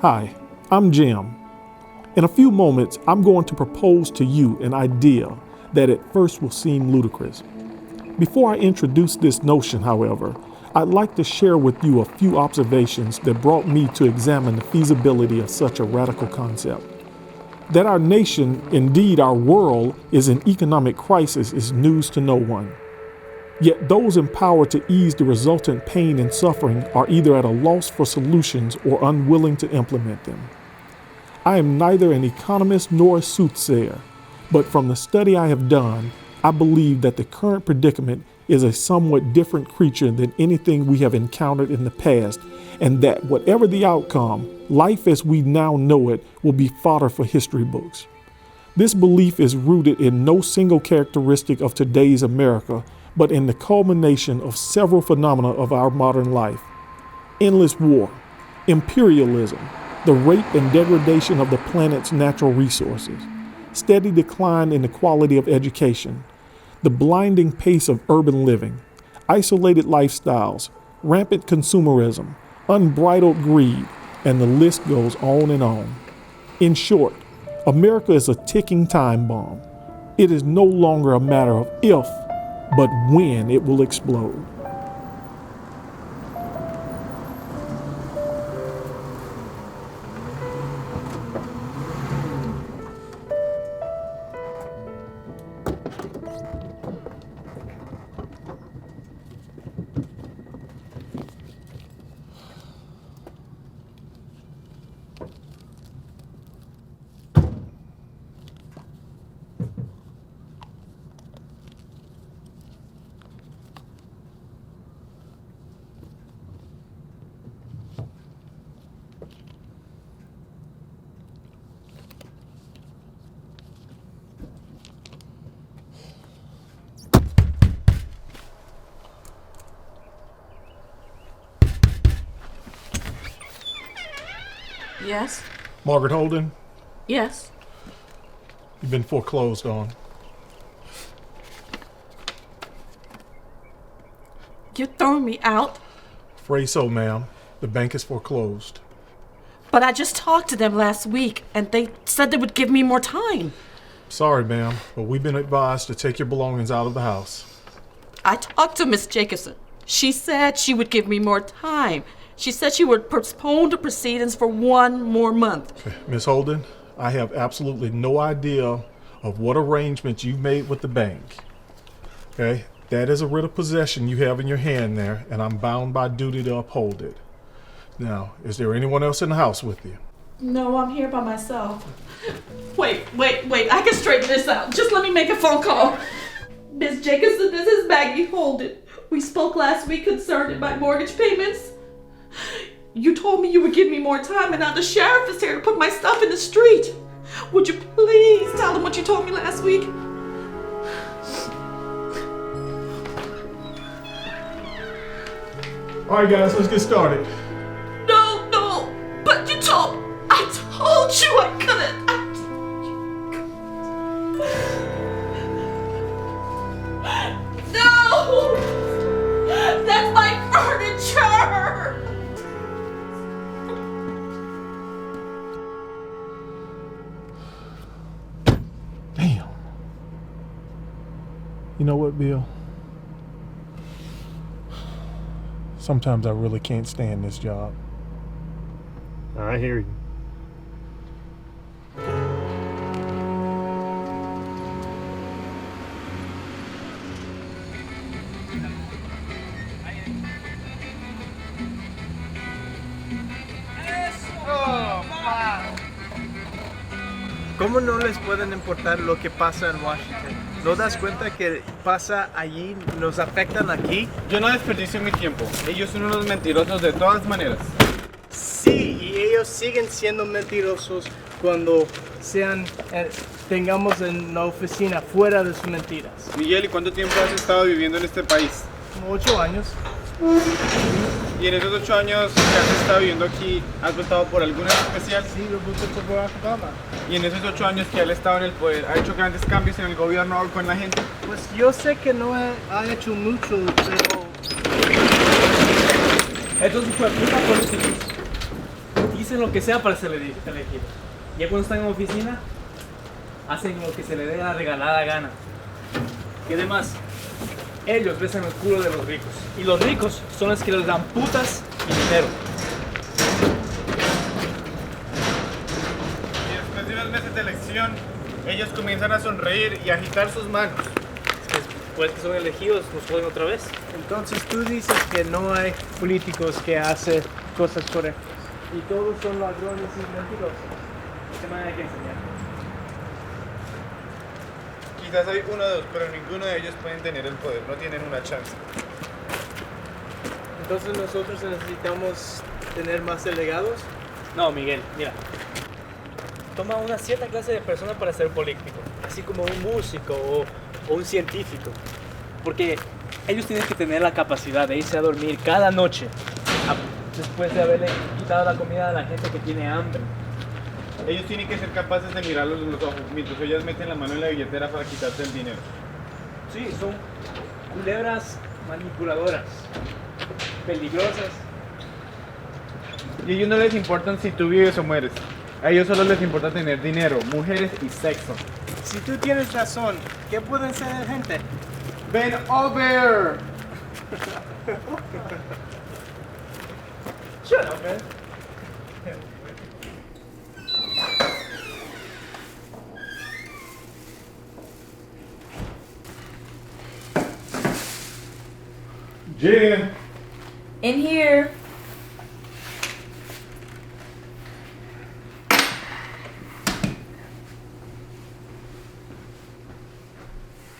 Hi, I'm Jim. In a few moments, I'm going to propose to you an idea that at first will seem ludicrous. Before I introduce this notion, however, I'd like to share with you a few observations that brought me to examine the feasibility of such a radical concept. That our nation, indeed our world, is in economic crisis is news to no one. Yet those empowered to ease the resultant pain and suffering are either at a loss for solutions or unwilling to implement them. I am neither an economist nor a soothsayer, but from the study I have done, I believe that the current predicament is a somewhat different creature than anything we have encountered in the past, and that whatever the outcome, life as we now know it will be fodder for history books. This belief is rooted in no single characteristic of today's America, but in the culmination of several phenomena of our modern life. Endless war, imperialism, the rape and degradation of the planet's natural resources, steady decline in the quality of education, the blinding pace of urban living, isolated lifestyles, rampant consumerism, unbridled greed, and the list goes on and on. In short, America is a ticking time bomb. It is no longer a matter of if, but when it will explode. Yes? Margaret Holden, Yes. you've been foreclosed on. You're throwing me out? Afraid so, ma'am. The bank is foreclosed. But I just talked to them last week, and they said they would give me more time. Sorry, ma'am, but we've been advised to take your belongings out of the house. I talked to Miss Jacobson. She said she would give me more time. She said she would postpone the proceedings for 1 more month. Miss Holden, I have absolutely no idea of what arrangements you've made with the bank. Okay? That is a writ of possession you have in your hand there, and I'm bound by duty to uphold it. Now, is there anyone else in the house with you? No, I'm here by myself. Wait. I can straighten this out. Just let me make a phone call. Miss Jacobson, this is Maggie Holden. We spoke last week concerning my mortgage payments. You told me you would give me more time, and now the sheriff is here to put my stuff in the street. Would you please tell them what you told me last week? All right, guys, let's get started. No, but I told you I couldn't. No! That's my furniture! Damn. You know what, Bill? Sometimes I really can't stand this job. I hear you. ¿Cómo no les pueden importar lo que pasa en Washington? ¿No das cuenta que pasa allí, nos afectan aquí? Yo no desperdicio mi tiempo. Ellos son unos mentirosos de todas maneras. Sí, y ellos siguen siendo mentirosos cuando tengamos en la oficina fuera de sus mentiras. Miguel, ¿y cuánto tiempo has estado viviendo en este país? Como 8 años. Y en esos 8 años que has estado viviendo aquí, ¿has votado por alguna en especial? Sí, lo voté por Barack Obama. Y en esos 8 años que él ha estado en el poder, ¿ha hecho grandes cambios en el gobierno o con la gente? Pues yo sé que no ha hecho mucho, pero... Estos fue puta políticos. Dicen lo que sea para ser elegidos. Ya cuando están en oficina, hacen lo que se les dé la regalada gana. Y además, ellos besan el culo de los ricos. Y los ricos son los que les dan putas y dinero. Y después de unos meses de elección, ellos comienzan a sonreír y a agitar sus manos. Después que son elegidos, nos joden otra vez. Entonces tú dices que no hay políticos que hacen cosas correctas. Y todos son ladrones y mentirosos. ¿Qué manera hay que enseñar? Quizás hay uno o dos, pero ninguno de ellos pueden tener el poder, no tienen una chance. Entonces nosotros necesitamos tener más delegados. No, Miguel, mira. Toma una cierta clase de persona para ser político, así como un músico o un científico. Porque ellos tienen que tener la capacidad de irse a dormir cada noche después de haberle quitado la comida a la gente que tiene hambre. Ellos tienen que ser capaces de mirarlos en los ojos mientras ellas meten la mano en la billetera para quitarse el dinero. Sí, son culebras manipuladoras, peligrosas. Y a ellos no les importan si tú vives o mueres. A ellos solo les importa tener dinero, mujeres y sexo. Si tú tienes razón, ¿qué pueden ser gente? ¡Ven over! Shut up, man. Jen, In here.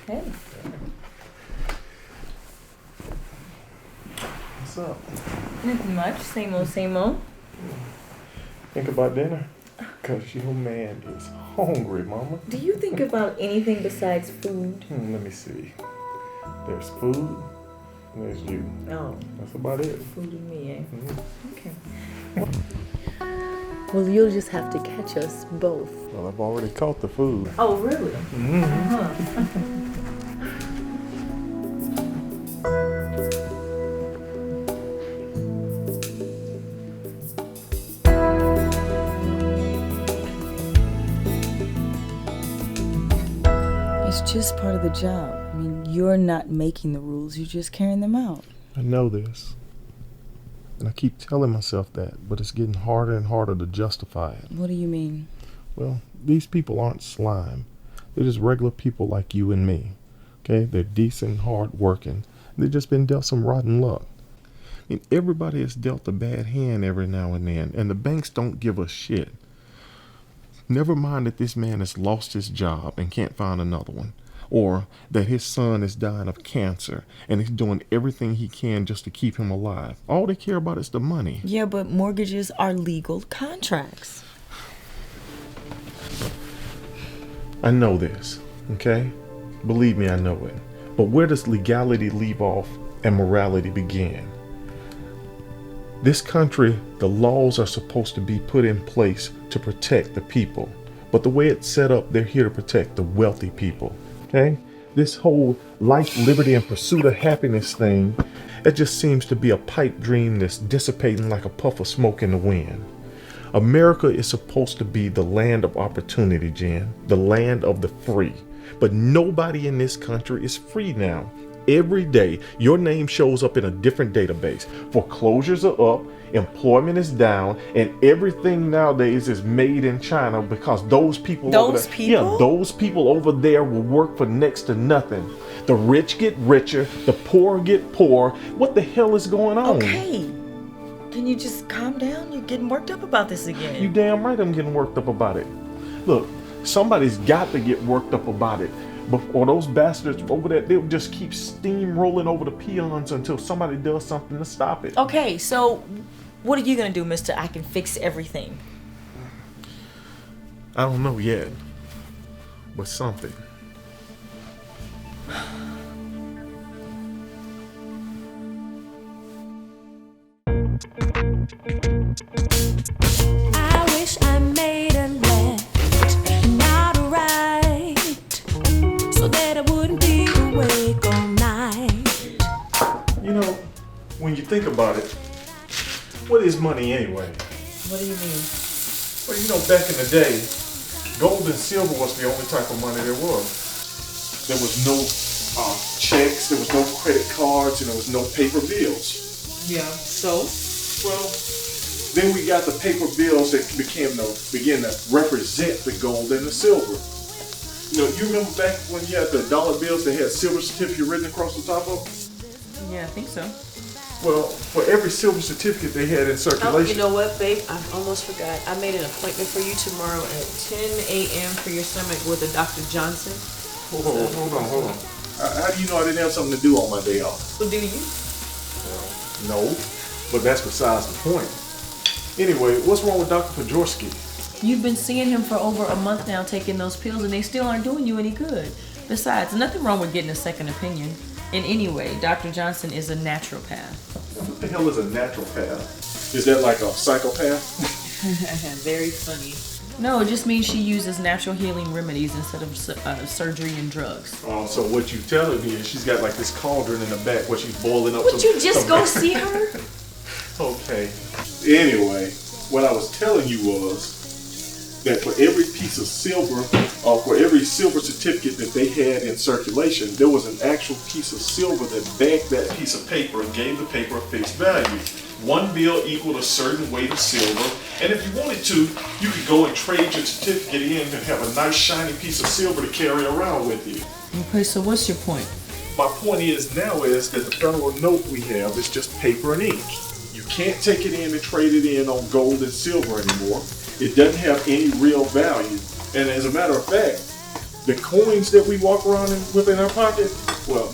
Hey. what's up? Nothing much. Same old, same old. Think about dinner? Cause your man is hungry, mama. Do you think about anything besides food? Let me see. There's food, and there's you. Oh, That's about it. food and me, eh? Mhm. Okay. Well, you'll just have to catch us both. Well, I've already caught the food. Oh, really? Mm-hmm. Huh. It's just part of the job. I mean, you're not making the rules, you're just carrying them out. I know this. And I keep telling myself that, but it's getting harder and harder to justify it. What do you mean? Well, these people aren't slime. They're just regular people like you and me. Okay? They're decent, hard-working. They've just been dealt some rotten luck. I mean, everybody is dealt a bad hand every now and then, and the banks don't give a shit. Never mind that this man has lost his job and can't find another one, or that his son is dying of cancer and he's doing everything he can just to keep him alive. All they care about is the money. Yeah, but mortgages are legal contracts. I know this, okay? Believe me, I know it. But where does legality leave off and morality begin? This country, the laws are supposed to be put in place to protect the people. But the way it's set up, they're here to protect the wealthy people, okay? This whole life, liberty, and pursuit of happiness thing, it just seems to be a pipe dream that's dissipating like a puff of smoke in the wind. America is supposed to be the land of opportunity, Jen, the land of the free. But nobody in this country is free now. Every day, your name shows up in a different database. Foreclosures are up, employment is down, and everything nowadays is made in China because those people over there, yeah, those people over there will work for next to nothing. The rich get richer, the poor get poor. What the hell is going on? Okay. Can you just calm down? You're getting worked up about this again. You damn right I'm getting worked up about it. Look, somebody's got to get worked up about it. Or those bastards over there, they'll just keep steamrolling over the peons until somebody does something to stop it. Okay, so what are you gonna do, mister? I can fix everything. I don't know yet, but something. I wish I made a left, not a right, so that I wouldn't be awake all night. You know, when you think about it, what is money anyway? What do you mean? Well, you know, back in the day, gold and silver was the only type of money there was. There was no checks, there was no credit cards, and there was no paper bills. Yeah. So? Well, then we got the paper bills that began to represent the gold and the silver. You know, you remember back when you had the dollar bills that had silver certificate written across the top of them? Yeah, I think so. Well, for every silver certificate they had in circulation. Oh, you know what, babe? I almost forgot. I made an appointment for you tomorrow at 10 a.m. for your stomach with a Dr. Johnson. Hold on. How do you know I didn't have something to do on my day off? Well, do you? No, but that's besides the point. Anyway, what's wrong with Dr. Pajorski? You've been seeing him for over a month now taking those pills and they still aren't doing you any good. Besides, nothing wrong with getting a second opinion. In any way, Dr. Johnson is a naturopath. What the hell is a naturopath? Is that like a psychopath? Very funny. No, it just means she uses natural healing remedies instead of surgery and drugs. Oh, so what you telling me is she's got like this cauldron in the back where she's boiling up. Would you just go see her? Okay. Anyway, what I was telling you was that for every piece of silver, or for every silver certificate that they had in circulation, there was an actual piece of silver that backed that piece of paper and gave the paper a fixed value. One bill equaled a certain weight of silver, and if you wanted to, you could go and trade your certificate in and have a nice shiny piece of silver to carry around with you. Okay, so what's your point? My point is now is that the federal note we have is just paper and ink. You can't take it in and trade it in on gold and silver anymore. It doesn't have any real value. And as a matter of fact, the coins that we walk around with in our pocket, well,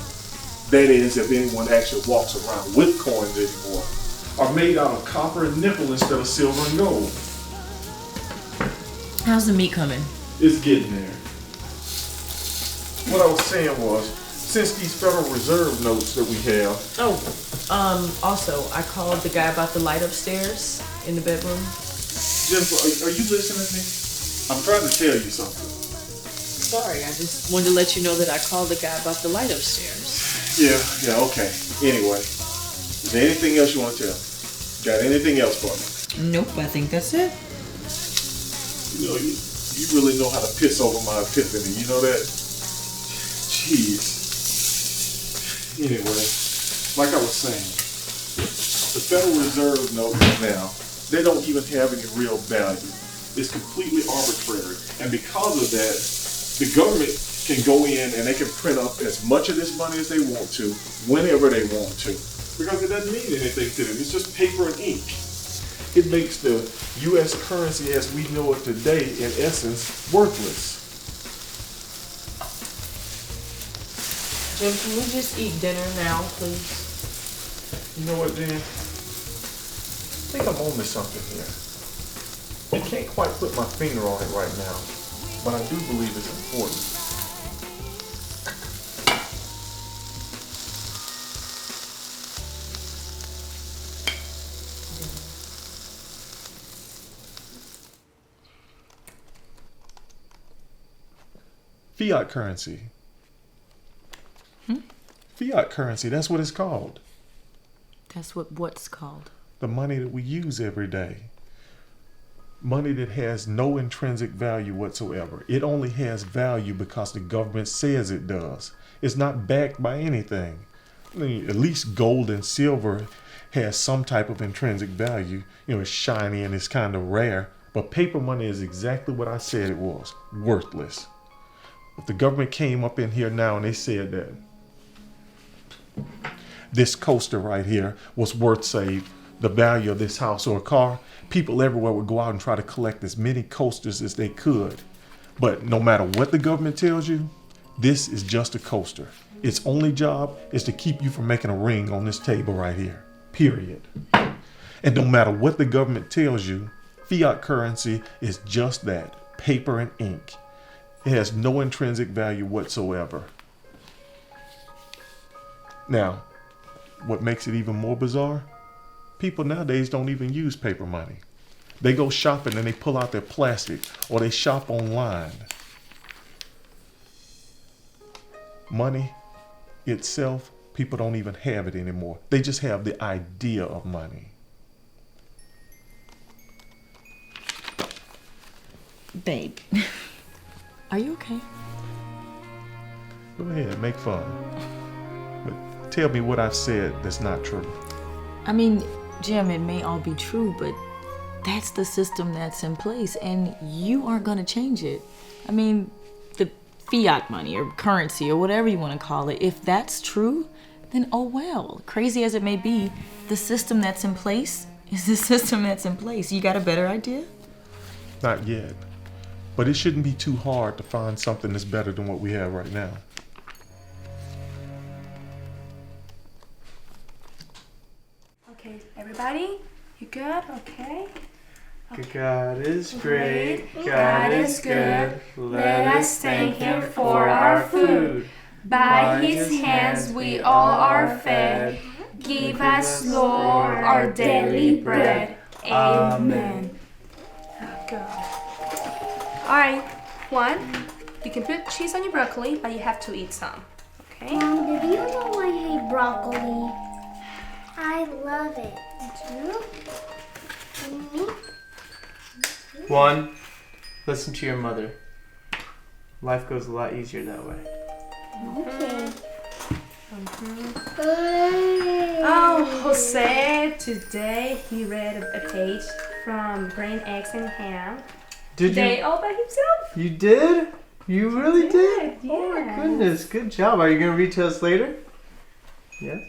that is if anyone actually walks around with coins anymore, are made out of copper and nickel instead of silver and gold. How's the meat coming? It's getting there. What I was saying was, since these Federal Reserve notes that we have. Also, I called the guy about the light upstairs in the bedroom. Jennifer, are you listening to me? I'm trying to tell you something. Sorry, I just wanted to let you know that I called the guy about the light upstairs. Yeah, okay. Anyway, is there anything else you want to tell me? Got anything else for me? Nope, I think that's it. You know, you really know how to piss over my epiphany. You know that? Jeez. Anyway, like I was saying, the Federal Reserve notes now, they don't even have any real value. It's completely arbitrary. And because of that, the government can go in and they can print up as much of this money as they want to, whenever they want to. Because it doesn't mean anything to them. It's just paper and ink. It makes the U.S. currency as we know it today, in essence, worthless. Jim, can we just eat dinner now, please? You know what, Dan? I think I'm on to something here. I can't quite put my finger on it right now, but I do believe it's important. Fiat currency. Fiat currency, that's what it's called. That's what's called? The money that we use every day. Money that has no intrinsic value whatsoever. It only has value because the government says it does. It's not backed by anything. I mean, at least gold and silver has some type of intrinsic value. You know, it's shiny and it's kind of rare. But paper money is exactly what I said it was. Worthless. If the government came up in here now and they said that this coaster right here was worth, say, the value of this house or a car, people everywhere would go out and try to collect as many coasters as they could. But no matter what the government tells you, this is just a coaster. Its only job is to keep you from making a ring on this table right here, period. And no matter what the government tells you, fiat currency is just that, paper and ink. It has no intrinsic value whatsoever. Now, what makes it even more bizarre? People nowadays don't even use paper money. They go shopping and they pull out their plastic, or they shop online. Money itself, people don't even have it anymore. They just have the idea of money. Babe, are you okay? Go ahead, make fun. But tell me what I've said that's not true. I mean, Jim, it may all be true, but that's the system that's in place, and you aren't gonna change it. I mean, the fiat money or currency or whatever you want to call it, if that's true, then oh well. Crazy as it may be, the system that's in place is the system that's in place. You got a better idea? Not yet. But it shouldn't be too hard to find something that's better than what we have right now. Okay, everybody, you good? Okay. God is great, God is good. Let us thank Him for our food. By His hands we all are fed. Give us, Lord, our daily bread. Amen. Good. Alright, one, you can put cheese on your broccoli, but you have to eat some. Okay? Mom, did you know I hate broccoli? I love it. Two. One, listen to your mother. Life goes a lot easier that way. Okay. Oh, Jose, today he read a page from Brain, Eggs, and Ham. Did Today all by himself. You did? You really did? Yeah. Oh my goodness, good job. Are you going to read to us later? Yes?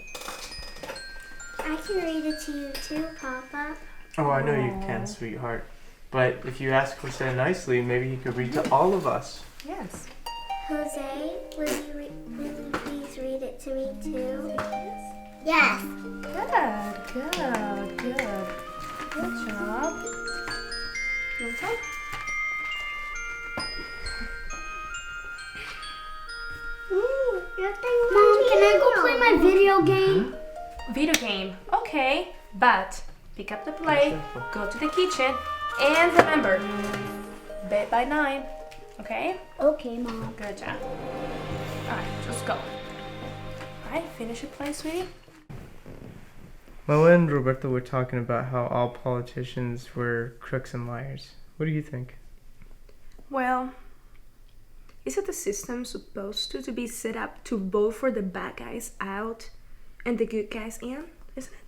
I can read it to you too, Papa. Oh, I know you can, sweetheart. But if you ask Jose nicely, maybe he could read to all of us. Yes. Jose, will you please read it to me too? Yes. Good job. Okay. Mom, can I go play my video game? Video game. Okay, but pick up the plate, go to the kitchen, and remember, bed by 9. Okay? Okay, Mom. Good job. Alright, just go. Alright, finish your play, sweetie. Moa and Roberto were talking about how all politicians were crooks and liars. What do you think? Well, isn't the system supposed to be set up to vote for the bad guys out and the good guys in, isn't it?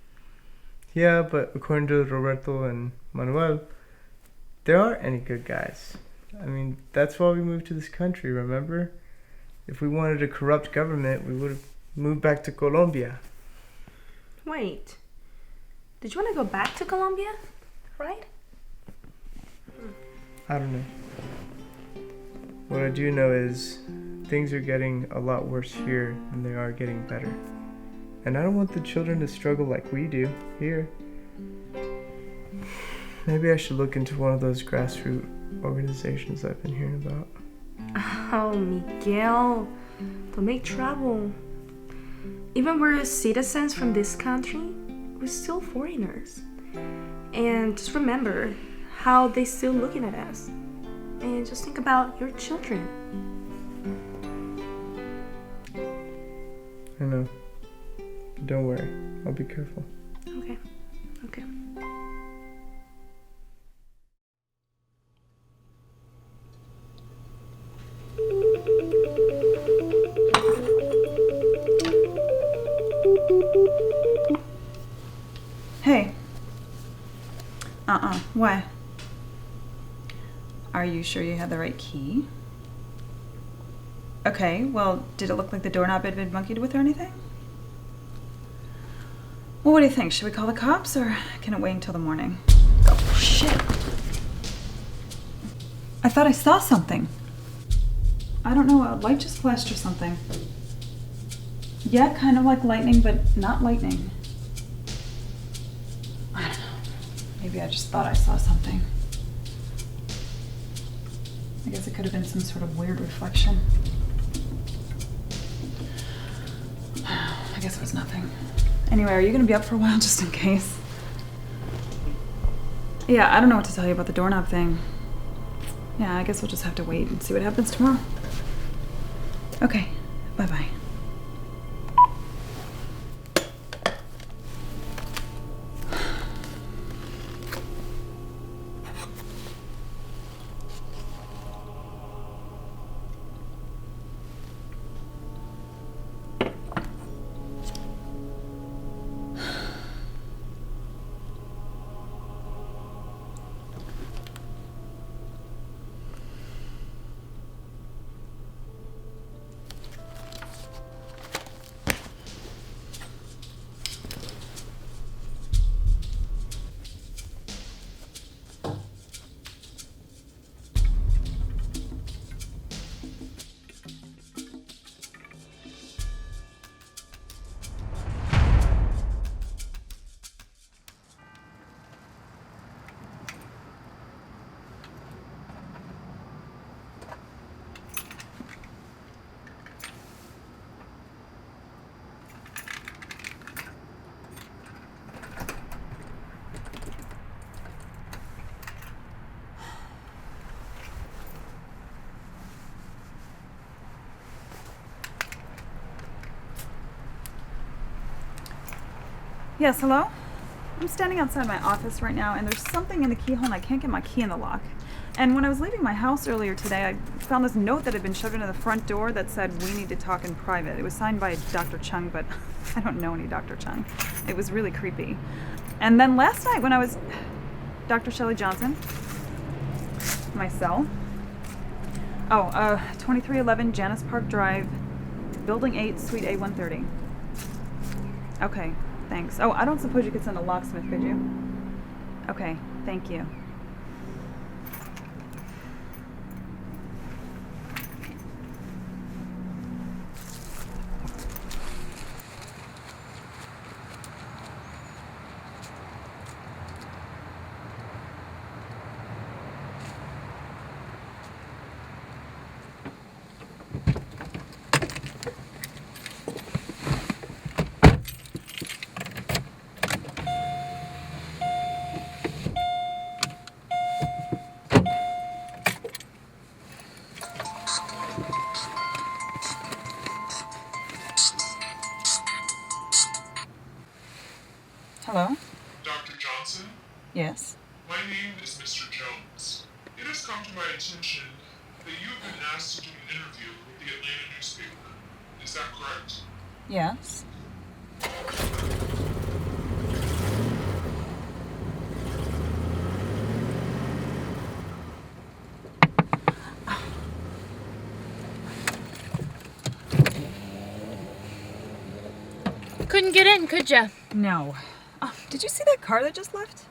Yeah, but according to Roberto and Manuel, there aren't any good guys. I mean, that's why we moved to this country, remember? If we wanted a corrupt government, we would have moved back to Colombia. Wait, did you want to go back to Colombia, right? I don't know. What I do know is things are getting a lot worse here than they are getting better. And I don't want the children to struggle like we do here. Maybe I should look into one of those grassroots organizations I've been hearing about. Oh, Miguel, don't make trouble. Even we're citizens from this country, we're still foreigners. And just remember how they're still looking at us. And just think about your children. I know. But don't worry, I'll be careful. Okay. Hey. Why? Are you sure you had the right key? Okay, well, did it look like the doorknob had been monkeyed with or anything? Well, what do you think? Should we call the cops or can it wait until the morning? Oh, shit. I thought I saw something. I don't know, a light just flashed or something. Yeah, kind of like lightning, but not lightning. I don't know. Maybe I just thought I saw something. I guess it could have been some sort of weird reflection. I guess it was nothing. Anyway, are you gonna be up for a while just in case? Yeah, I don't know what to tell you about the doorknob thing. Yeah, I guess we'll just have to wait and see what happens tomorrow. Okay, bye-bye. Yes, hello? I'm standing outside my office right now, and there's something in the keyhole, and I can't get my key in the lock. And when I was leaving my house earlier today, I found this note that had been shoved into the front door that said, "We need to talk in private." It was signed by Dr. Chung, but I don't know any Dr. Chung. It was really creepy. And then last night when I was... Dr. Shelley Johnson. My cell. 2311 Janice Park Drive, Building 8, Suite A130. Okay, thanks. Oh, I don't suppose you could send a locksmith, could you? Okay, thank you. Hello? Dr. Johnson? Yes? My name is Mr. Jones. It has come to my attention that you have been asked to do an interview with the Atlanta newspaper. Is that correct? Yes? Couldn't get in, could ya? No. Did you see that car that just left?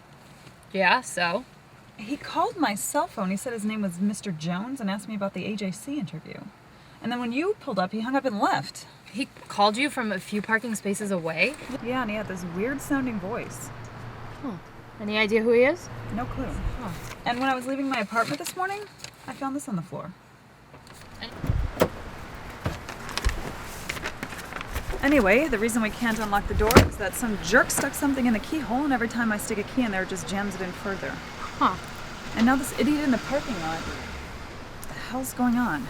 Yeah, so? He called my cell phone. He said his name was Mr. Jones and asked me about the AJC interview. And then when you pulled up, he hung up and left. He called you from a few parking spaces away? Yeah, and he had this weird-sounding voice. Huh. Any idea who he is? No clue. Huh. And when I was leaving my apartment this morning, I found this on the floor. Anyway, the reason we can't unlock the door is that some jerk stuck something in the keyhole, and every time I stick a key in there, it just jams it in further. Huh. And now this idiot in the parking lot. What the hell's going on?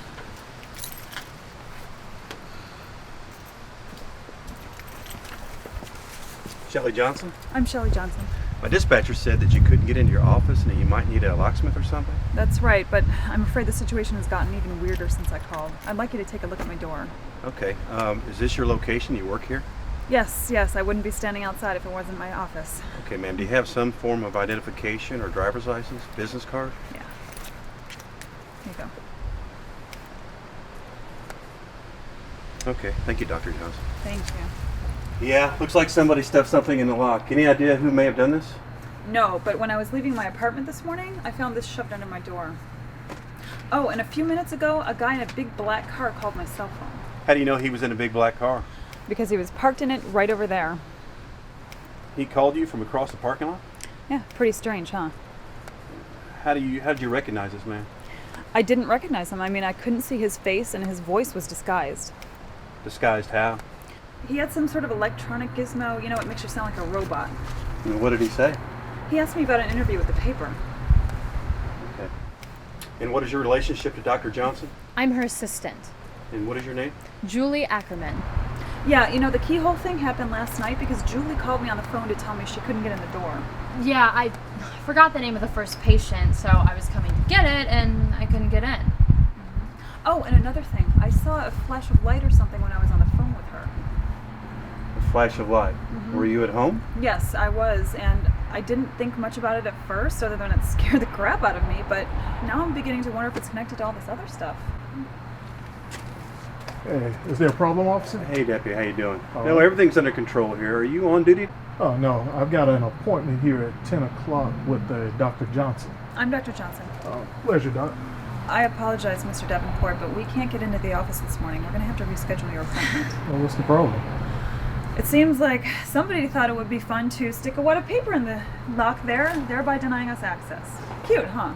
Shelley Johnson? I'm Shelley Johnson. My dispatcher said that you couldn't get into your office and that you might need a locksmith or something. That's right, but I'm afraid the situation has gotten even weirder since I called. I'd like you to take a look at my door. Okay. Is this your location? You work here? Yes, I wouldn't be standing outside if it wasn't my office. Okay, ma'am. Do you have some form of identification or driver's license, business card? Yeah. Here you go. Okay. Thank you, Dr. Johnson. Thank you. Yeah, looks like somebody stuffed something in the lock. Any idea who may have done this? No, but when I was leaving my apartment this morning, I found this shoved under my door. Oh, and a few minutes ago, a guy in a big black car called my cell phone. How do you know he was in a big black car? Because he was parked in it right over there. He called you from across the parking lot? Yeah, pretty strange, huh? How did you recognize this man? I didn't recognize him. I mean, I couldn't see his face and his voice was disguised. Disguised how? He had some sort of electronic gizmo, it makes you sound like a robot. And what did he say? He asked me about an interview with the paper. Okay. And what is your relationship to Dr. Johnson? I'm her assistant. And what is your name? Julie Ackerman. Yeah, the keyhole thing happened last night because Julie called me on the phone to tell me she couldn't get in the door. Yeah, I forgot the name of the first patient, so I was coming to get it and I couldn't get in. Oh, and another thing. I saw a flash of light or something when I was on the phone with her. A flash of light. Mm-hmm. Were you at home? Yes, I was, and I didn't think much about it at first, other than it scared the crap out of me, but now I'm beginning to wonder if it's connected to all this other stuff. Hey, is there a problem, officer? Hey, Deputy, how you doing? No, everything's under control here. Are you on duty? Oh, no. I've got an appointment here at 10 o'clock with Dr. Johnson. I'm Dr. Johnson. Pleasure, Doc. I apologize, Mr. Davenport, but we can't get into the office this morning. We're going to have to reschedule your appointment. Well, what's the problem? It seems like somebody thought it would be fun to stick a wad of paper in the lock there, thereby denying us access. Cute, huh?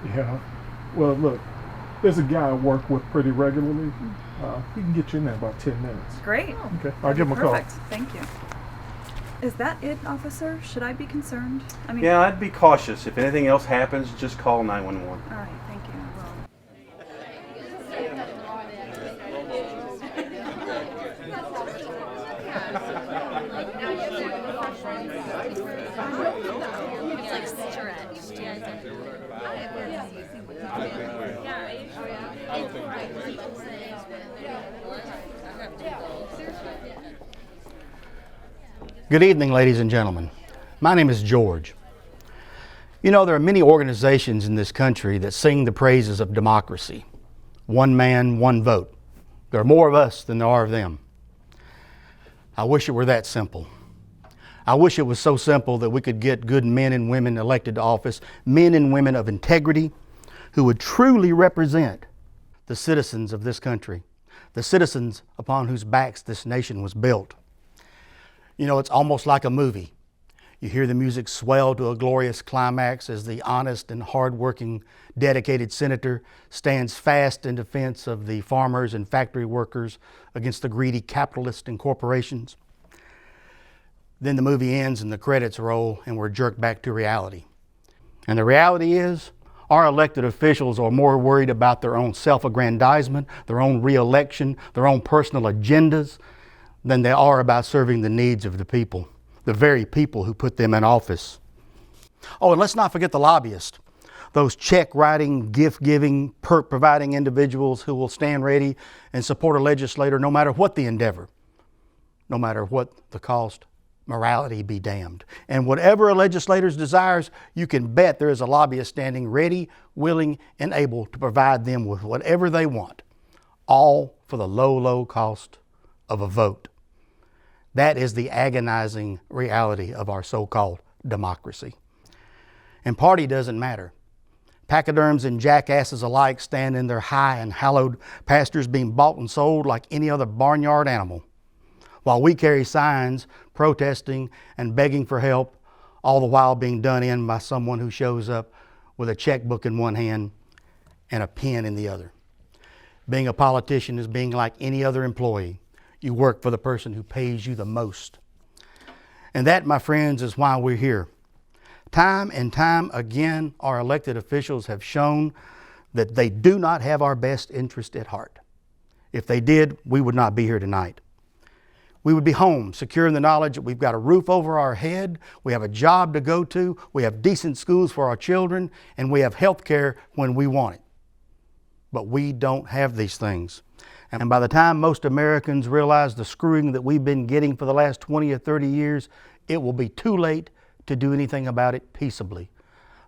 Yeah. Well, look, there's a guy I work with pretty regularly. He can get you in there in about 10 minutes. Great. Okay, I'll give him a call. Perfect. Thank you. Is that it, officer? Should I be concerned? I mean, yeah, I'd be cautious. If anything else happens, just call 911. All right, thank you. I will. like stretched. Good evening, ladies and gentlemen. My name is George. You know, there are many organizations in this country that sing the praises of democracy. One man, one vote. There are more of us than there are of them. I wish it were that simple. I wish it was so simple that we could get good men and women elected to office, men and women of integrity who would truly represent the citizens of this country, the citizens upon whose backs this nation was built. You know, it's almost like a movie. You hear the music swell to a glorious climax as the honest and hard-working, dedicated senator stands fast in defense of the farmers and factory workers against the greedy capitalists and corporations. Then the movie ends and the credits roll and we're jerked back to reality. And the reality is, our elected officials are more worried about their own self-aggrandizement, their own re-election, their own personal agendas, than they are about serving the needs of the people, the very people who put them in office. Oh, and let's not forget the lobbyists, those check-writing, gift-giving, perk-providing individuals who will stand ready and support a legislator no matter what the endeavor, no matter what the cost. Morality be damned. And whatever a legislator's desires, you can bet there is a lobbyist standing ready, willing, and able to provide them with whatever they want, all for the low, low cost of a vote. That is the agonizing reality of our so-called democracy. And party doesn't matter. Pachyderms and jackasses alike stand in their high and hallowed pastures being bought and sold like any other barnyard animal, while we carry signs protesting and begging for help, all the while being done in by someone who shows up with a checkbook in one hand and a pen in the other. Being a politician is being like any other employee. You work for the person who pays you the most. And that, my friends, is why we're here. Time and time again, our elected officials have shown that they do not have our best interest at heart. If they did, we would not be here tonight. We would be home, secure in the knowledge that we've got a roof over our head, we have a job to go to, we have decent schools for our children, and we have health care when we want it. But we don't have these things. And by the time most Americans realize the screwing that we've been getting for the last 20 or 30 years, it will be too late to do anything about it peaceably.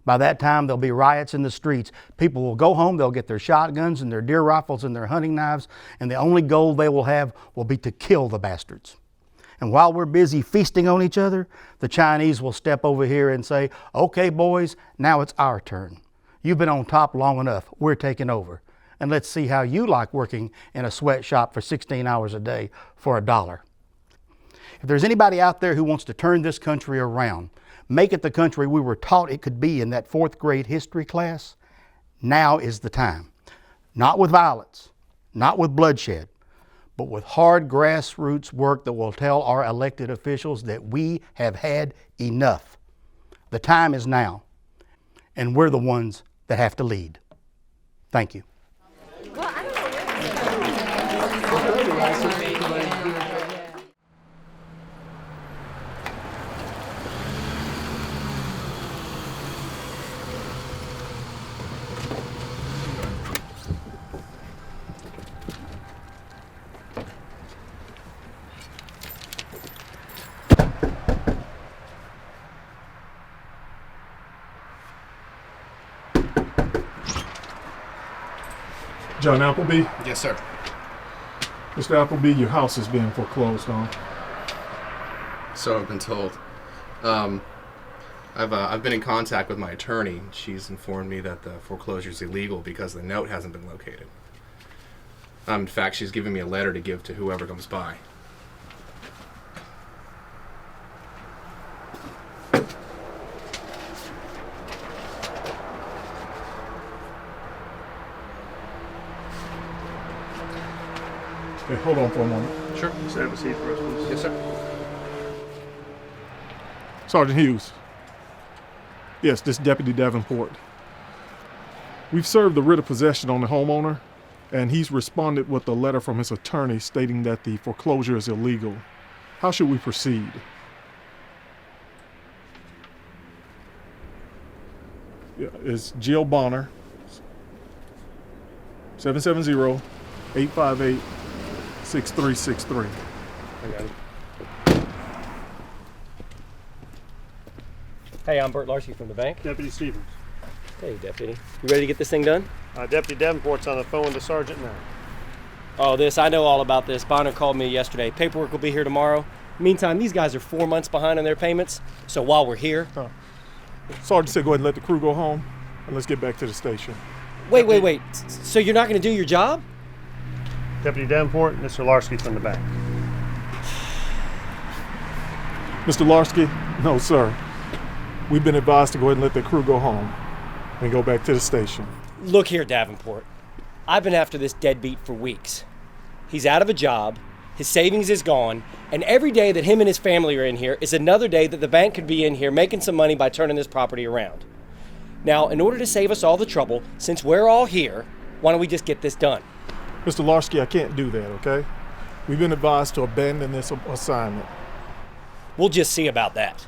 By that time, there'll be riots in the streets. People will go home, they'll get their shotguns and their deer rifles and their hunting knives, and the only goal they will have will be to kill the bastards. And while we're busy feasting on each other, the Chinese will step over here and say, okay, boys, now it's our turn. You've been on top long enough. We're taking over. And let's see how you like working in a sweatshop for 16 hours a day for $1. If there's anybody out there who wants to turn this country around, make it the country we were taught it could be in that 4th grade history class, now is the time. Not with violence, not with bloodshed, but with hard grassroots work that will tell our elected officials that we have had enough. The time is now, and we're the ones that have to lead. Thank you. John Appleby? Yes, sir. Mr. Appleby, your house is being foreclosed on. So I've been told. I've been in contact with my attorney. She's informed me that the foreclosure is illegal because the note hasn't been located. In fact, she's given me a letter to give to whoever comes by. Okay, hold on for a moment. Sure. Just have a seat for us, please. Yes, sir. Sergeant Hughes. Yes, this Deputy Davenport. We've served the writ of possession on the homeowner, and he's responded with a letter from his attorney stating that the foreclosure is illegal. How should we proceed? Yeah, it's Jill Bonner. 770-858-6363. I got it. Hey, I'm Bert Larchey from the bank. Deputy Stevens. Hey, Deputy. You ready to get this thing done? Deputy Davenport's on the phone to Sergeant now. Oh, I know all about this. Bonner called me yesterday. Paperwork will be here tomorrow. Meantime, these guys are 4 months behind on their payments, so while we're here... Sergeant said go ahead and let the crew go home, and let's get back to the station. Wait. So you're not going to do your job? Deputy Davenport, Mr. Larsky from the bank. Mr. Larsky? No, sir. We've been advised to go ahead and let the crew go home and go back to the station. Look here, Davenport. I've been after this deadbeat for weeks. He's out of a job, his savings is gone, and every day that him and his family are in here is another day that the bank could be in here making some money by turning this property around. Now, in order to save us all the trouble, since we're all here, why don't we just get this done? Mr. Larsky, I can't do that, okay? We've been advised to abandon this assignment. We'll just see about that.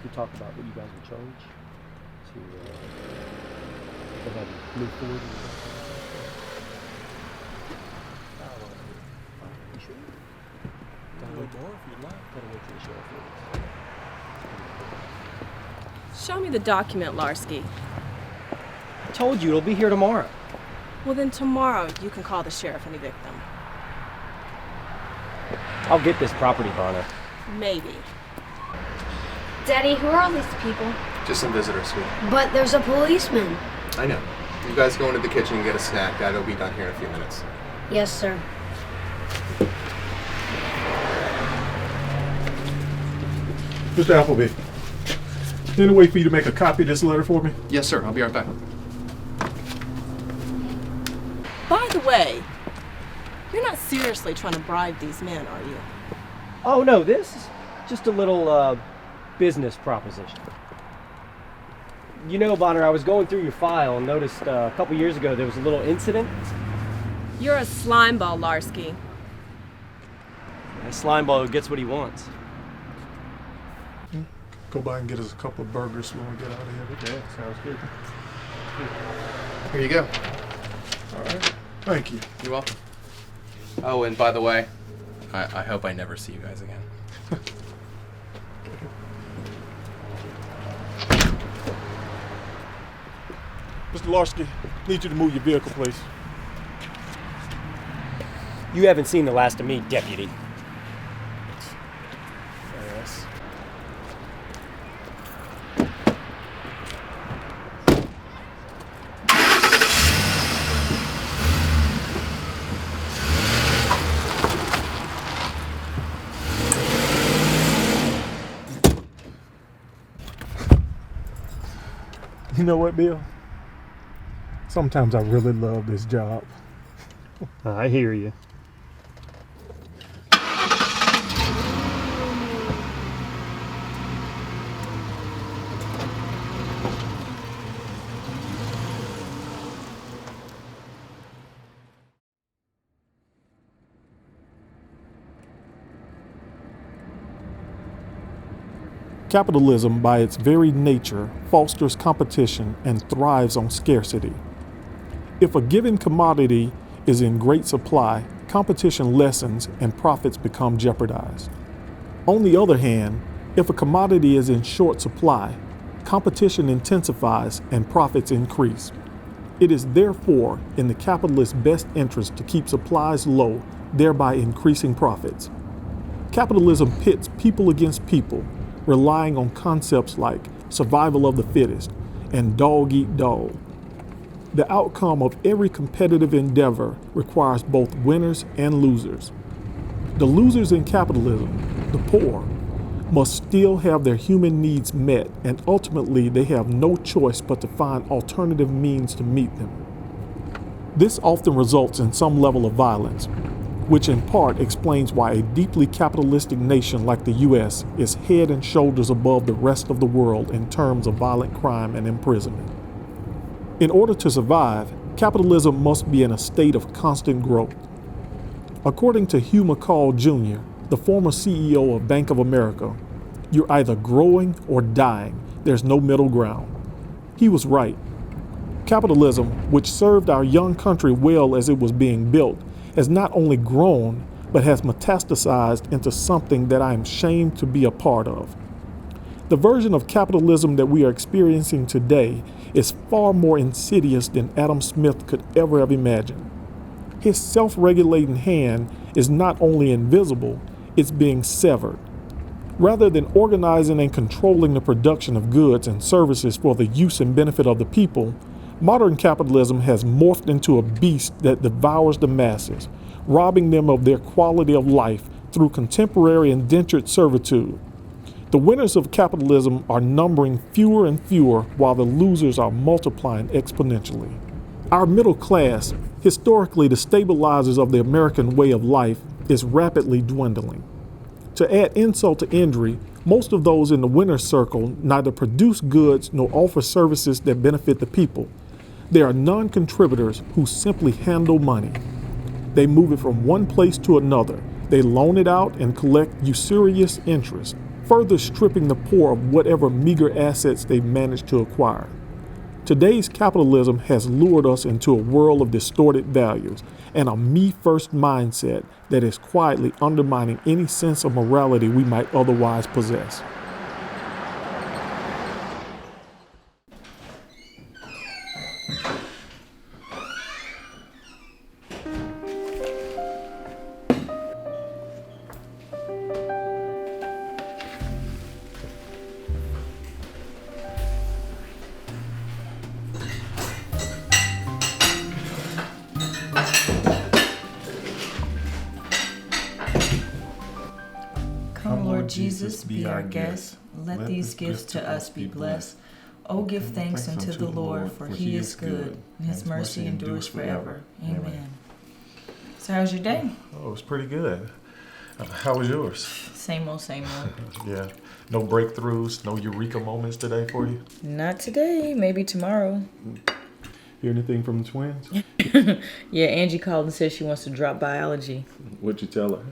We talked about what you guys will charge to go ahead and move forward. You sure? Gotta wait more if you'd like. Gotta wait till the sheriff leaves. Show me the document, Larsky. I told you it'll be here tomorrow. Well, then tomorrow you can call the sheriff and evict them. I'll get this property, Bonner. Maybe. Daddy, who are all these people? Just some visitors, sweetie. But there's a policeman. I know. You guys go into the kitchen and get a snack. Dad will be done here in a few minutes. Yes, sir. Mr. Appleby, any way for you to make a copy of this letter for me? Yes, sir. I'll be right back. By the way, you're not seriously trying to bribe these men, are you? Oh, no, this is just a little business proposition. You know, Bonner, I was going through your file and noticed a couple years ago there was a little incident. You're a slimeball, Larsky. A slimeball who gets what he wants. Go by and get us a couple of burgers when we get out of here. Okay, sounds good. Here you go. All right. Thank you. You're welcome. Oh, and by the way, I hope I never see you guys again. Mr. Larsky, need you to move your vehicle, please. You haven't seen the last of me, Deputy. Yes. You know what, Bill? Sometimes I really love this job. I hear you. Capitalism, by its very nature, fosters competition and thrives on scarcity. If a given commodity is in great supply, competition lessens and profits become jeopardized. On the other hand, if a commodity is in short supply, competition intensifies and profits increase. It is therefore in the capitalist's best interest to keep supplies low, thereby increasing profits. Capitalism pits people against people, relying on concepts like survival of the fittest and dog eat dog. The outcome of every competitive endeavor requires both winners and losers. The losers in capitalism, the poor, must still have their human needs met, and ultimately they have no choice but to find alternative means to meet them. This often results in some level of violence, which in part explains why a deeply capitalistic nation like the U.S. is head and shoulders above the rest of the world in terms of violent crime and imprisonment. In order to survive, capitalism must be in a state of constant growth. According to Hugh McCall Jr., the former CEO of Bank of America, you're either growing or dying. There's no middle ground. He was right. Capitalism, which served our young country well as it was being built, has not only grown, but has metastasized into something that I am ashamed to be a part of. The version of capitalism that we are experiencing today is far more insidious than Adam Smith could ever have imagined. His self-regulating hand is not only invisible, it's being severed. Rather than organizing and controlling the production of goods and services for the use and benefit of the people, modern capitalism has morphed into a beast that devours the masses, robbing them of their quality of life through contemporary indentured servitude. The winners of capitalism are numbering fewer and fewer, while the losers are multiplying exponentially. Our middle class, historically the stabilizers of the American way of life, is rapidly dwindling. To add insult to injury, most of those in the winner's circle neither produce goods nor offer services that benefit the people. They are non-contributors who simply handle money. They move it from one place to another. They loan it out and collect usurious interest, further stripping the poor of whatever meager assets they've managed to acquire. Today's capitalism has lured us into a world of distorted values and a me-first mindset that is quietly undermining any sense of morality we might otherwise possess. Come, Lord Jesus, be our guest. Let these gifts to us be blessed. Oh, give thanks unto the Lord, for he is good, and his mercy endures forever. Amen. So how's your day? Oh, it was pretty good. How was yours? Same old, same old. Yeah. No breakthroughs, no eureka moments today for you? Not today, maybe tomorrow. Hear anything from the twins? Yeah, Angie called and said she wants to drop biology. What'd you tell her?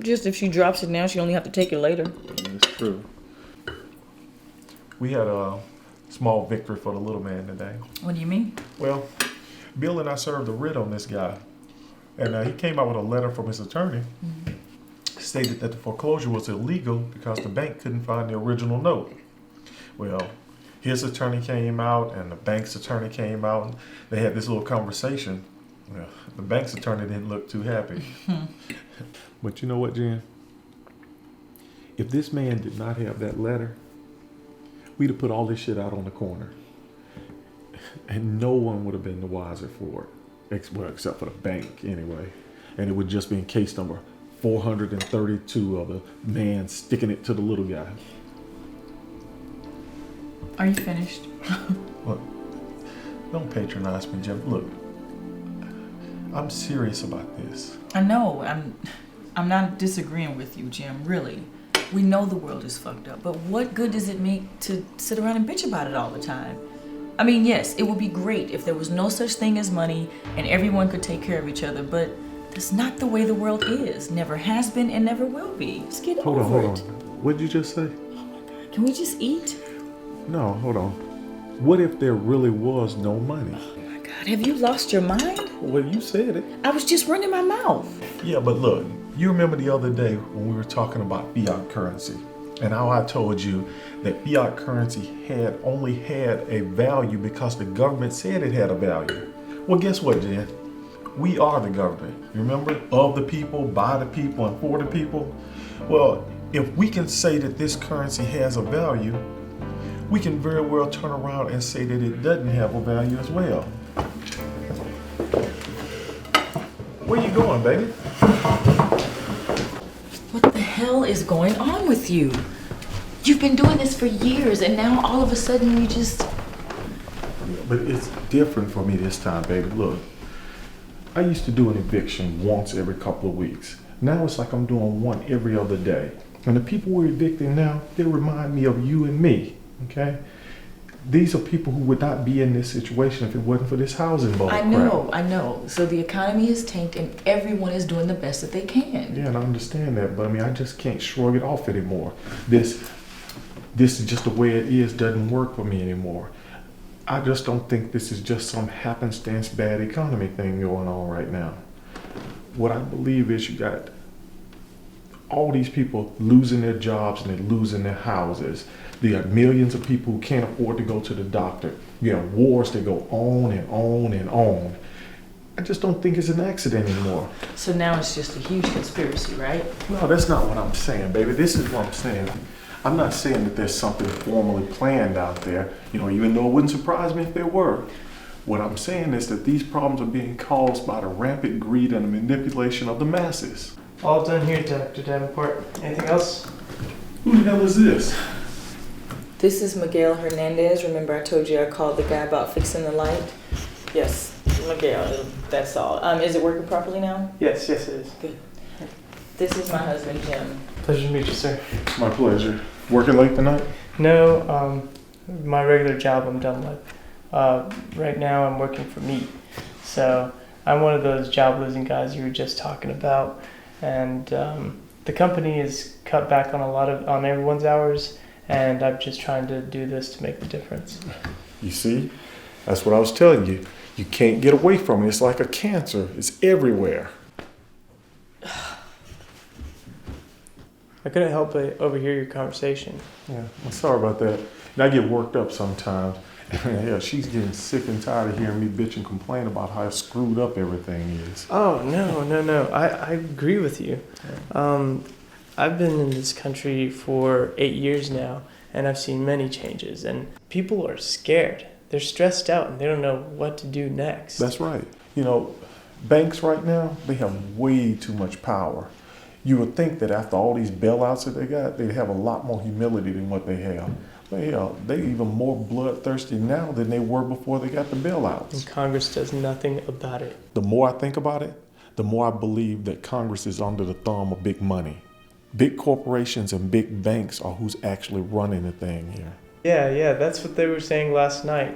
Just if she drops it now, she only have to take it later. That's true. We had a small victory for the little man today. What do you mean? Well, Bill and I served a writ on this guy. And he came out with a letter from his attorney. Stated that the foreclosure was illegal because the bank couldn't find the original note. Well, his attorney came out and the bank's attorney came out. And they had this little conversation. Well, the bank's attorney didn't look too happy. But you know what, Jen? If this man did not have that letter, we'd have put all this shit out on the corner. And no one would have been the wiser for it. Well, except for the bank, anyway. And it would just be in case number 432 of the man sticking it to the little guy. Are you finished? Look, don't patronize me, Jim. Look, I'm serious about this. I know. I'm not disagreeing with you, Jim, really. We know the world is fucked up, but what good does it make to sit around and bitch about it all the time? I mean, yes, it would be great if there was no such thing as money and everyone could take care of each other, but that's not the way the world is. Never has been and never will be. Just get over it. Hold on. What did you just say? Can we just eat? No, hold on. What if there really was no money? Oh my God, have you lost your mind? Well, you said it. I was just running my mouth. Yeah, but look, you remember the other day when we were talking about fiat currency and how I told you that fiat currency only had a value because the government said it had a value. Well, guess what, Jen? We are the government. You remember? Of the people, by the people, and for the people. Well, if we can say that this currency has a value, we can very well turn around and say that it doesn't have a value as well. Where you going, baby? What the hell is going on with you? You've been doing this for years and now all of a sudden you just... But it's different for me this time, baby. Look, I used to do an eviction once every couple of weeks. Now it's like I'm doing one every other day. And the people we're evicting now, they remind me of you and me, okay? These are people who would not be in this situation if it wasn't for this housing bubble. I know. So the economy is tanked and everyone is doing the best that they can. Yeah, and I understand that, but I mean, I just can't shrug it off anymore. This is just the way it is, doesn't work for me anymore. I just don't think this is just some happenstance bad economy thing going on right now. What I believe is you got all these people losing their jobs and they're losing their houses. There are millions of people who can't afford to go to the doctor. You have wars that go on and on and on. I just don't think it's an accident anymore. So now it's just a huge conspiracy, right? No, that's not what I'm saying, baby. This is what I'm saying. I'm not saying that there's something formally planned out there, even though it wouldn't surprise me if there were. What I'm saying is that these problems are being caused by the rampant greed and the manipulation of the masses. All done here, Dr. Davenport. Anything else? Who the hell is this? This is Miguel Hernandez. Remember I told you I called the guy about fixing the light? Yes, Miguel, that's all. Is it working properly now? Yes, it is. Good. This is my husband, Jim. Pleasure to meet you, sir. My pleasure. Working late tonight? No, my regular job I'm done with. Right now I'm working for meat. So I'm one of those job losing guys you were just talking about. And the company has cut back on everyone's hours, and I'm just trying to do this to make the difference. You see? That's what I was telling you. You can't get away from it. It's like a cancer. It's everywhere. I couldn't help but overhear your conversation. Yeah, I'm sorry about that. And I get worked up sometimes. Yeah, she's getting sick and tired of hearing me bitch and complain about how screwed up everything is. Oh, no. I agree with you. I've been in this country for 8 years now, and I've seen many changes, and people are scared. They're stressed out, and they don't know what to do next. That's right. Banks right now, they have way too much power. You would think that after all these bailouts that they got, they'd have a lot more humility than what they have. But hell, they're even more bloodthirsty now than they were before they got the bailouts. And Congress does nothing about it. The more I think about it, the more I believe that Congress is under the thumb of big money. Big corporations and big banks are who's actually running the thing here. Yeah, that's what they were saying last night.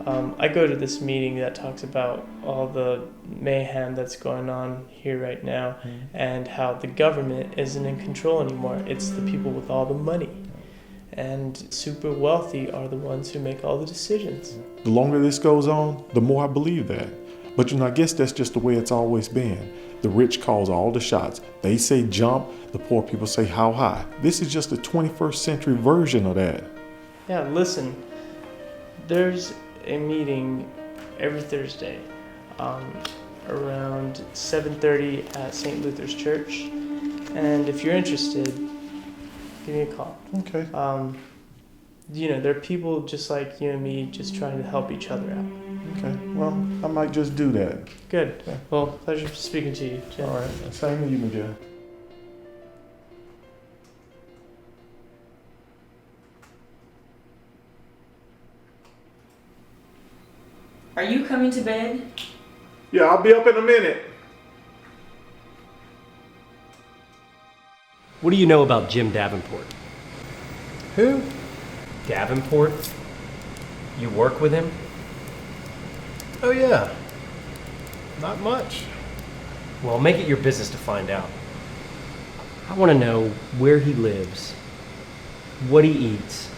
I go to this meeting that talks about all the mayhem that's going on here right now, and how the government isn't in control anymore. It's the people with all the money. And super wealthy are the ones who make all the decisions. The longer this goes on, the more I believe that. But I guess that's just the way it's always been. The rich calls all the shots. They say jump, the poor people say how high. This is just the 21st century version of that. Yeah, listen, there's a meeting every Thursday around 7:30 at St. Luther's Church. And if you're interested, give me a call. Okay. There are people just like you and me just trying to help each other out. Okay, well, I might just do that. Good. Well, pleasure speaking to you, Jim. All right, same to you, Miguel. Are you coming to bed? Yeah, I'll be up in a minute. What do you know about Jim Davenport? Who? Davenport? You work with him? Oh yeah. Not much. Well, make it your business to find out. I want to know where he lives, what he eats,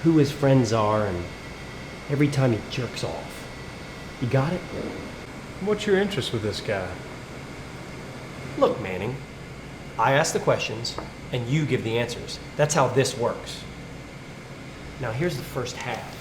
who his friends are, and every time he jerks off. You got it? What's your interest with this guy? Look, Manning, I ask the questions, and you give the answers. That's how this works. Now, here's the first half.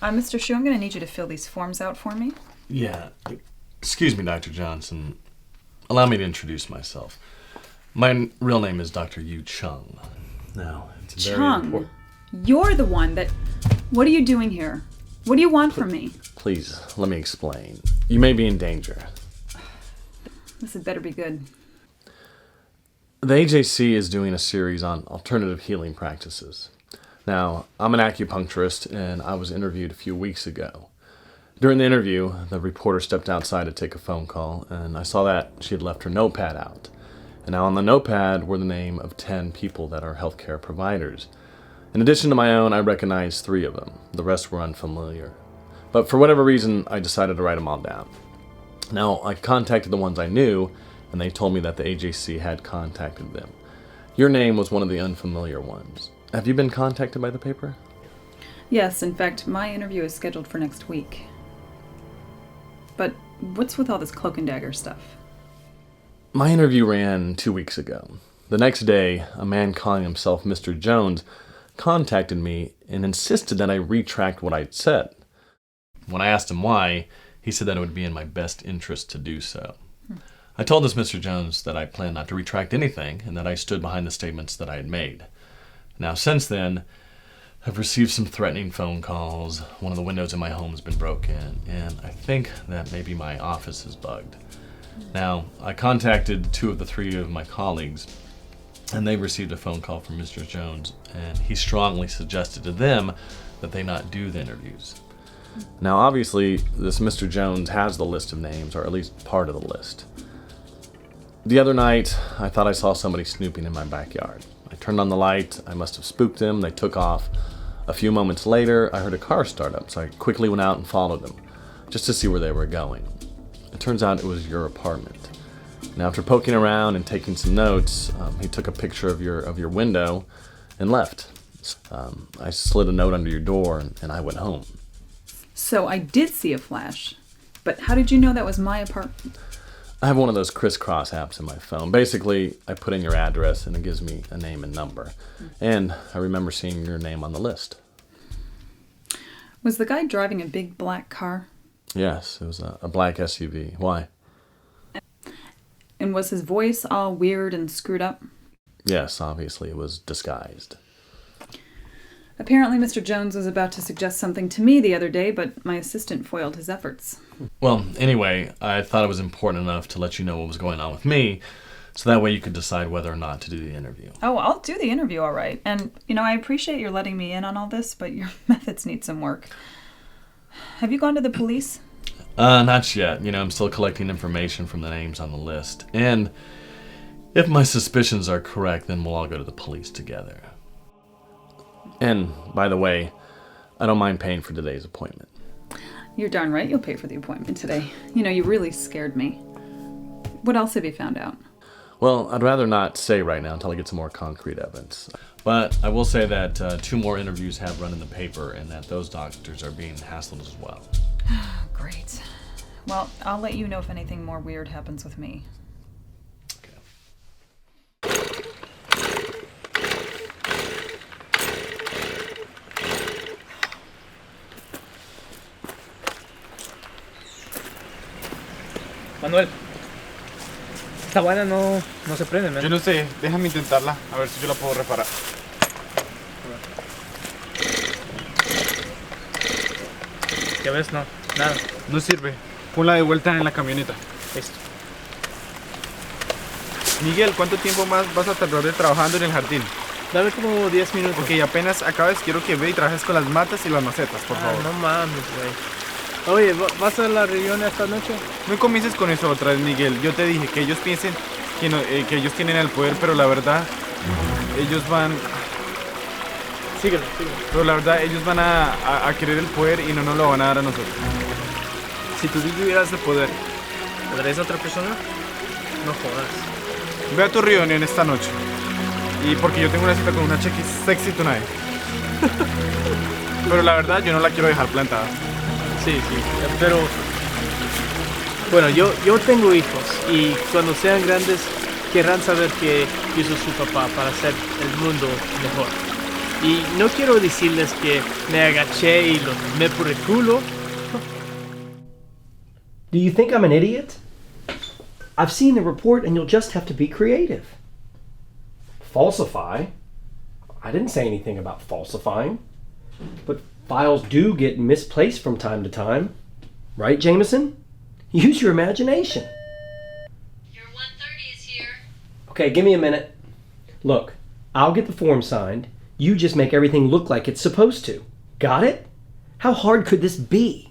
Mr. Shu, I'm going to need you to fill these forms out for me. Yeah. Excuse me, Dr. Johnson. Allow me to introduce myself. My real name is Dr. Yu Chung. Now, it's very important. You're the one that... What are you doing here? What do you want from me? Please, let me explain. You may be in danger. This had better be good. The AJC is doing a series on alternative healing practices. Now, I'm an acupuncturist, and I was interviewed a few weeks ago. During the interview, the reporter stepped outside to take a phone call, and I saw that she had left her notepad out. And now on the notepad were the name of 10 people that are healthcare providers. In addition to my own, I recognized 3 of them. The rest were unfamiliar. But for whatever reason, I decided to write them all down. Now, I contacted the ones I knew, and they told me that the AJC had contacted them. Your name was one of the unfamiliar ones. Have you been contacted by the paper? Yes, in fact, my interview is scheduled for next week. But what's with all this cloak and dagger stuff? My interview ran 2 weeks ago. The next day, a man calling himself Mr. Jones contacted me and insisted that I retract what I'd said. When I asked him why, he said that it would be in my best interest to do so. I told this Mr. Jones that I planned not to retract anything and that I stood behind the statements that I had made. Now, since then, I've received some threatening phone calls. One of the windows in my home has been broken, and I think that maybe my office is bugged. Now, I contacted 2 of the 3 of my colleagues, and they received a phone call from Mr. Jones, and he strongly suggested to them that they not do the interviews. Now, obviously, this Mr. Jones has the list of names, or at least part of the list. The other night, I thought I saw somebody snooping in my backyard. I turned on the light. I must have spooked them. They took off. A few moments later, I heard a car start up, so I quickly went out and followed them, just to see where they were going. It turns out it was your apartment. Now, after poking around and taking some notes, he took a picture of your window and left. I slid a note under your door, and I went home. So I did see a flash, but how did you know that was my apartment? I have one of those crisscross apps in my phone. Basically, I put in your address and it gives me a name and number. And I remember seeing your name on the list. Was the guy driving a big black car? Yes, it was a black SUV. Why? And was his voice all weird and screwed up? Yes, obviously it was disguised. Apparently Mr. Jones was about to suggest something to me the other day, but my assistant foiled his efforts. Well, anyway, I thought it was important enough to let you know what was going on with me, so that way you could decide whether or not to do the interview. Oh, I'll do the interview all right. And, I appreciate your letting me in on all this, but your methods need some work. Have you gone to the police? Not yet. I'm still collecting information from the names on the list. And if my suspicions are correct, then we'll all go to the police together. And, by the way, I don't mind paying for today's appointment. You're darn right you'll pay for the appointment today. You really scared me. What else have you found out? Well, I'd rather not say right now until I get some more concrete evidence. But I will say that 2 more interviews have run in the paper and that those doctors are being hassled as well. Great. Well, I'll let you know if anything more weird happens with me. Manuel, esta vaina no se prende, man. Yo no sé, déjame intentarla, a ver si yo la puedo reparar. Ya ves, no, nada. No sirve. Ponla de vuelta en la camioneta. Listo. Miguel, ¿cuánto tiempo más vas a tardar trabajando en el jardín? Dame como 10 minutos. Ok, apenas acabes, quiero que ve y trabajes con las matas y las macetas, por favor. No mames, güey. Oye, ¿vas a la reunión esta noche? No comiences con eso otra vez, Miguel. Yo te dije que ellos piensen que ellos tienen el poder, pero la verdad, ellos van... Síguelo. Pero la verdad, ellos van a querer el poder y no nos lo van a dar a nosotros. Si tú tuvieras el poder, ¿lo darías a otra persona? No jodas. Ve a tu reunión esta noche. Y porque yo tengo una cita con una chica sexy tonight. Pero la verdad, yo no la quiero dejar plantada. Sí, pero bueno, yo tengo hijos y cuando sean grandes querrán saber que yo soy su papá para hacer el mundo mejor. Y no quiero decirles que me agaché y los tomé por el culo. Do you think I'm an idiot? I've seen the report and you'll just have to be creative. Falsify? I didn't say anything about falsifying. But files do get misplaced from time to time. Right, Jameson? Use your imagination. Okay, give me a minute. Look, I'll get the form signed. You just make everything look like it's supposed to. Got it? How hard could this be?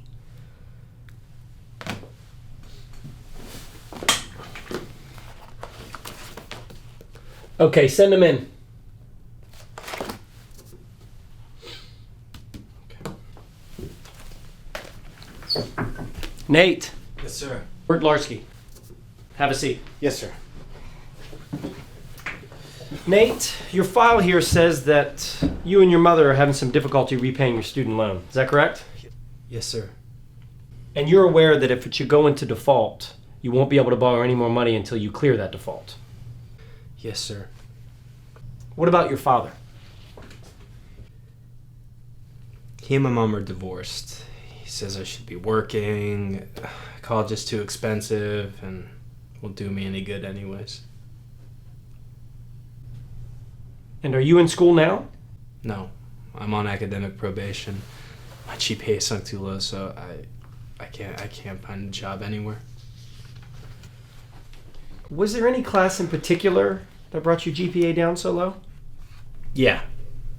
Okay, send them in. Nate. Yes, sir. Bert Larsky. Have a seat. Yes, sir. Nate, your file here says that you and your mother are having some difficulty repaying your student loan. Is that correct? Yes, sir. And you're aware that if it should go into default, you won't be able to borrow any more money until you clear that default. Yes, sir. What about your father? He and my mom are divorced. He says I should be working. College is too expensive and won't do me any good anyways. And are you in school now? No, I'm on academic probation. My GPA sunk too low, so I can't find a job anywhere. Was there any class in particular that brought your GPA down so low? Yeah,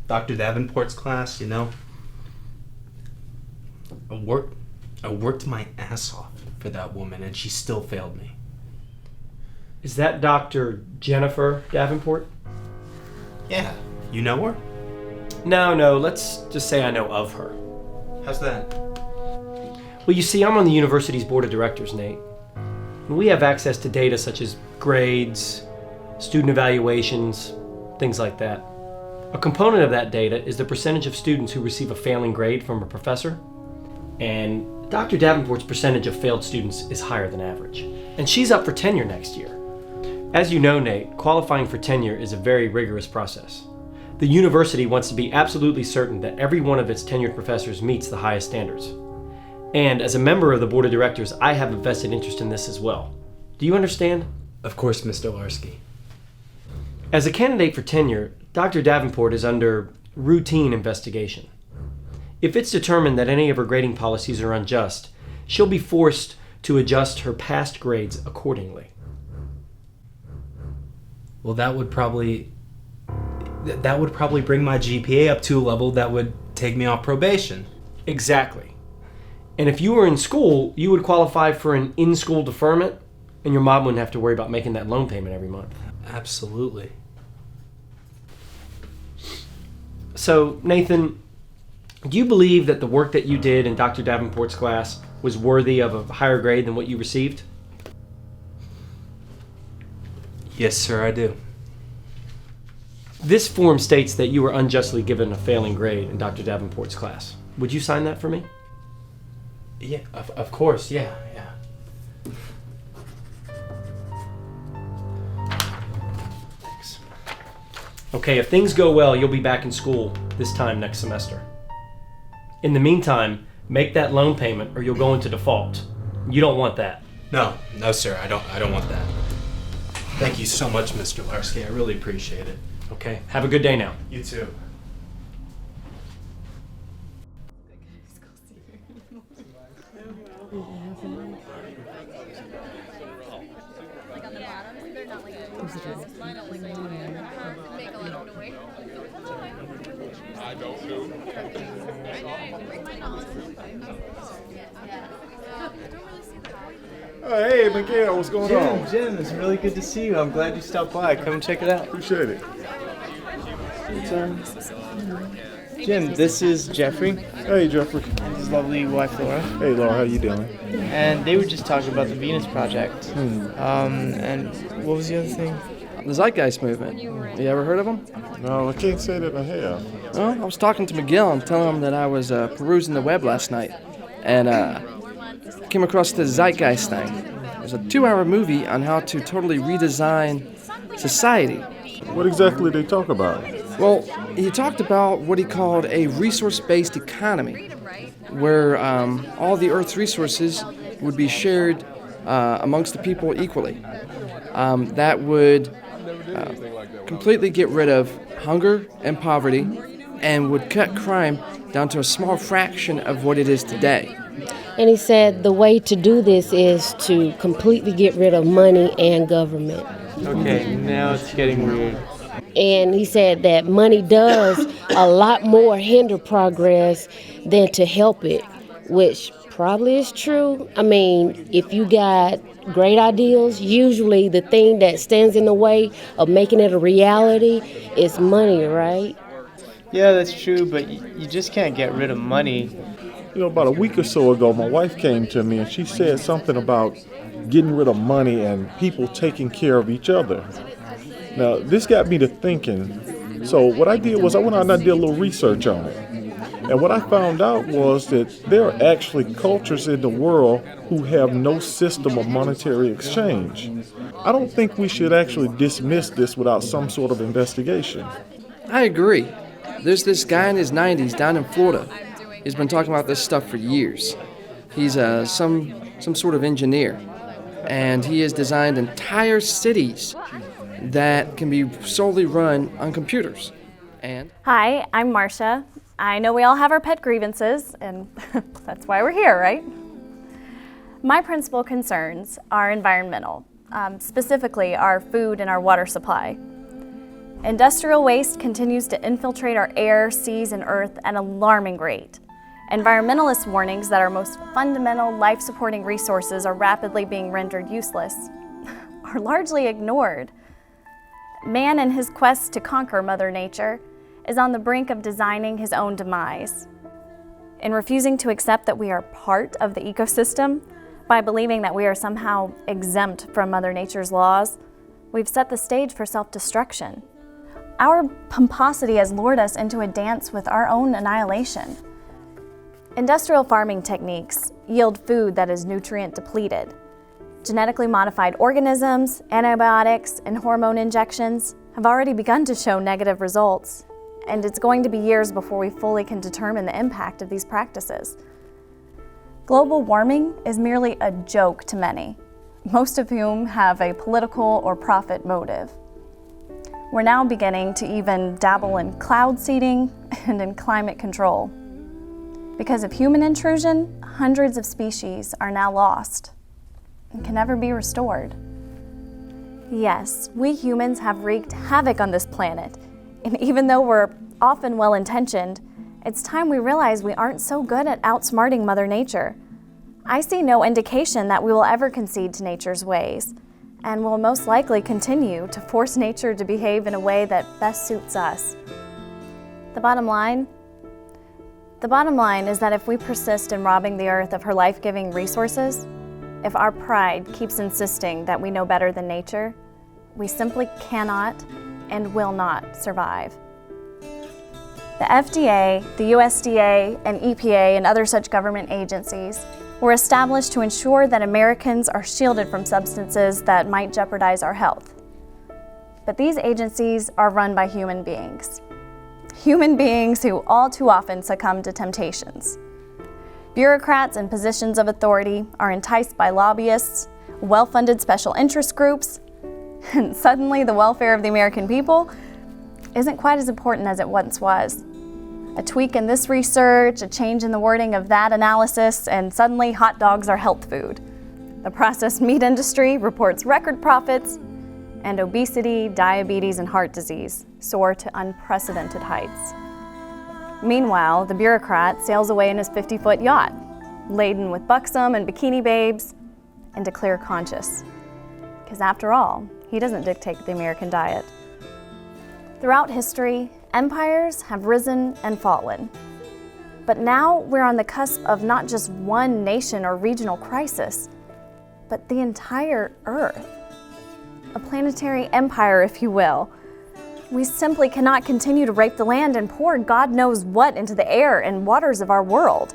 Dr. Davenport's class, you know. I worked my ass off for that woman, and she still failed me. Is that Dr. Jennifer Davenport? Yeah, you know her? No, let's just say I know of her. How's that? Well, you see, I'm on the university's board of directors, Nate. And we have access to data such as grades, student evaluations, things like that. A component of that data is the percentage of students who receive a failing grade from a professor. And Dr. Davenport's percentage of failed students is higher than average. And she's up for tenure next year. As you know, Nate, qualifying for tenure is a very rigorous process. The university wants to be absolutely certain that every one of its tenured professors meets the highest standards. And as a member of the board of directors, I have a vested interest in this as well. Do you understand? Of course, Mr. Larsky. As a candidate for tenure, Dr. Davenport is under routine investigation. If it's determined that any of her grading policies are unjust, she'll be forced to adjust her past grades accordingly. Well, that would probably bring my GPA up to a level that would take me off probation. Exactly. And if you were in school, you would qualify for an in-school deferment, and your mom wouldn't have to worry about making that loan payment every month. Absolutely. So, Nathan, do you believe that the work that you did in Dr. Davenport's class was worthy of a higher grade than what you received? Yes, sir, I do. This form states that you were unjustly given a failing grade in Dr. Davenport's class. Would you sign that for me? Yeah, of course, yeah. Thanks. Okay, if things go well, you'll be back in school this time next semester. In the meantime, make that loan payment or you'll go into default. You don't want that. No, sir, I don't want that. Thank you so much, Mr. Larsky. I really appreciate it. Okay, have a good day now. You too. I don't know. Hey, Miguel, what's going on? Jim, it's really good to see you. I'm glad you stopped by. Come and check it out. Appreciate it. Jim, this is Jeffrey. Hey, Jeffrey. His lovely wife, Laura. Hey, Laura, how you doing? And they were just talking about the Venus Project. And what was the other thing? The Zeitgeist Movement. You ever heard of them? No, I can't say that I have. Well, I was talking to Miguel and telling him that I was perusing the web last night. And came across the Zeitgeist thing. There's a 2-hour movie on how to totally redesign society. What exactly did they talk about? Well, he talked about what he called a resource-based economy, where all the Earth's resources would be shared amongst the people equally. That would completely get rid of hunger and poverty and would cut crime down to a small fraction of what it is today. And he said the way to do this is to completely get rid of money and government. Okay, now it's getting weird. And he said that money does a lot more hinder progress than to help it, which probably is true. I mean, if you got great ideals, usually the thing that stands in the way of making it a reality is money, right? Yeah, that's true, but you just can't get rid of money. You know, about a week or so ago, my wife came to me and she said something about getting rid of money and people taking care of each other. Now, this got me to thinking. So what I did was I went out and I did a little research on it. And what I found out was that there are actually cultures in the world who have no system of monetary exchange. I don't think we should actually dismiss this without some sort of investigation. I agree. There's this guy in his 90s down in Florida. He's been talking about this stuff for years. He's some sort of engineer, and he has designed entire cities that can be solely run on computers. And hi, I'm Marcia. I know we all have our pet grievances, and that's why we're here, right? My principal concerns are environmental, specifically our food and our water supply. Industrial waste continues to infiltrate our air, seas, and earth at an alarming rate. Environmentalist warnings that our most fundamental life-supporting resources are rapidly being rendered useless are largely ignored. Man, in his quest to conquer Mother Nature, is on the brink of designing his own demise. In refusing to accept that we are part of the ecosystem, by believing that we are somehow exempt from Mother Nature's laws, we've set the stage for self-destruction. Our pomposity has lured us into a dance with our own annihilation. Industrial farming techniques yield food that is nutrient depleted. Genetically modified organisms, antibiotics, and hormone injections have already begun to show negative results, and it's going to be years before we fully can determine the impact of these practices. Global warming is merely a joke to many, most of whom have a political or profit motive. We're now beginning to even dabble in cloud seeding and in climate control. Because of human intrusion, hundreds of species are now lost and can never be restored. Yes, we humans have wreaked havoc on this planet, and even though we're often well-intentioned, it's time we realize we aren't so good at outsmarting Mother Nature. I see no indication that we will ever concede to nature's ways, and will most likely continue to force nature to behave in a way that best suits us. The bottom line is that if we persist in robbing the earth of her life-giving resources, if our pride keeps insisting that we know better than nature, we simply cannot and will not survive. The FDA, the USDA, and EPA, and other such government agencies were established to ensure that Americans are shielded from substances that might jeopardize our health. But these agencies are run by human beings who all too often succumb to temptations. Bureaucrats in positions of authority are enticed by lobbyists, well-funded special interest groups, and suddenly the welfare of the American people isn't quite as important as it once was. A tweak in this research, a change in the wording of that analysis, and suddenly hot dogs are health food. The processed meat industry reports record profits, and obesity, diabetes, and heart disease soar to unprecedented heights. Meanwhile, the bureaucrat sails away in his 50-foot yacht, laden with buxom and bikini babes, and a clear conscience. Because after all, he doesn't dictate the American diet. Throughout history, empires have risen and fallen. But now we're on the cusp of not just one nation or regional crisis, but the entire Earth. A planetary empire, if you will. We simply cannot continue to rape the land and pour God knows what into the air and waters of our world.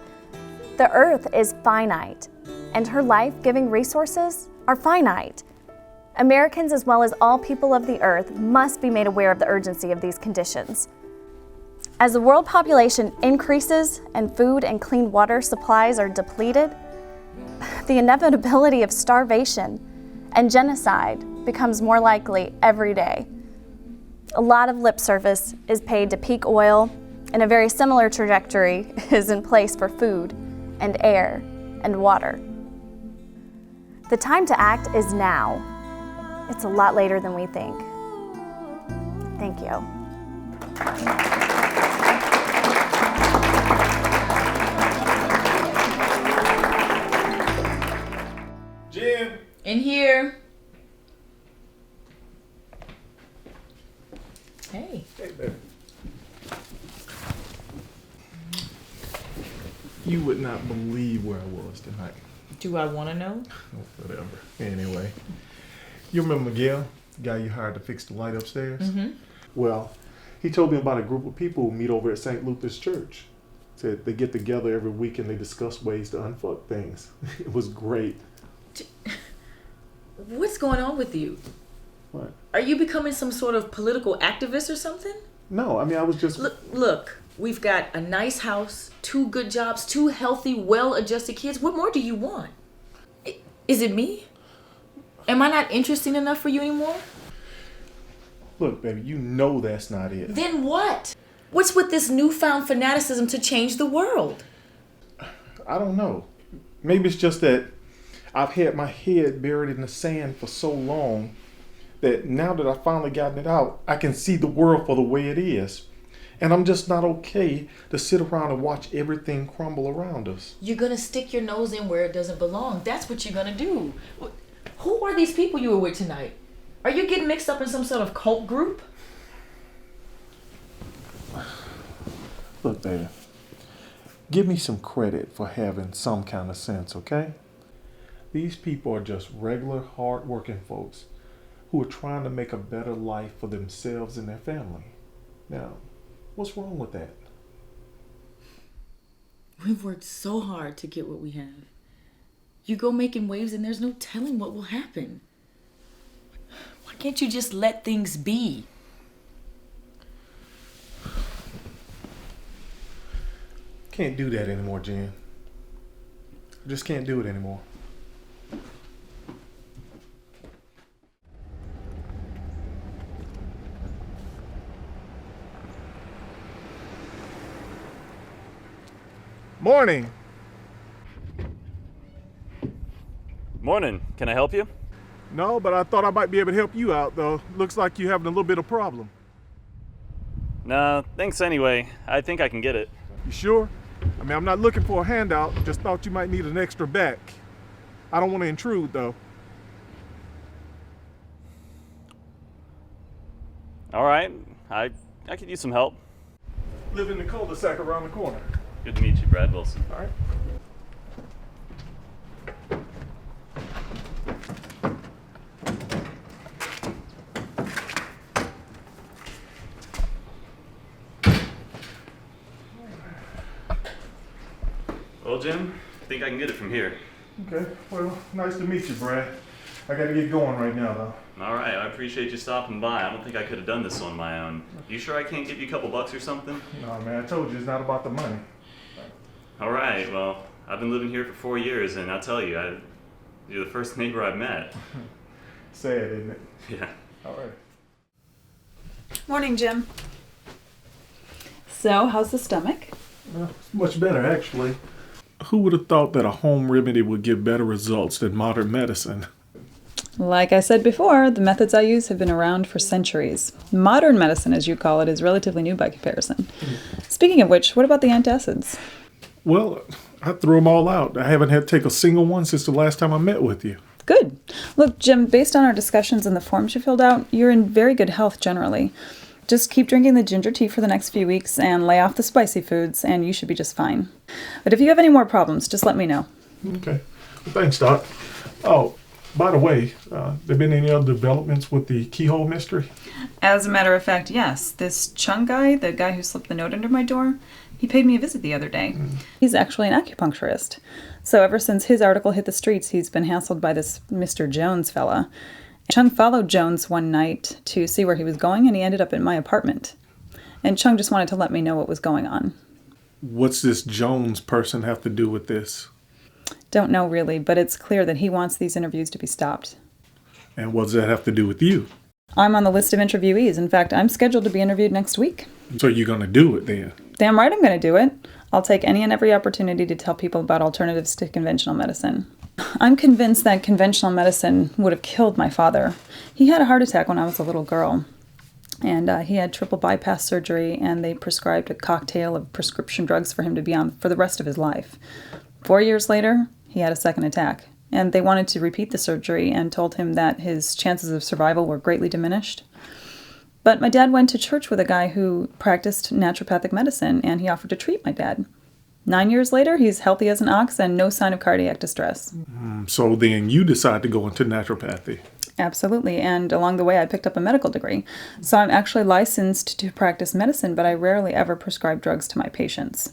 The Earth is finite, and her life-giving resources are finite. Americans, as well as all people of the Earth, must be made aware of the urgency of these conditions. As the world population increases and food and clean water supplies are depleted, the inevitability of starvation and genocide becomes more likely every day. A lot of lip service is paid to peak oil, and a very similar trajectory is in place for food and air and water. The time to act is now. It's a lot later than we think. Thank you. Jim. In here. Hey. Hey, baby. You would not believe where I was tonight. Do I want to know? Oh, whatever. Anyway, you remember Miguel, the guy you hired to fix the light upstairs? Mm-hmm. Well, he told me about a group of people who meet over at St. Luther's Church. Said they get together every week and they discuss ways to unfuck things. It was great. What's going on with you? What? Are you becoming some sort of political activist or something? No, I mean, I was just... Look, we've got a nice house, 2 good jobs, 2 healthy, well-adjusted kids. What more do you want? Is it me? Am I not interesting enough for you anymore? Look, baby, you know that's not it. Then what? What's with this newfound fanaticism to change the world? I don't know. Maybe it's just that I've had my head buried in the sand for so long that now that I've finally gotten it out, I can see the world for the way it is. And I'm just not okay to sit around and watch everything crumble around us. You're gonna stick your nose in where it doesn't belong. That's what you're gonna do. Who are these people you were with tonight? Are you getting mixed up in some sort of cult group? Look, baby, give me some credit for having some kind of sense, okay? These people are just regular, hard-working folks who are trying to make a better life for themselves and their family. Now, what's wrong with that? We've worked so hard to get what we have. You go making waves and there's no telling what will happen. Why can't you just let things be? Can't do that anymore, Jen. Just can't do it anymore. Morning. Morning. Can I help you? No, but I thought I might be able to help you out, though. Looks like you're having a little bit of problem. No, thanks anyway. I think I can get it. You sure? I mean, I'm not looking for a handout. Just thought you might need an extra back. I don't want to intrude, though. All right. I could use some help. Live in the cul-de-sac around the corner. Good to meet you, Brad Wilson. All right. Well, Jim, I think I can get it from here. Okay. Well, nice to meet you, Brad. I got to get going right now, though. All right. I appreciate you stopping by. I don't think I could have done this on my own. You sure I can't give you a couple bucks or something? No, man. I told you it's not about the money. All right. Well, I've been living here for 4 years, and I'll tell you, you're the first neighbor I've met. Sad, isn't it? Yeah. All right. Morning, Jim. So, how's the stomach? It's much better, actually. Who would have thought that a home remedy would give better results than modern medicine? Like I said before, the methods I use have been around for centuries. Modern medicine, as you call it, is relatively new by comparison. Speaking of which, what about the antacids? Well, I threw them all out. I haven't had to take a single one since the last time I met with you. Good. Look, Jim, based on our discussions and the forms you filled out, you're in very good health generally. Just keep drinking the ginger tea for the next few weeks and lay off the spicy foods, and you should be just fine. But if you have any more problems, just let me know. Okay. Well, thanks, Doc. Oh, by the way, there been any other developments with the keyhole mystery? As a matter of fact, yes. This Chung guy, the guy who slipped the note under my door, he paid me a visit the other day. He's actually an acupuncturist. So ever since his article hit the streets, he's been hassled by this Mr. Jones fella. Chung followed Jones one night to see where he was going, and he ended up in my apartment. And Chung just wanted to let me know what was going on. What's this Jones person have to do with this? Don't know really, but it's clear that he wants these interviews to be stopped. And what does that have to do with you? I'm on the list of interviewees. In fact, I'm scheduled to be interviewed next week. So you're going to do it then? Damn right I'm going to do it. I'll take any and every opportunity to tell people about alternatives to conventional medicine. I'm convinced that conventional medicine would have killed my father. He had a heart attack when I was a little girl, and he had triple bypass surgery, and they prescribed a cocktail of prescription drugs for him to be on for the rest of his life. 4 years later, he had a second attack, and they wanted to repeat the surgery and told him that his chances of survival were greatly diminished. But my dad went to church with a guy who practiced naturopathic medicine, and he offered to treat my dad. 9 years later, he's healthy as an ox and no sign of cardiac distress. So then you decide to go into naturopathy. Absolutely, and along the way I picked up a medical degree. So I'm actually licensed to practice medicine, but I rarely ever prescribe drugs to my patients.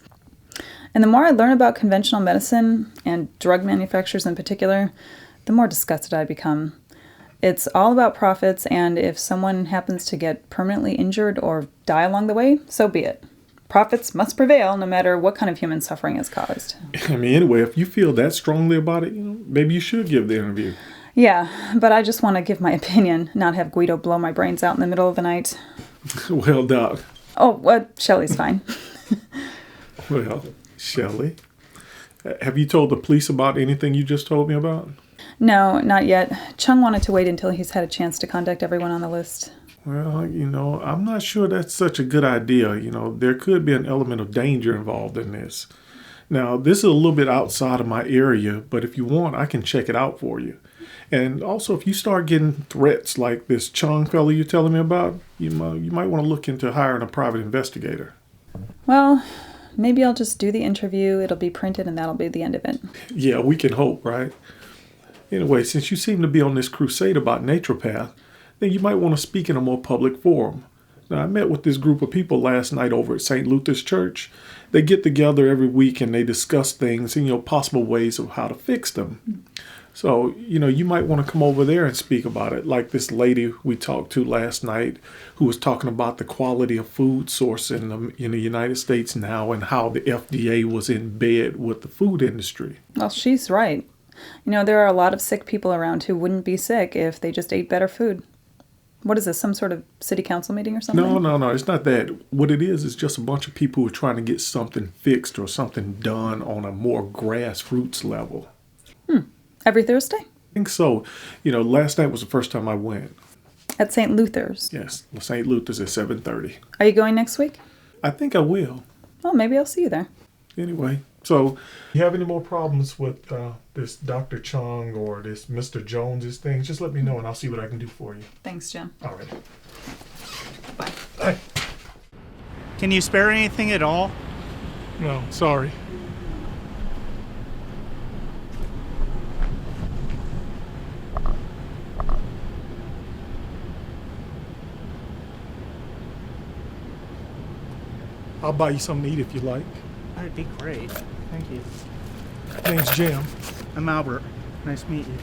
And the more I learn about conventional medicine, and drug manufacturers in particular, the more disgusted I become. It's all about profits, and if someone happens to get permanently injured or die along the way, so be it. Profits must prevail no matter what kind of human suffering is caused. I mean, anyway, if you feel that strongly about it, maybe you should give the interview. Yeah, but I just want to give my opinion, not have Guido blow my brains out in the middle of the night. Well, Doc. Oh, Shelley's fine. Well, Shelley, have you told the police about anything you just told me about? No, not yet. Chung wanted to wait until he's had a chance to contact everyone on the list. Well, I'm not sure that's such a good idea. There could be an element of danger involved in this. Now, this is a little bit outside of my area, but if you want, I can check it out for you. And also, if you start getting threats like this Chung fellow you're telling me about, you might want to look into hiring a private investigator. Well, maybe I'll just do the interview, it'll be printed, and that'll be the end of it. Yeah, we can hope, right? Anyway, since you seem to be on this crusade about naturopath, then you might want to speak in a more public forum. Now, I met with this group of people last night over at St. Luther's Church. They get together every week and they discuss things and, possible ways of how to fix them. So, you might want to come over there and speak about it, like this lady we talked to last night who was talking about the quality of food source in the United States now and how the FDA was in bed with the food industry. Well, she's right. There are a lot of sick people around who wouldn't be sick if they just ate better food. What is this, some sort of city council meeting or something? No, it's not that. What it is just a bunch of people who are trying to get something fixed or something done on a more grassroots level. Every Thursday? I think so. Last night was the first time I went. At St. Luther's? Yes, St. Luther's at 7:30. Are you going next week? I think I will. Well, maybe I'll see you there. Anyway, so you have any more problems with this Dr. Chung or this Mr. Jones's thing, just let me know and I'll see what I can do for you. Thanks, Jim. All right. Bye. Bye. Can you spare anything at all? No, sorry. I'll buy you something to eat if you like. That'd be great. Thank you. Name's Jim. I'm Albert. Nice to meet you.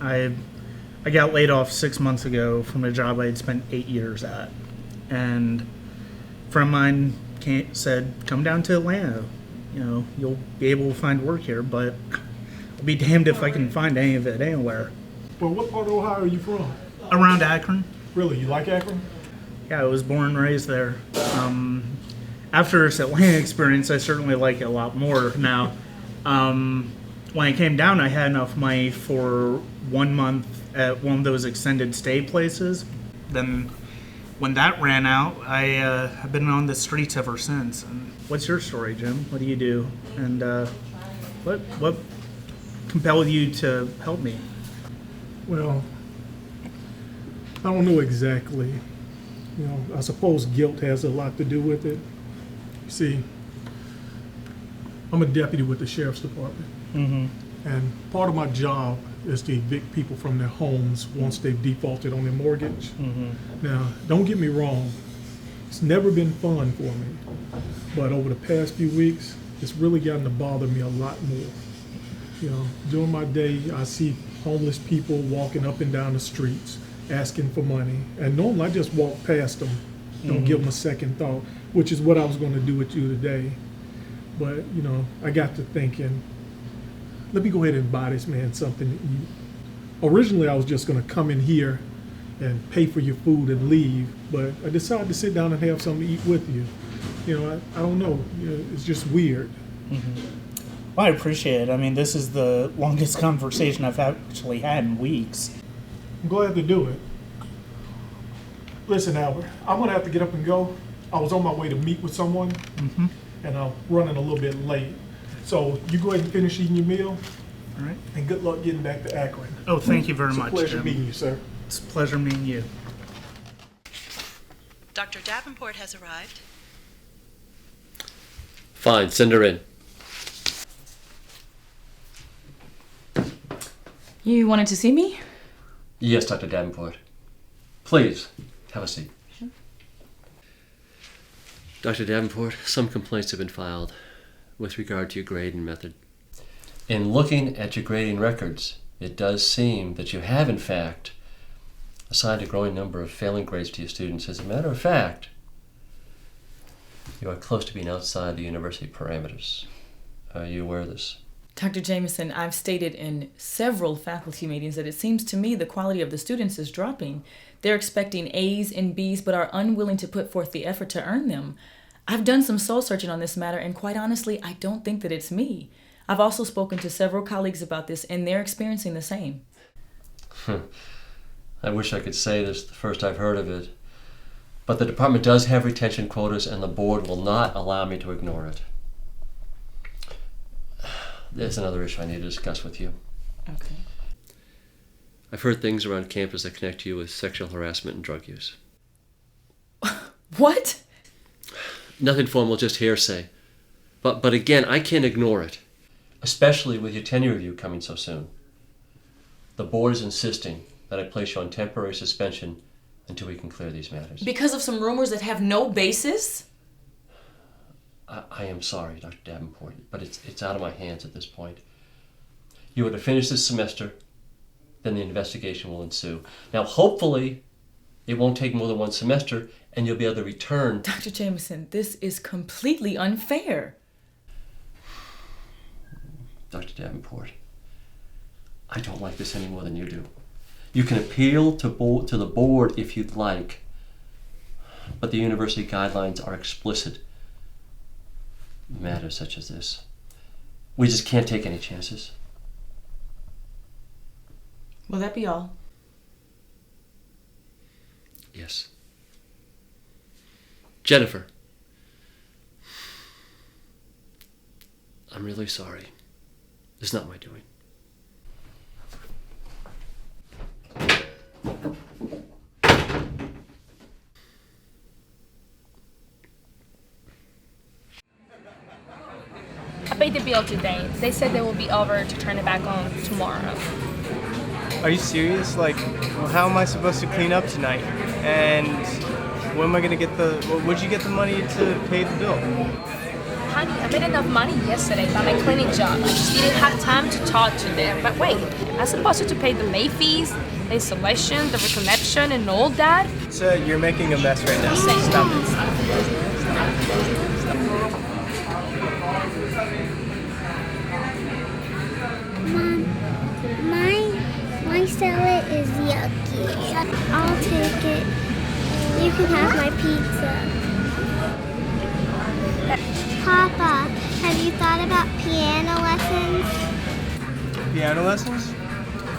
I got laid off 6 months ago from a job I had spent 8 years at. And a friend of mine said, come down to Atlanta. You'll be able to find work here, but I'll be damned if I can find any of it anywhere. Well, what part of Ohio are you from? Around Akron. Really? You like Akron? Yeah, I was born and raised there. After this Atlanta experience, I certainly like it a lot more now. When I came down, I had enough money for 1 month at one of those extended stay places. Then when that ran out, I've been on the streets ever since. And what's your story, Jim? What do you do? And what compelled you to help me? Well, I don't know exactly. I suppose guilt has a lot to do with it. You see, I'm a deputy with the sheriff's department. Mm-hmm. And part of my job is to evict people from their homes once they've defaulted on their mortgage. Mm-hmm. Now, don't get me wrong. It's never been fun for me. But over the past few weeks, it's really gotten to bother me a lot more. During my day, I see homeless people walking up and down the streets asking for money. And normally I just walk past them, don't give them a second thought, which is what I was going to do with you today. But, I got to thinking, let me go ahead and buy this man something to eat. Originally, I was just going to come in here and pay for your food and leave, but I decided to sit down and have something to eat with you. I don't know. It's just weird. Mm-hmm. Well, I appreciate it. I mean, this is the longest conversation I've actually had in weeks. I'm glad to do it. Listen, Albert, I'm gonna have to get up and go. I was on my way to meet with someone, and I'm running a little bit late. So you go ahead and finish eating your meal. All right. And good luck getting back to Akron. Oh, thank you very much, It's a pleasure Jim. meeting you, sir. It's a pleasure meeting you. Dr. Davenport has arrived. Fine, send her in. You wanted to see me? Yes, Dr. Davenport. Please, have a seat. Sure. Dr. Davenport, some complaints have been filed with regard to your grading method. In looking at your grading records, it does seem that you have, in fact, assigned a growing number of failing grades to your students. As a matter of fact, you are close to being outside the university parameters. Are you aware of this? Dr. Jameson, I've stated in several faculty meetings that it seems to me the quality of the students is dropping. They're expecting A's and B's but are unwilling to put forth the effort to earn them. I've done some soul searching on this matter, and quite honestly, I don't think that it's me. I've also spoken to several colleagues about this, and they're experiencing the same. I wish I could say this is the first I've heard of it. But the department does have retention quotas, and the board will not allow me to ignore it. There's another issue I need to discuss with you. Okay. I've heard things around campus that connect you with sexual harassment and drug use. What? Nothing formal, just hearsay. But again, I can't ignore it, especially with your tenure review coming so soon. The board is insisting that I place you on temporary suspension until we can clear these matters. Because of some rumors that have no basis? I am sorry, Dr. Davenport, but it's out of my hands at this point. You are to finish this semester, then the investigation will ensue. Now, hopefully, it won't take more than one semester, and you'll be able to return. Dr. Jameson, this is completely unfair. Dr. Davenport, I don't like this any more than you do. You can appeal to the board if you'd like, but the university guidelines are explicit in matters such as this. We just can't take any chances. Will that be all? Yes. Jennifer, I'm really sorry. It's not my doing. I paid the bill today. They said they will be over to turn it back on tomorrow. Are you serious? Like, well, how am I supposed to clean up tonight? And when am I gonna get the? Would you get the money to pay the bill? Honey, I made enough money yesterday by my cleaning job. I just didn't have time to talk to them. But wait, I'm supposed to pay the late fees, the installation, the reconnection, and all that? So you're making a mess right now. Stop it. My salad is yucky. I'll take it. You can have my pizza. Papa, have you thought about piano lessons? Piano lessons?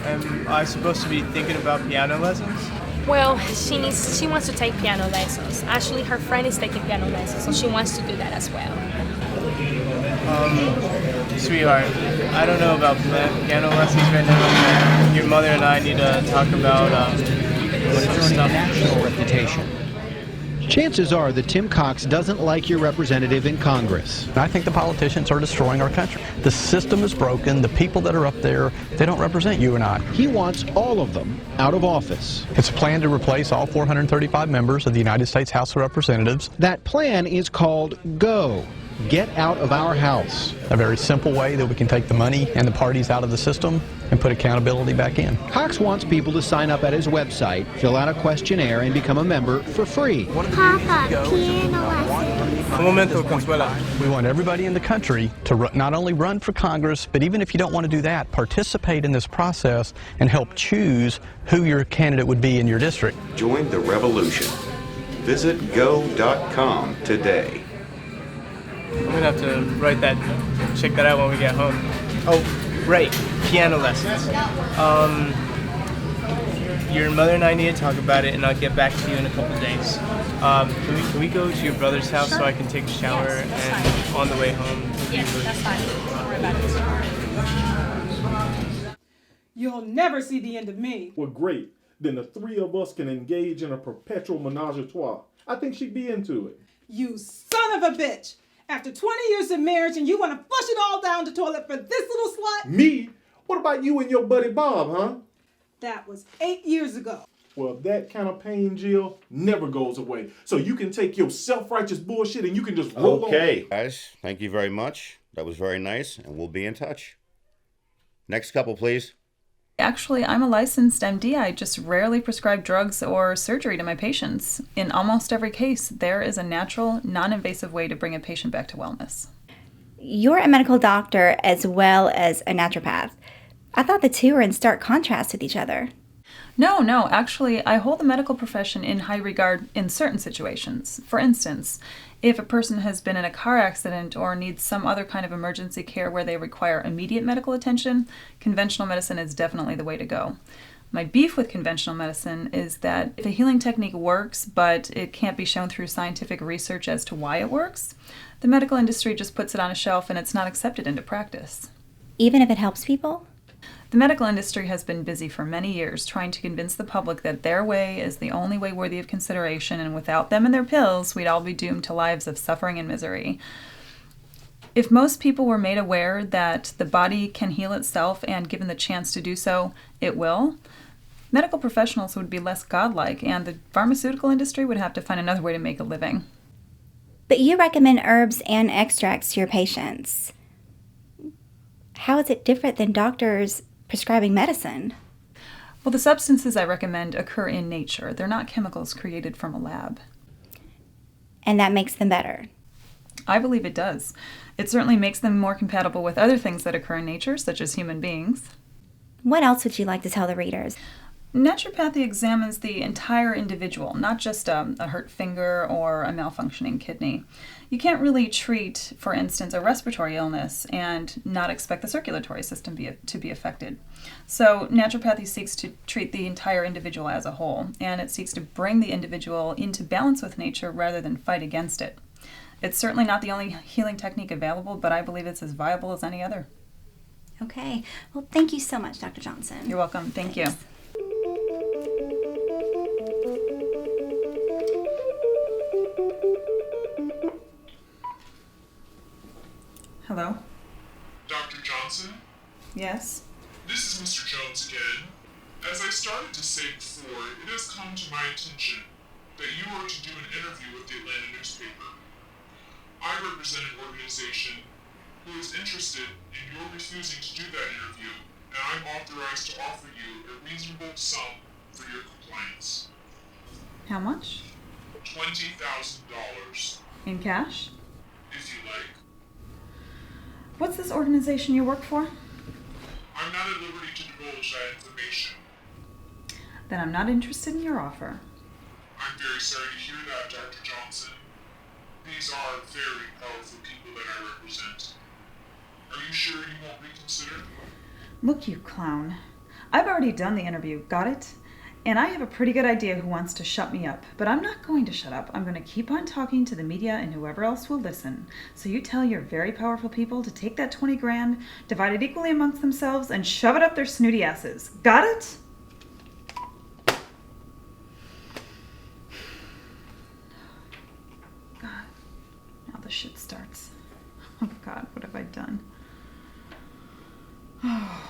Am I supposed to be thinking about piano lessons? Well, she wants to take piano lessons. Actually, her friend is taking piano lessons, so she wants to do that as well. Sweetheart, I don't know about piano lessons right now. Your mother and I need to talk about some stuff. National reputation. Chances are that Tim Cox doesn't like your representative in Congress. I think the politicians are destroying our country. The system is broken. The people that are up there, they don't represent you and I. He wants all of them out of office. It's a plan to replace all 435 members of the United States House of Representatives. That plan is called GO. Get out of our house. A very simple way that we can take the money and the parties out of the system and put accountability back in. Cox wants people to sign up at his website, fill out a questionnaire, and become a member for free. Papa, piano lessons. Un momento, Consuela. We want everybody in the country to not only run for Congress, but even if you don't want to do that, participate in this process and help choose who your candidate would be in your district. Join the revolution. Visit go.com today. I'm gonna have to check that out when we get home. Oh, right, piano lessons. Your mother and I need to talk about it, and I'll get back to you in a couple days. Can we go to your brother's house so I can take a shower and on the way home? Yes, that's fine. Don't worry about it. You'll never see the end of me. Well, great. Then the three of us can engage in a perpetual menage a trois. I think she'd be into it. You son of a bitch! After 20 years of marriage and you want to flush it all down the toilet for this little slut? Me? What about you and your buddy Bob, huh? That was 8 years ago. Well, that kind of pain, Jill, never goes away. So you can take your self-righteous bullshit and you can just roll on. Okay, guys, thank you very much. That was very nice, and we'll be in touch. Next couple, please. Actually, I'm a licensed MD. I just rarely prescribe drugs or surgery to my patients. In almost every case, there is a natural, non-invasive way to bring a patient back to wellness. You're a medical doctor as well as a naturopath. I thought the two are in stark contrast with each other. No, actually, I hold the medical profession in high regard in certain situations. For instance, if a person has been in a car accident or needs some other kind of emergency care where they require immediate medical attention, conventional medicine is definitely the way to go. My beef with conventional medicine is that if a healing technique works, but it can't be shown through scientific research as to why it works, the medical industry just puts it on a shelf and it's not accepted into practice. Even if it helps people? The medical industry has been busy for many years trying to convince the public that their way is the only way worthy of consideration, and without them and their pills, we'd all be doomed to lives of suffering and misery. If most people were made aware that the body can heal itself and given the chance to do so, it will, medical professionals would be less godlike and the pharmaceutical industry would have to find another way to make a living. But you recommend herbs and extracts to your patients. How is it different than doctors prescribing medicine? Well, the substances I recommend occur in nature. They're not chemicals created from a lab. And that makes them better? I believe it does. It certainly makes them more compatible with other things that occur in nature, such as human beings. What else would you like to tell the readers? Naturopathy examines the entire individual, not just a hurt finger or a malfunctioning kidney. You can't really treat, for instance, a respiratory illness and not expect the circulatory system to be affected. So naturopathy seeks to treat the entire individual as a whole, and it seeks to bring the individual into balance with nature rather than fight against it. It's certainly not the only healing technique available, but I believe it's as viable as any other. Okay. Well, thank you so much, Dr. Johnson. You're welcome. Thank you. Hello? Dr. Johnson? Yes? This is Mr. Jones again. As I started to say before, it has come to my attention that you were to do an interview with the Atlanta newspaper. I represent an organization who is interested in your refusing to do that interview, and I'm authorized to offer you a reasonable sum for your compliance. How much? $20,000. In cash? If you like. What's this organization you work for? I'm not at liberty to divulge that information. Then I'm not interested in your offer. I'm very sorry to hear that, Dr. Johnson. These are very powerful people that I represent. Are you sure you won't reconsider? Look, you clown. I've already done the interview, got it? And I have a pretty good idea who wants to shut me up. But I'm not going to shut up. I'm going to keep on talking to the media and whoever else will listen. So you tell your very powerful people to take that 20 grand, divide it equally amongst themselves, and shove it up their snooty asses. Got it? God. Now the shit starts. Oh God, what have I done? Oh.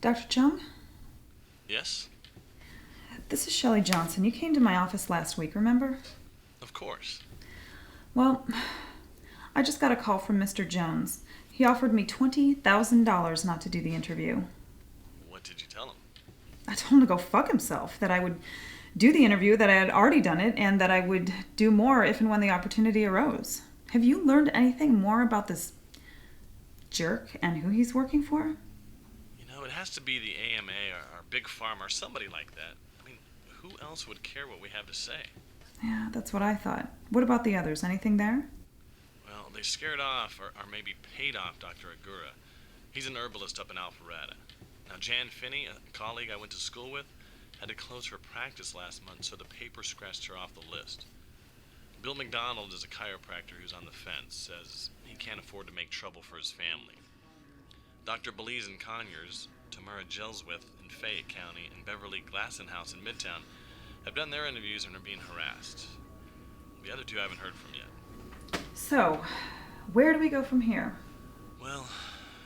Dr. Chung? Yes? This is Shelley Johnson. You came to my office last week, remember? Of course. Well, I just got a call from Mr. Jones. He offered me $20,000 not to do the interview. What did you tell him? I told him to go fuck himself, that I would do the interview, that I had already done it, and that I would do more if and when the opportunity arose. Have you learned anything more about this jerk and who he's working for? You know, it has to be the AMA or Big Pharma or somebody like that. I mean, who else would care what we have to say? Yeah, that's what I thought. What about the others? Anything there? Well, they scared off or maybe paid off Dr. Agura. He's an herbalist up in Alpharetta. Now, Jan Finney, a colleague I went to school with, had to close her practice last month, so the paper scratched her off the list. Bill McDonald is a chiropractor who's on the fence, says he can't afford to make trouble for his family. Dr. Belize and Conyers, Tamara Gelswith in Fayette County, and Beverly Glassenhouse in Midtown have done their interviews and are being harassed. The other two I haven't heard from yet. So, where do we go from here? Well,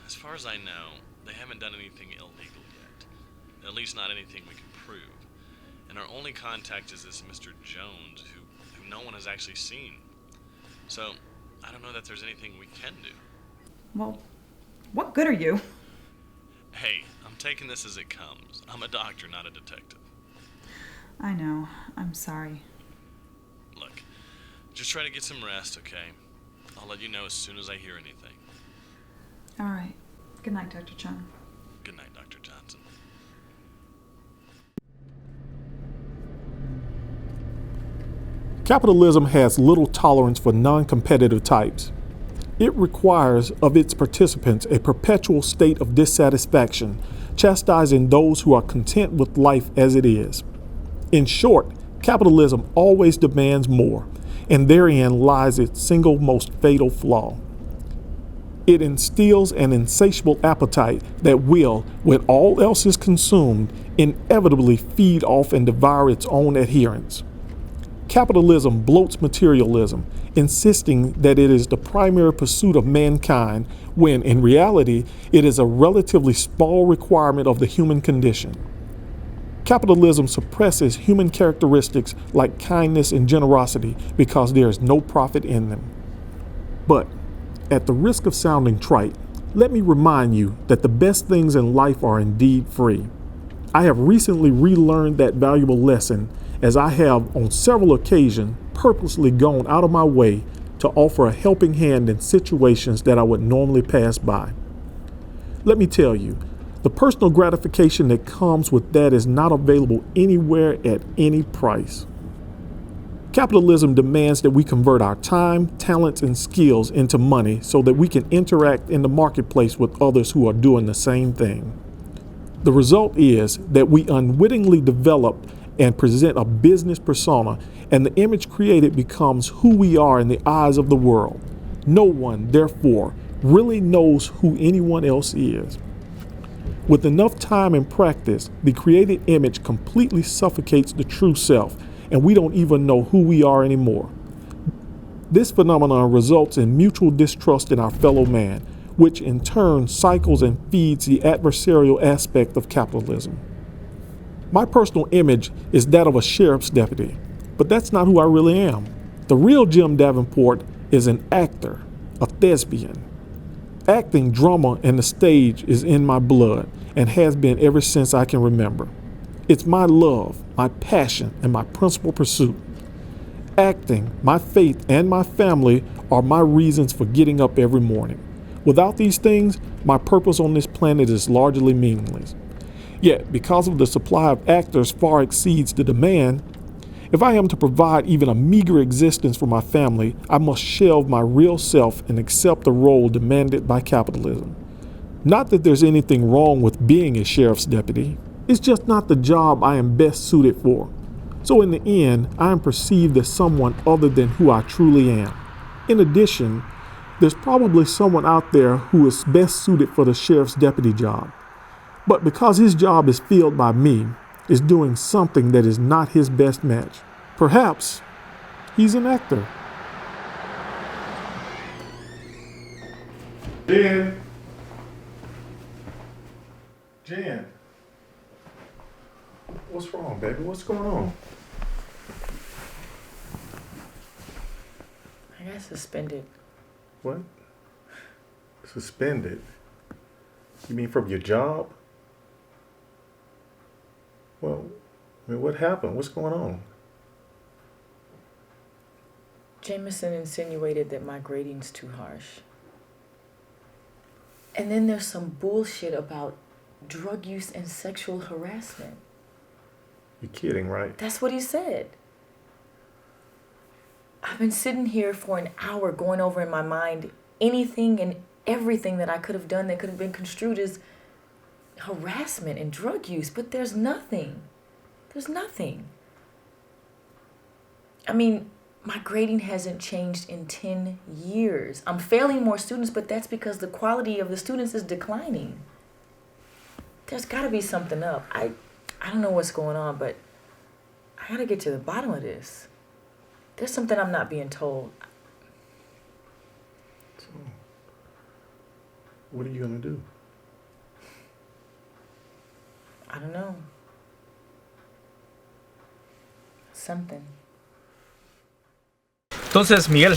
as far as I know, they haven't done anything illegal yet. At least not anything we can prove. And our only contact is this Mr. Jones, who no one has actually seen. So, I don't know that there's anything we can do. Well, what good are you? Hey, I'm taking this as it comes. I'm a doctor, not a detective. I know. I'm sorry. Look, just try to get some rest, okay? I'll let you know as soon as I hear anything. All right. Good night, Dr. Chung. Good night, Dr. Johnson. Capitalism has little tolerance for non-competitive types. It requires of its participants a perpetual state of dissatisfaction, chastising those who are content with life as it is. In short, capitalism always demands more, and therein lies its single most fatal flaw. It instills an insatiable appetite that will, when all else is consumed, inevitably feed off and devour its own adherents. Capitalism bloats materialism, insisting that it is the primary pursuit of mankind, when in reality it is a relatively small requirement of the human condition. Capitalism suppresses human characteristics like kindness and generosity because there is no profit in them. But, at the risk of sounding trite, let me remind you that the best things in life are indeed free. I have recently relearned that valuable lesson, as I have on several occasions purposely gone out of my way to offer a helping hand in situations that I would normally pass by. Let me tell you, the personal gratification that comes with that is not available anywhere at any price. Capitalism demands that we convert our time, talents, and skills into money so that we can interact in the marketplace with others who are doing the same thing. The result is that we unwittingly develop and present a business persona, and the image created becomes who we are in the eyes of the world. No one, therefore, really knows who anyone else is. With enough time and practice, the created image completely suffocates the true self, and we don't even know who we are anymore. This phenomenon results in mutual distrust in our fellow man, which in turn cycles and feeds the adversarial aspect of capitalism. My personal image is that of a sheriff's deputy, but that's not who I really am. The real Jim Davenport is an actor, a thespian. Acting, drama, and the stage is in my blood and has been ever since I can remember. It's my love, my passion, and my principal pursuit. Acting, my faith, and my family are my reasons for getting up every morning. Without these things, my purpose on this planet is largely meaningless. Yet, because of the supply of actors far exceeds the demand, if I am to provide even a meager existence for my family, I must shelve my real self and accept the role demanded by capitalism. Not that there's anything wrong with being a sheriff's deputy. It's just not the job I am best suited for. So in the end, I am perceived as someone other than who I truly am. In addition, there's probably someone out there who is best suited for the sheriff's deputy job. But because his job is filled by me, is doing something that is not his best match. Perhaps he's an actor. Jan. What's wrong, baby? What's going on? I got suspended. What? Suspended? You mean from your job? Well, I mean, what happened? What's going on? Jameson insinuated that my grading's too harsh. And then there's some bullshit about drug use and sexual harassment. You're kidding, right? That's what he said. I've been sitting here for an hour going over in my mind anything and everything that I could have done that could have been construed as harassment and drug use, but there's nothing. There's nothing. I mean, my grading hasn't changed in 10 years. I'm failing more students, but that's because the quality of the students is declining. There's got to be something up. I don't know what's going on, but I got to get to the bottom of this. There's something I'm not being told. So, what are you going to do? I don't know. Something. Entonces, Miguel,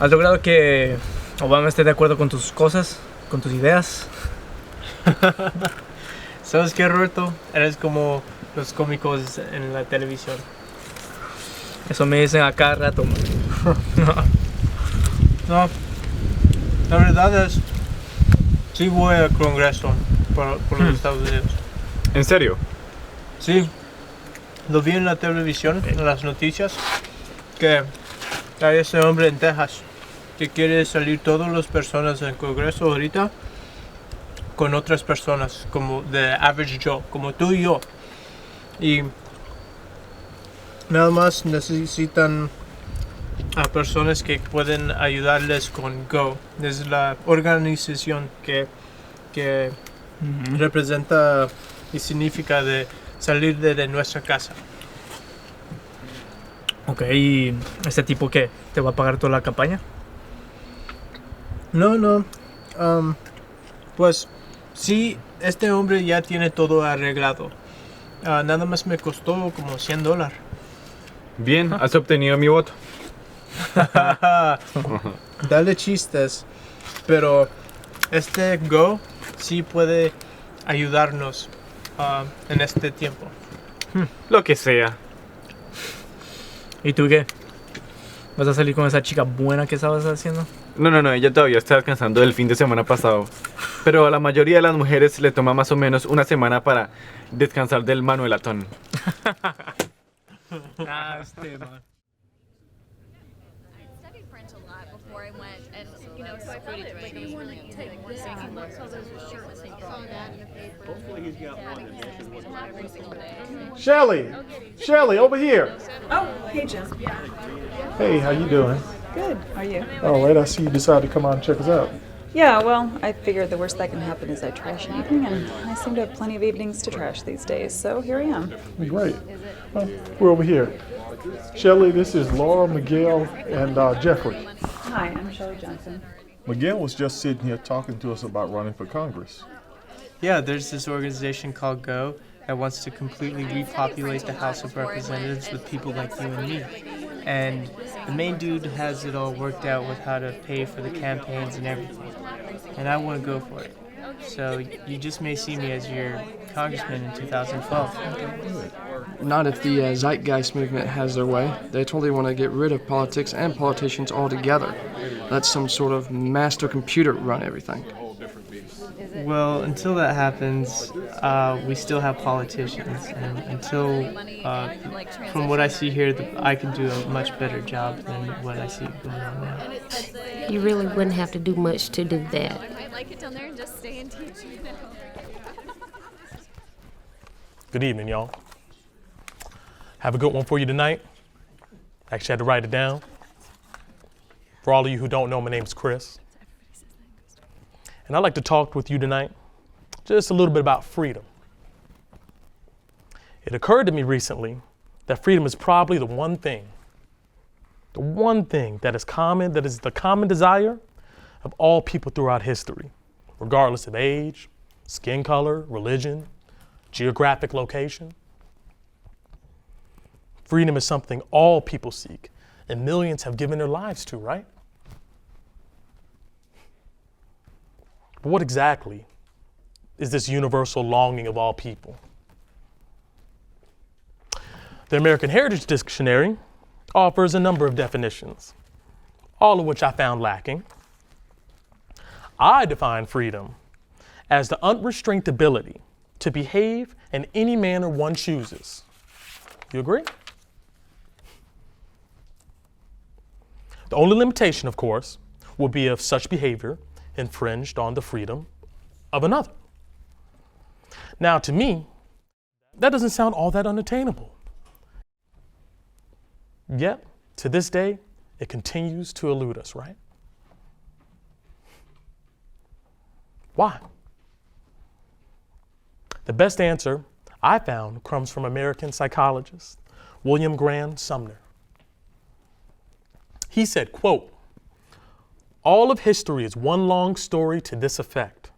¿has logrado que Obama esté de acuerdo con tus cosas, con tus ideas? ¿Sabes qué, Roberto? Eres como los cómicos en la televisión. Eso me dicen a cada rato. No, la verdad es, sí voy al Congreso por los Estados Unidos. ¿En serio? Sí, lo vi en la televisión, en las noticias, que hay ese hombre en Texas que quiere salir todas las personas del Congreso ahorita con otras personas, como de average Joe, como tú y yo. Y nada más necesitan a personas que pueden ayudarles con Go. Es la organización que representa y significa de salir de nuestra casa. Ok, ¿y este tipo qué? ¿Te va a pagar toda la campaña? No. Pues sí, este hombre ya tiene todo arreglado. Nada más me costó como $100. Bien, has obtenido mi voto. Dale chistes, pero este Go sí puede ayudarnos en este tiempo. Lo que sea. ¿Y tú qué? ¿Vas a salir con esa chica buena que estabas haciendo? No, ella todavía está descansando del fin de semana pasado. Pero a la mayoría de las mujeres le toma más o menos una semana para descansar del manuelatón. Este man. Shelly, over here. Oh, hey, Jim. Hey, how you doing? Good. How are you? All right, I see you decided to come out and check us out. Yeah, well, I figured the worst that can happen is I trash an evening, and I seem to have plenty of evenings to trash these days, so here I am. Great. We're over here. Shelly, this is Laura, Miguel, and Jeffrey. Hi, I'm Shelley Johnson. Miguel was just sitting here talking to us about running for Congress. Yeah, there's this organization called Go that wants to completely repopulate the House of Representatives with people like you and me. And the main dude has it all worked out with how to pay for the campaigns and everything. And I want to go for it. So you just may see me as your congressman in 2012. Not if the Zeitgeist movement has their way. They totally want to get rid of politics and politicians altogether. Let some sort of master computer run everything. Well, until that happens, we still have politicians, and until, from what I see here, I can do a much better job than what I see going on now. You really wouldn't have to do much to do that. I might like it down there and just stay and teach. Good evening, y'all. Have a good one for you tonight. Actually, I had to write it down. For all of you who don't know, my name's Chris. And I'd like to talk with you tonight just a little bit about freedom. It occurred to me recently that freedom is probably the one thing that is common, that is the common desire of all people throughout history, regardless of age, skin color, religion, geographic location. Freedom is something all people seek, and millions have given their lives to, right? But what exactly is this universal longing of all people? The American Heritage Dictionary offers a number of definitions, all of which I found lacking. I define freedom as the unrestrained ability to behave in any manner one chooses. You agree? The only limitation, of course, will be if such behavior infringed on the freedom of another. Now, to me, that doesn't sound all that unattainable. Yet, to this day, it continues to elude us, right? Why? The best answer I found comes from American psychologist William Graham Sumner. He said, quote, "All of history is one long story to this effect.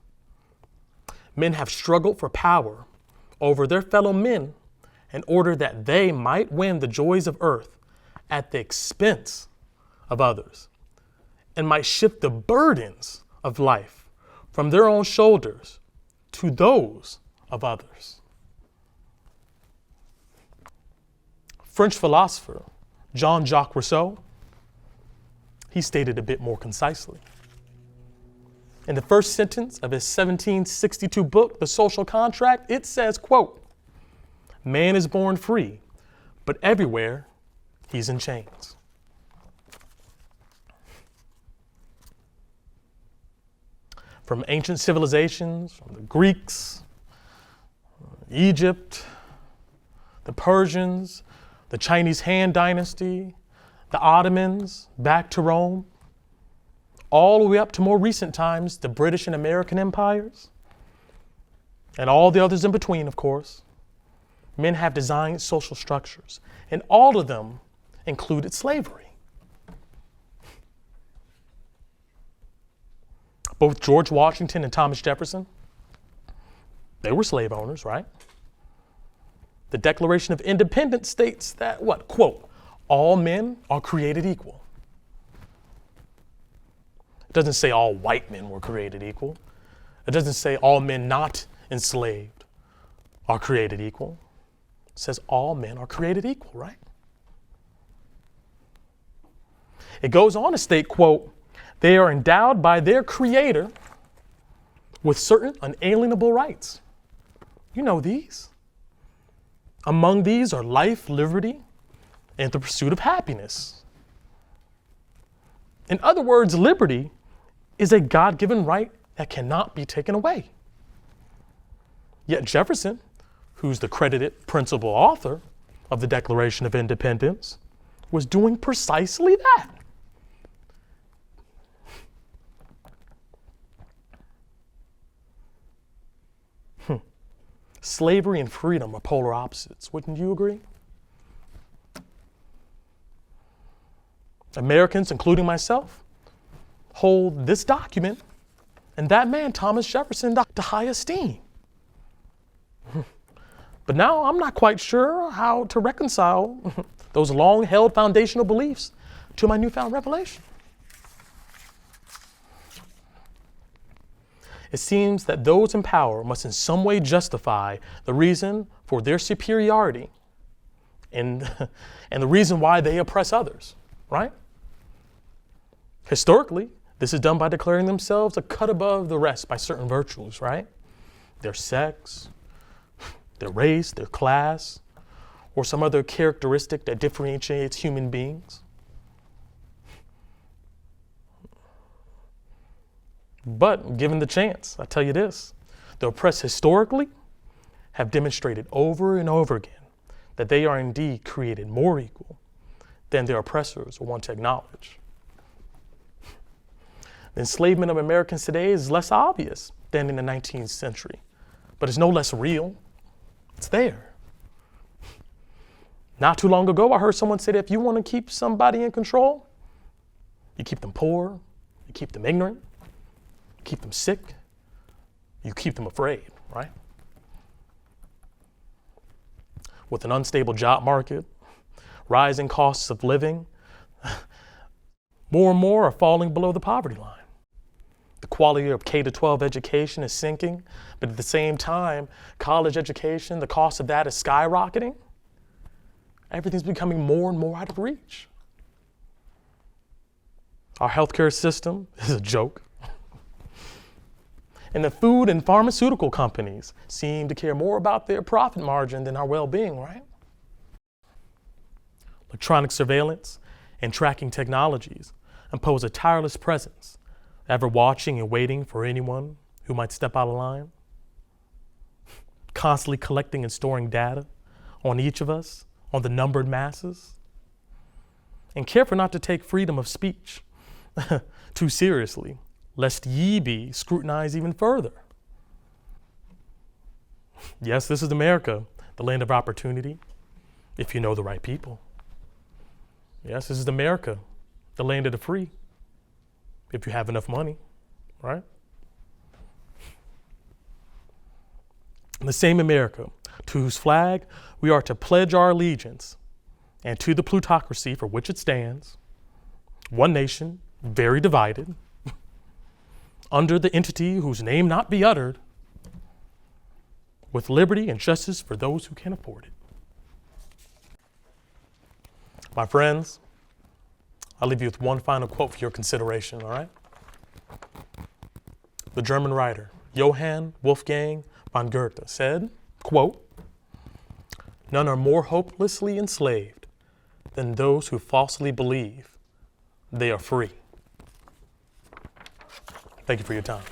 Men have struggled for power over their fellow men in order that they might win the joys of earth at the expense of others, and might shift the burdens of life from their own shoulders to those of others." French philosopher Jean-Jacques Rousseau, he stated a bit more concisely. In the first sentence of his 1762 book, The Social Contract, it says, quote, "Man is born free, but everywhere he's in chains." From ancient civilizations, from the Greeks, Egypt, the Persians, the Chinese Han Dynasty, the Ottomans, back to Rome, all the way up to more recent times, the British and American empires, and all the others in between, of course, men have designed social structures, and all of them included slavery. Both George Washington and Thomas Jefferson, they were slave owners, right? The Declaration of Independence states that, what, quote, "All men are created equal." It doesn't say all white men were created equal. It doesn't say all men not enslaved are created equal. It says all men are created equal, right? It goes on to state, quote, "They are endowed by their creator with certain unalienable rights." You know these. Among these are life, liberty, and the pursuit of happiness. In other words, liberty is a God-given right that cannot be taken away. Yet Jefferson, who's the credited principal author of the Declaration of Independence, was doing precisely that. Slavery and freedom are polar opposites, wouldn't you agree? Americans, including myself, hold this document and that man, Thomas Jefferson, to high esteem. But now I'm not quite sure how to reconcile those long-held foundational beliefs to my newfound revelation. It seems that those in power must in some way justify the reason for their superiority and the reason why they oppress others, right? Historically, this is done by declaring themselves a cut above the rest by certain virtues, right? Their sex, their race, their class, or some other characteristic that differentiates human beings. But given the chance, I tell you this, the oppressed historically have demonstrated over and over again that they are indeed created more equal than their oppressors want to acknowledge. The enslavement of Americans today is less obvious than in the 19th century, but it's no less real. It's there. Not too long ago, I heard someone say that if you want to keep somebody in control, you keep them poor, you keep them ignorant, you keep them sick, you keep them afraid, right? With an unstable job market, rising costs of living, more and more are falling below the poverty line. The quality of K-12 education is sinking, but at the same time, college education, the cost of that is skyrocketing. Everything's becoming more and more out of reach. Our healthcare system is a joke. And the food and pharmaceutical companies seem to care more about their profit margin than our well-being, right? Electronic surveillance and tracking technologies impose a tireless presence, ever watching and waiting for anyone who might step out of line. Constantly collecting and storing data on each of us, on the numbered masses. And careful not to take freedom of speech too seriously, lest ye be scrutinized even further. Yes, this is America, the land of opportunity, if you know the right people. Yes, this is America, the land of the free, if you have enough money, right? The same America to whose flag we are to pledge our allegiance, and to the plutocracy for which it stands, one nation, very divided, under the entity whose name not be uttered, with liberty and justice for those who can afford it. My friends, I'll leave you with one final quote for your consideration, all right? The German writer, Johann Wolfgang von Goethe, said, quote, "None are more hopelessly enslaved than those who falsely believe they are free." Thank you for your time.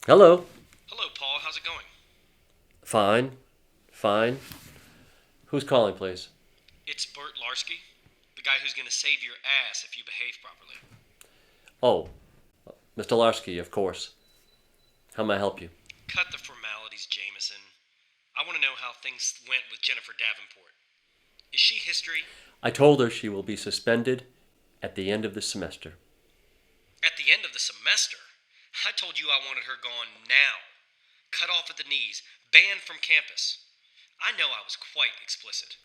Hello. Hello, Paul. How's it going? Fine. Fine. Who's calling, please? It's Bert Larsky, the guy who's going to save your ass if you behave properly. Oh, Mr. Larsky, of course. How may I help you? Cut the formalities, Jameson. I want to know how things went with Jennifer Davenport. Is she history? I told her she will be suspended at the end of the semester. At the end of the semester? I told you I wanted her gone now. Cut off at the knees, banned from campus. I know I was quite explicit.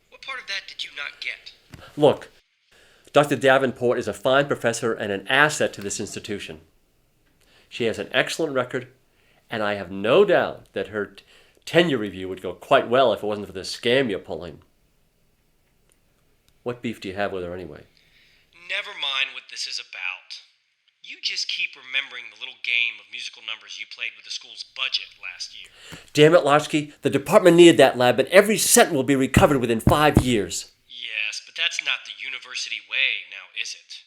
What part of that did you not get? Look, Dr. Davenport is a fine professor and an asset to this institution. She has an excellent record, and I have no doubt that her tenure review would go quite well if it wasn't for the scam you're pulling. What beef do you have with her anyway? Never mind what this is about. You just keep remembering the little game of musical numbers you played with the school's budget last year. Damn it, Larsky, the department needed that lab, and every cent will be recovered within 5 years. Yes, but that's not the university way, now is it?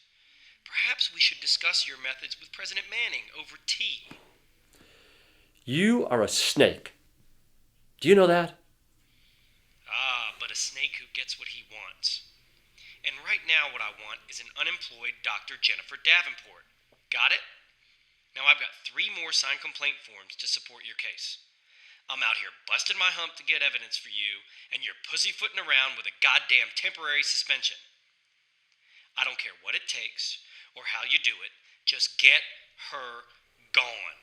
Perhaps we should discuss your methods with President Manning over tea. You are a snake. Do you know that? Ah, but a snake who gets what he wants. And right now what I want is an unemployed Dr. Jennifer Davenport. Got it? Now I've got 3 more signed complaint forms to support your case. I'm out here busting my hump to get evidence for you, and you're pussyfooting around with a goddamn temporary suspension. I don't care what it takes or how you do it, just get her gone.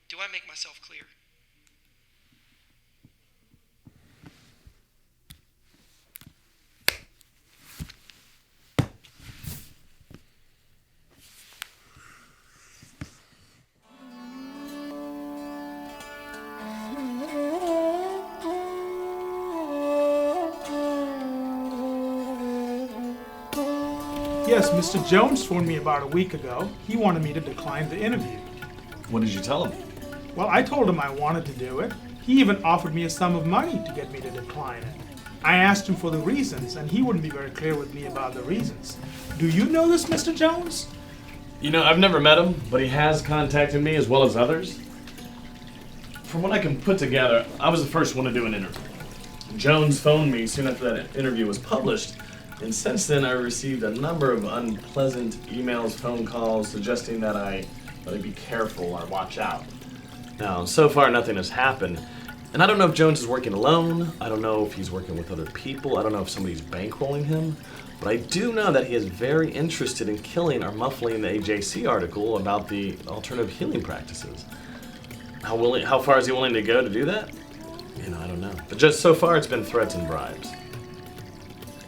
Do I make myself clear? Yes, Mr. Jones phoned me about a week ago. He wanted me to decline the interview. What did you tell him? Well, I told him I wanted to do it. He even offered me a sum of money to get me to decline it. I asked him for the reasons, and he wouldn't be very clear with me about the reasons. Do you know this, Mr. Jones? You know, I've never met him, but he has contacted me as well as others. From what I can put together, I was the first one to do an interview. Jones phoned me soon after that interview was published, and since then I received a number of unpleasant emails, phone calls, suggesting that I be careful or watch out. Now, so far nothing has happened, and I don't know if Jones is working alone, I don't know if he's working with other people, I don't know if somebody's bankrolling him, but I do know that he is very interested in killing or muffling the AJC article about the alternative healing practices. How far is he willing to go to do that? I don't know. But just so far, it's been threats and bribes.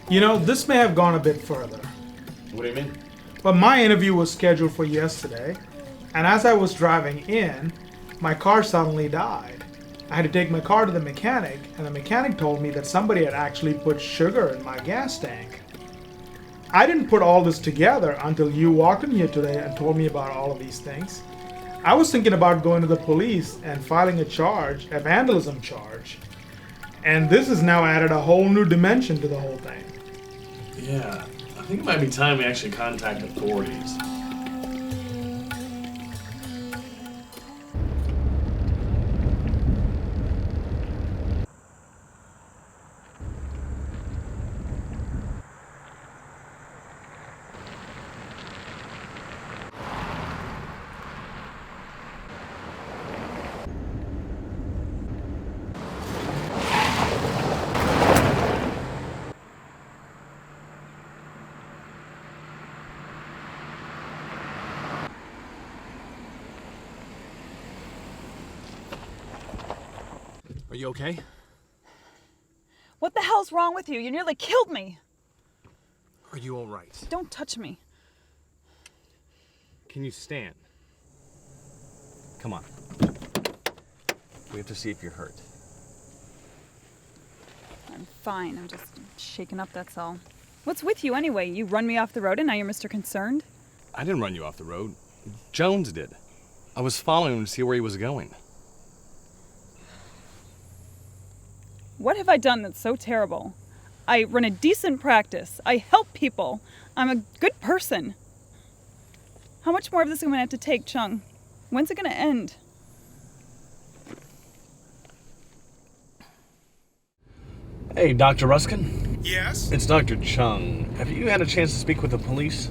You know, this may have gone a bit further. What do you mean? But my interview was scheduled for yesterday, and as I was driving in, my car suddenly died. I had to take my car to the mechanic, and the mechanic told me that somebody had actually put sugar in my gas tank. I didn't put all this together until you walked in here today and told me about all of these things. I was thinking about going to the police and filing a charge, a vandalism charge. And this has now added a whole new dimension to the whole thing. Yeah, I think it might be time we actually contact authorities. Are you okay? What the hell's wrong with you? You nearly killed me. Are you all right? Don't touch me. Can you stand? Come on. We have to see if you're hurt. I'm fine. I'm just shaken up, that's all. What's with you anyway? You run me off the road and now you're Mr. Concerned? I didn't run you off the road. Jones did. I was following him to see where he was going. What have I done that's so terrible? I run a decent practice. I help people. I'm a good person. How much more of this am I going to have to take, Chung? When's it going to end? Hey, Dr. Ruskin? Yes? It's Dr. Chung. Have you had a chance to speak with the police?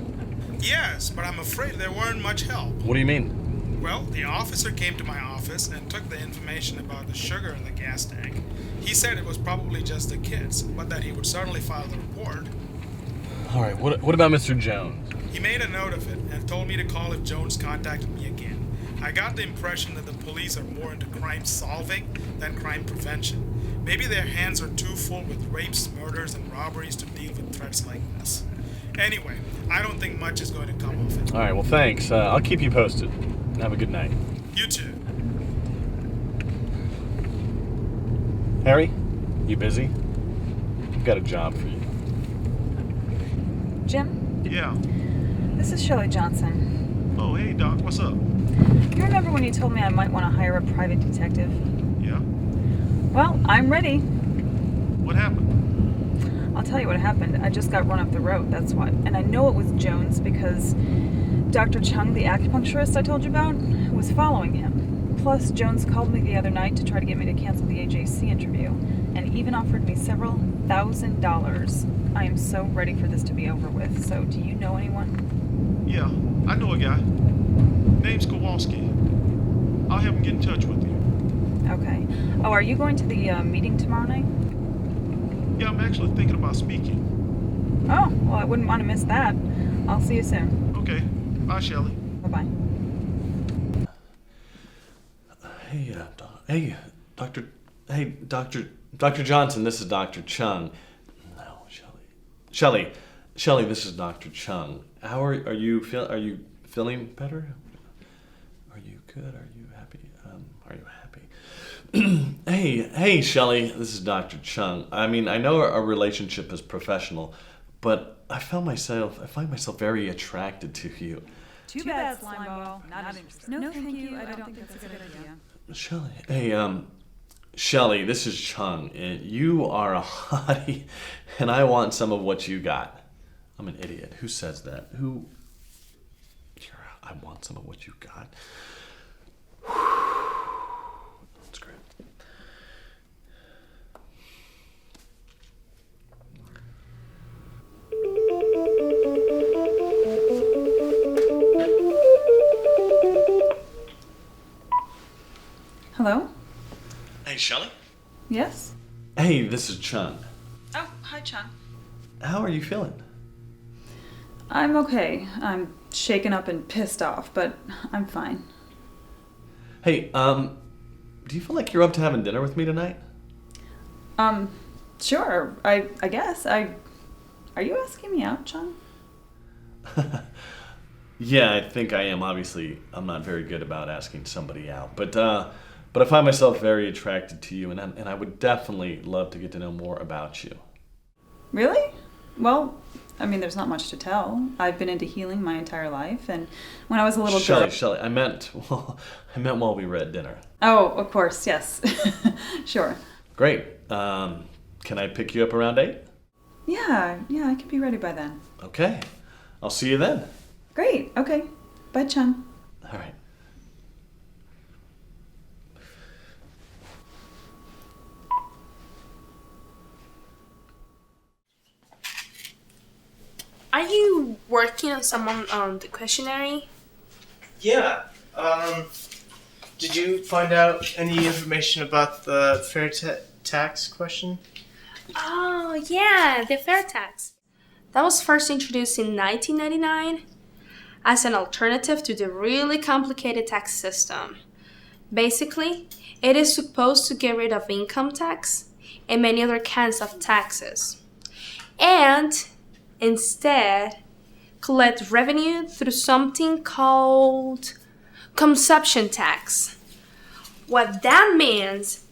Yes, but I'm afraid there weren't much help. What do you mean? Well, the officer came to my office and took the information about the sugar in the gas tank. He said it was probably just the kids, but that he would certainly file the report. All right, what about Mr. Jones? He made a note of it and told me to call if Jones contacted me again. I got the impression that the police are more into crime solving than crime prevention. Maybe their hands are too full with rapes, murders, and robberies to deal with threats like this. Anyway, I don't think much is going to come of it. All right, well, thanks. I'll keep you posted. Have a good night. You too. Harry, you busy? I've got a job for you. Jim? Yeah. This is Shelley Johnson. Oh, hey, Doc, what's up? You remember when you told me I might want to hire a private detective? Yeah. Well, I'm ready. What happened? I'll tell you what happened. I just got run off the road, that's what. And I know it was Jones because Dr. Chung, the acupuncturist I told you about, was following him. Plus, Jones called me the other night to try to get me to cancel the AJC interview and even offered me several $1,000s. I am so ready for this to be over with. So, do you know anyone? Yeah, I know a guy. Name's Kowalski. I'll have him get in touch with you. Okay. Oh, are you going to the meeting tomorrow night? Yeah, I'm actually thinking about speaking. Oh, well, I wouldn't want to miss that. I'll see you soon. Okay. Bye, Shelley. Bye-bye. Dr. Johnson, this is Dr. Chung. No, Shelley, this is Dr. Chung. How are you feeling better? Are you good? Are you happy? Are you happy? Hey, Shelley, this is Dr. Chung. I mean, I know our relationship is professional, but I find myself very attracted to you. Too bad, Slimeball. Not interested. No, thank you. I don't think that's a good idea. Shelley, this is Chung. You are a hottie, and I want some of what you got. I'm an idiot. Who says that? I want some of what you got. That's great. Hello? Hey, Shelley? Yes? Hey, this is Chung. Oh, hi, Chung. How are you feeling? I'm okay. I'm shaken up and pissed off, but I'm fine. Hey, do you feel like you're up to having dinner with me tonight? Sure. I guess. Are you asking me out, Chung? Yeah, I think I am. Obviously, I'm not very good about asking somebody out, but I find myself very attracted to you, and I would definitely love to get to know more about you. Really? Well, I mean, there's not much to tell. I've been into healing my entire life, and when I was a little girl... Shelley, I meant while we were at dinner. Oh, of course, yes. Sure. Great. Can I pick you up around 8? Yeah, I could be ready by then. Okay. I'll see you then. Great, okay. Bye, Chun. All right. Are you working on someone on the questionnaire? Yeah. Did you find out any information about the fair tax question? Oh, yeah, the fair tax. That was first introduced in 1999 as an alternative to the really complicated tax system. Basically, it is supposed to get rid of income tax and many other kinds of taxes, and instead collect revenue through something called consumption tax. What that means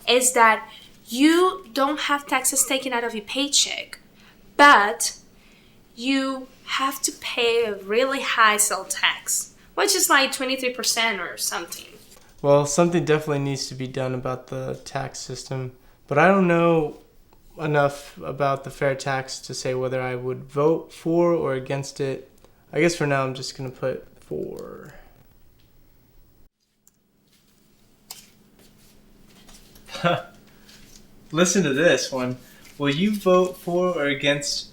is that you don't have taxes taken out of your paycheck, but you have to pay a really high sales tax, which is like 23% or something. Well, something definitely needs to be done about the tax system, but I don't know enough about the fair tax to say whether I would vote for or against it. I guess for now I'm just going to put for. Listen to this one. Will you vote for or against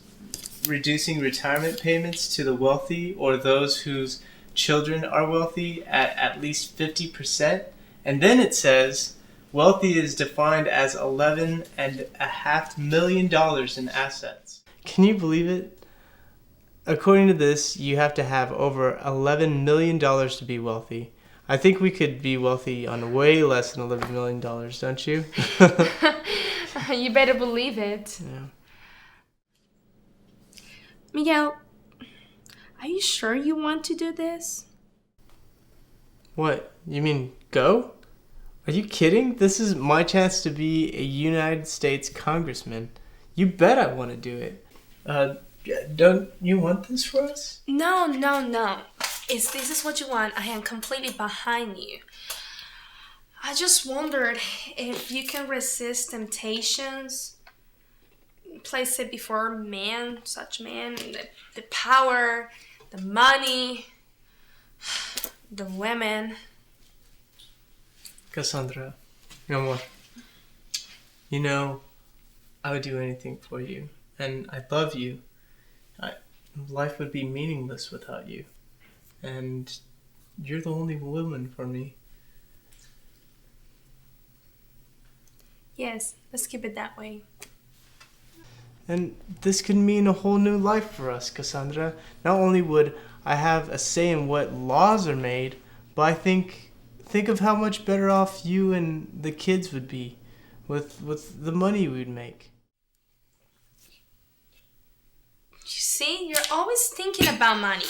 reducing retirement payments to the wealthy or those whose children are wealthy at least 50%? And then it says, wealthy is defined as $11.5 million in assets. Can you believe it? According to this, you have to have over $11 million to be wealthy. I think we could be wealthy on way less than $11 million, don't you? You better believe it. Yeah. Miguel, are you sure you want to do this? What? You mean go? Are you kidding? This is my chance to be a United States congressman. You bet I want to do it. Don't you want this for us? No. If this is what you want, I am completely behind you. I just wondered if you can resist temptations placed it before man, such man, the power, the money, the women. Cassandra, mi amor, you know, I would do anything for you, and I love you. Life would be meaningless without you, and you're the only woman for me. Yes, let's keep it that way. And this could mean a whole new life for us, Cassandra. Not only would I have a say in what laws are made, but I think of how much better off you and the kids would be with the money we'd make. You see, you're always thinking about money.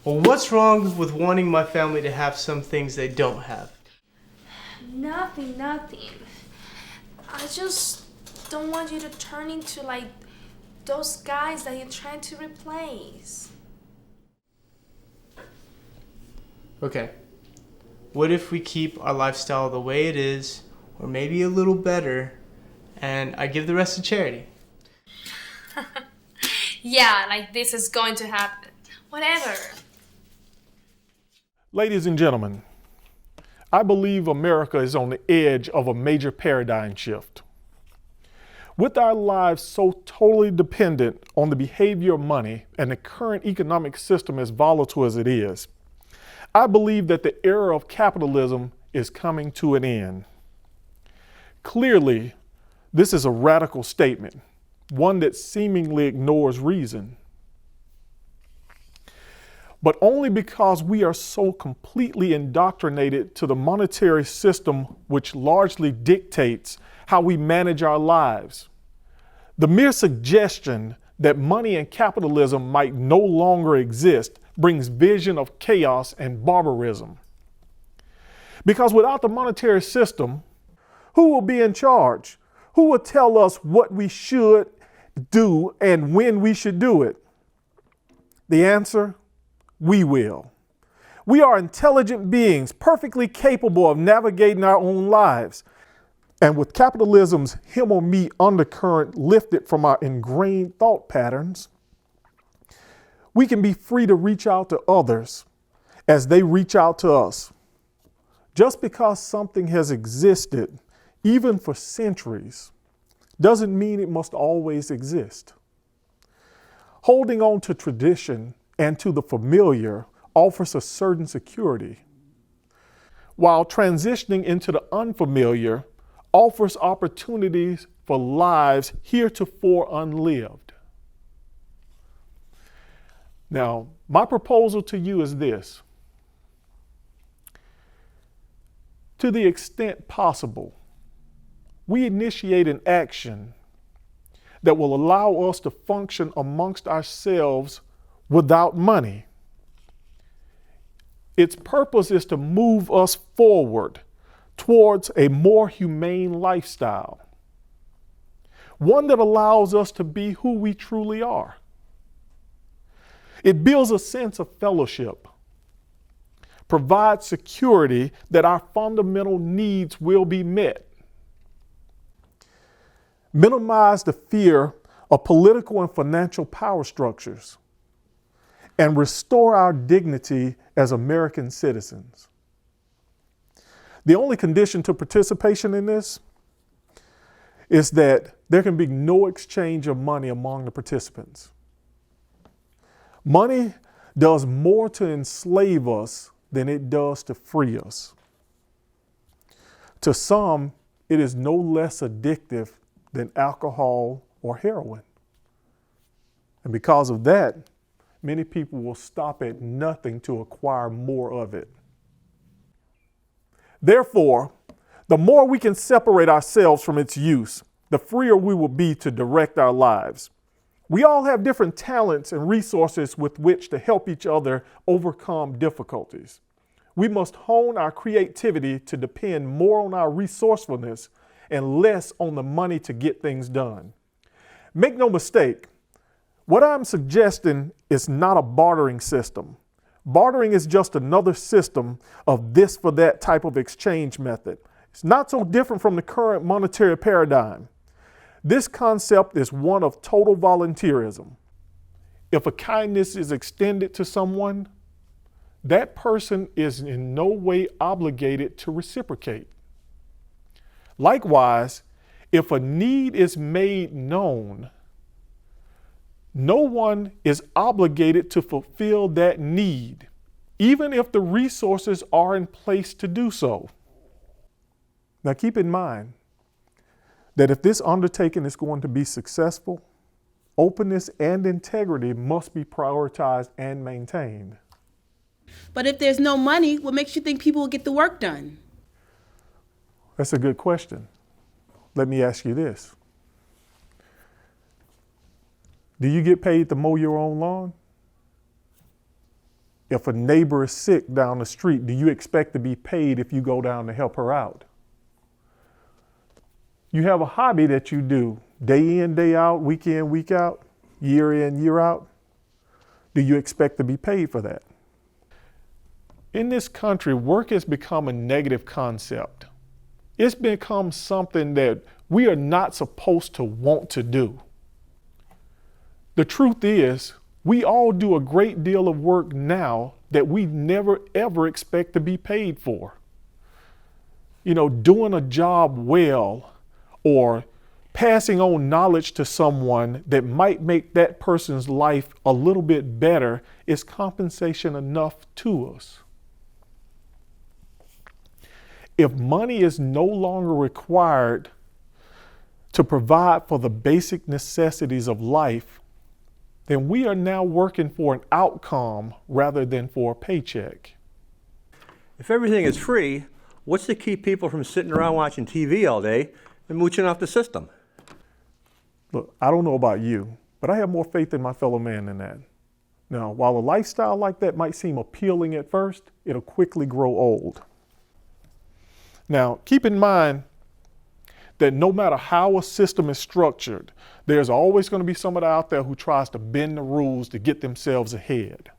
Well, what's wrong with wanting my family to have some things they don't have? Nothing. I just don't want you to turn into like those guys that you're trying to replace. Okay. What if we keep our lifestyle the way it is, or maybe a little better, and I give the rest to charity? Yeah, like this is going to happen. Whatever. Ladies and gentlemen, I believe America is on the edge of a major paradigm shift. With our lives so totally dependent on the behavior of money and the current economic system as volatile as it is, I believe that the era of capitalism is coming to an end. Clearly, this is a radical statement, one that seemingly ignores reason. But only because we are so completely indoctrinated to the monetary system which largely dictates how we manage our lives. The mere suggestion that money and capitalism might no longer exist brings vision of chaos and barbarism. Because without the monetary system, who will be in charge? Who will tell us what we should do and when we should do it? The answer, we will. We are intelligent beings, perfectly capable of navigating our own lives. And with capitalism's him or me undercurrent lifted from our ingrained thought patterns, we can be free to reach out to others as they reach out to us. Just because something has existed, even for centuries, doesn't mean it must always exist. Holding on to tradition and to the familiar offers a certain security, while transitioning into the unfamiliar offers opportunities for lives heretofore unlived. Now, my proposal to you is this. To the extent possible, we initiate an action that will allow us to function amongst ourselves without money. Its purpose is to move us forward towards a more humane lifestyle, one that allows us to be who we truly are. It builds a sense of fellowship, provides security that our fundamental needs will be met, minimize the fear of political and financial power structures, and restore our dignity as American citizens. The only condition to participation in this is that there can be no exchange of money among the participants. Money does more to enslave us than it does to free us. To some, it is no less addictive than alcohol or heroin. And because of that, many people will stop at nothing to acquire more of it. Therefore, the more we can separate ourselves from its use, the freer we will be to direct our lives. We all have different talents and resources with which to help each other overcome difficulties. We must hone our creativity to depend more on our resourcefulness and less on the money to get things done. Make no mistake, what I'm suggesting is not a bartering system. Bartering is just another system of this for that type of exchange method. It's not so different from the current monetary paradigm. This concept is one of total volunteerism. If a kindness is extended to someone, that person is in no way obligated to reciprocate. Likewise, if a need is made known, no one is obligated to fulfill that need, even if the resources are in place to do so. Now keep in mind that if this undertaking is going to be successful, openness and integrity must be prioritized and maintained. But if there's no money, what makes you think people will get the work done? That's a good question. Let me ask you this. Do you get paid to mow your own lawn? If a neighbor is sick down the street, do you expect to be paid if you go down to help her out? You have a hobby that you do day in, day out, week in, week out, year in, year out. Do you expect to be paid for that? In this country, work has become a negative concept. It's become something that we are not supposed to want to do. The truth is, we all do a great deal of work now that we never ever expect to be paid for. You know, doing a job well or passing on knowledge to someone that might make that person's life a little bit better is compensation enough to us. If money is no longer required to provide for the basic necessities of life, then we are now working for an outcome rather than for a paycheck. If everything is free, what's to keep people from sitting around watching TV all day and mooching off the system? Look, I don't know about you, But I have more faith in my fellow man than that. Now, while a lifestyle like that might seem appealing at first, it'll quickly grow old. Now, keep in mind that no matter how a system is structured, there's always going to be somebody out there who tries to bend the rules to get themselves ahead.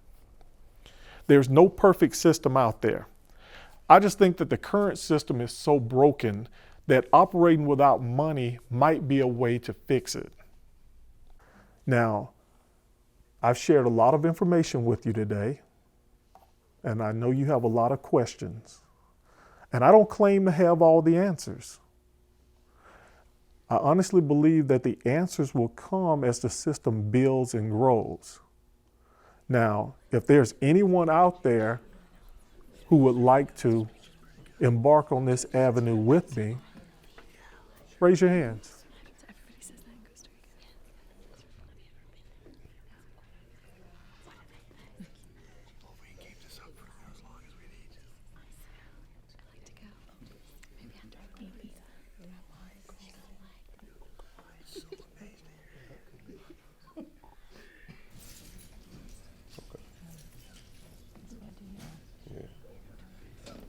There's no perfect system out there. I just think that the current system is so broken that operating without money might be a way to fix it. Now, I've shared a lot of information with you today, and I know you have a lot of questions. And I don't claim to have all the answers. I honestly believe that the answers will come as the system builds and grows. Now, if there's anyone out there who would like to embark on this avenue with me, raise your hands.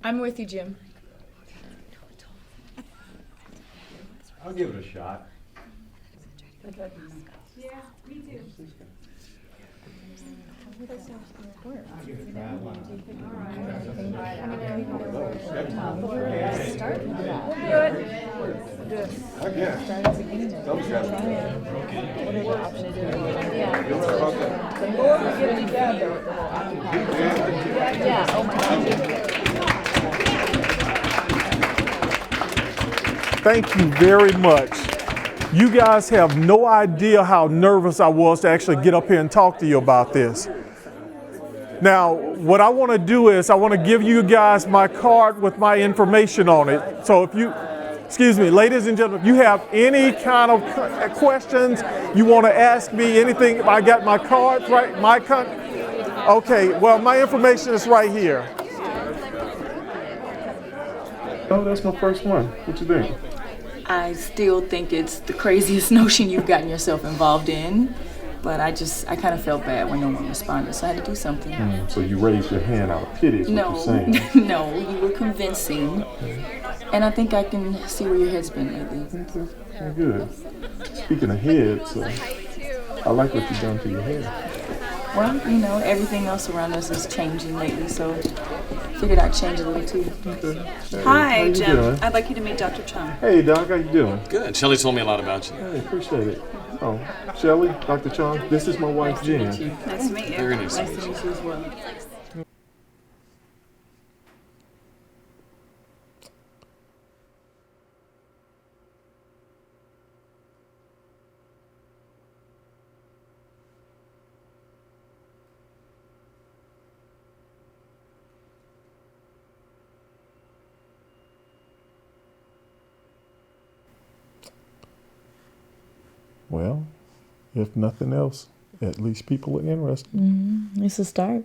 I'm with you, Jim. I'll give it a shot. Yeah, me too. Thank you very much. You guys have no idea how nervous I was to actually get up here and talk to you about this. Now, what I want to do is I want to give you guys my card with my information on it. So if you, excuse me, ladies and gentlemen, if you have any kind of questions, you want to ask me anything, I got my cards right, okay, well, my information is right here. Oh, that's my first one. What you think? I still think it's the craziest notion you've gotten yourself involved in, but I kind of felt bad when no one responded, so I had to do something. So you raised your hand out of pity is what you're saying. No, you were convincing, and I think I can see where your head's been lately. Okay, good. Speaking of heads, I like what you've done to your head. Well, you know, everything else around us is changing lately, so figured I'd change a little too. Okay. Hey, Hi, how Jim. doing? I'd like you to meet Dr. Chung. Hey, Doc, how you doing? Good. Shelley told me a lot about you. Hey, appreciate it. Oh, Shelley, Dr. Chung, this is my wife, Jen. Nice to meet you. Very nice. Nice to meet you as well. Well, if nothing else, at least people are interested. It's a start.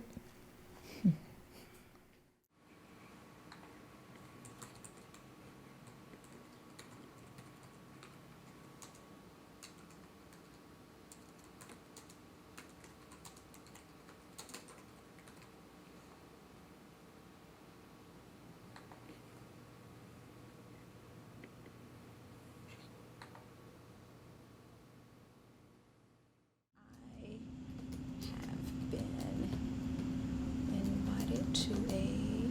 To a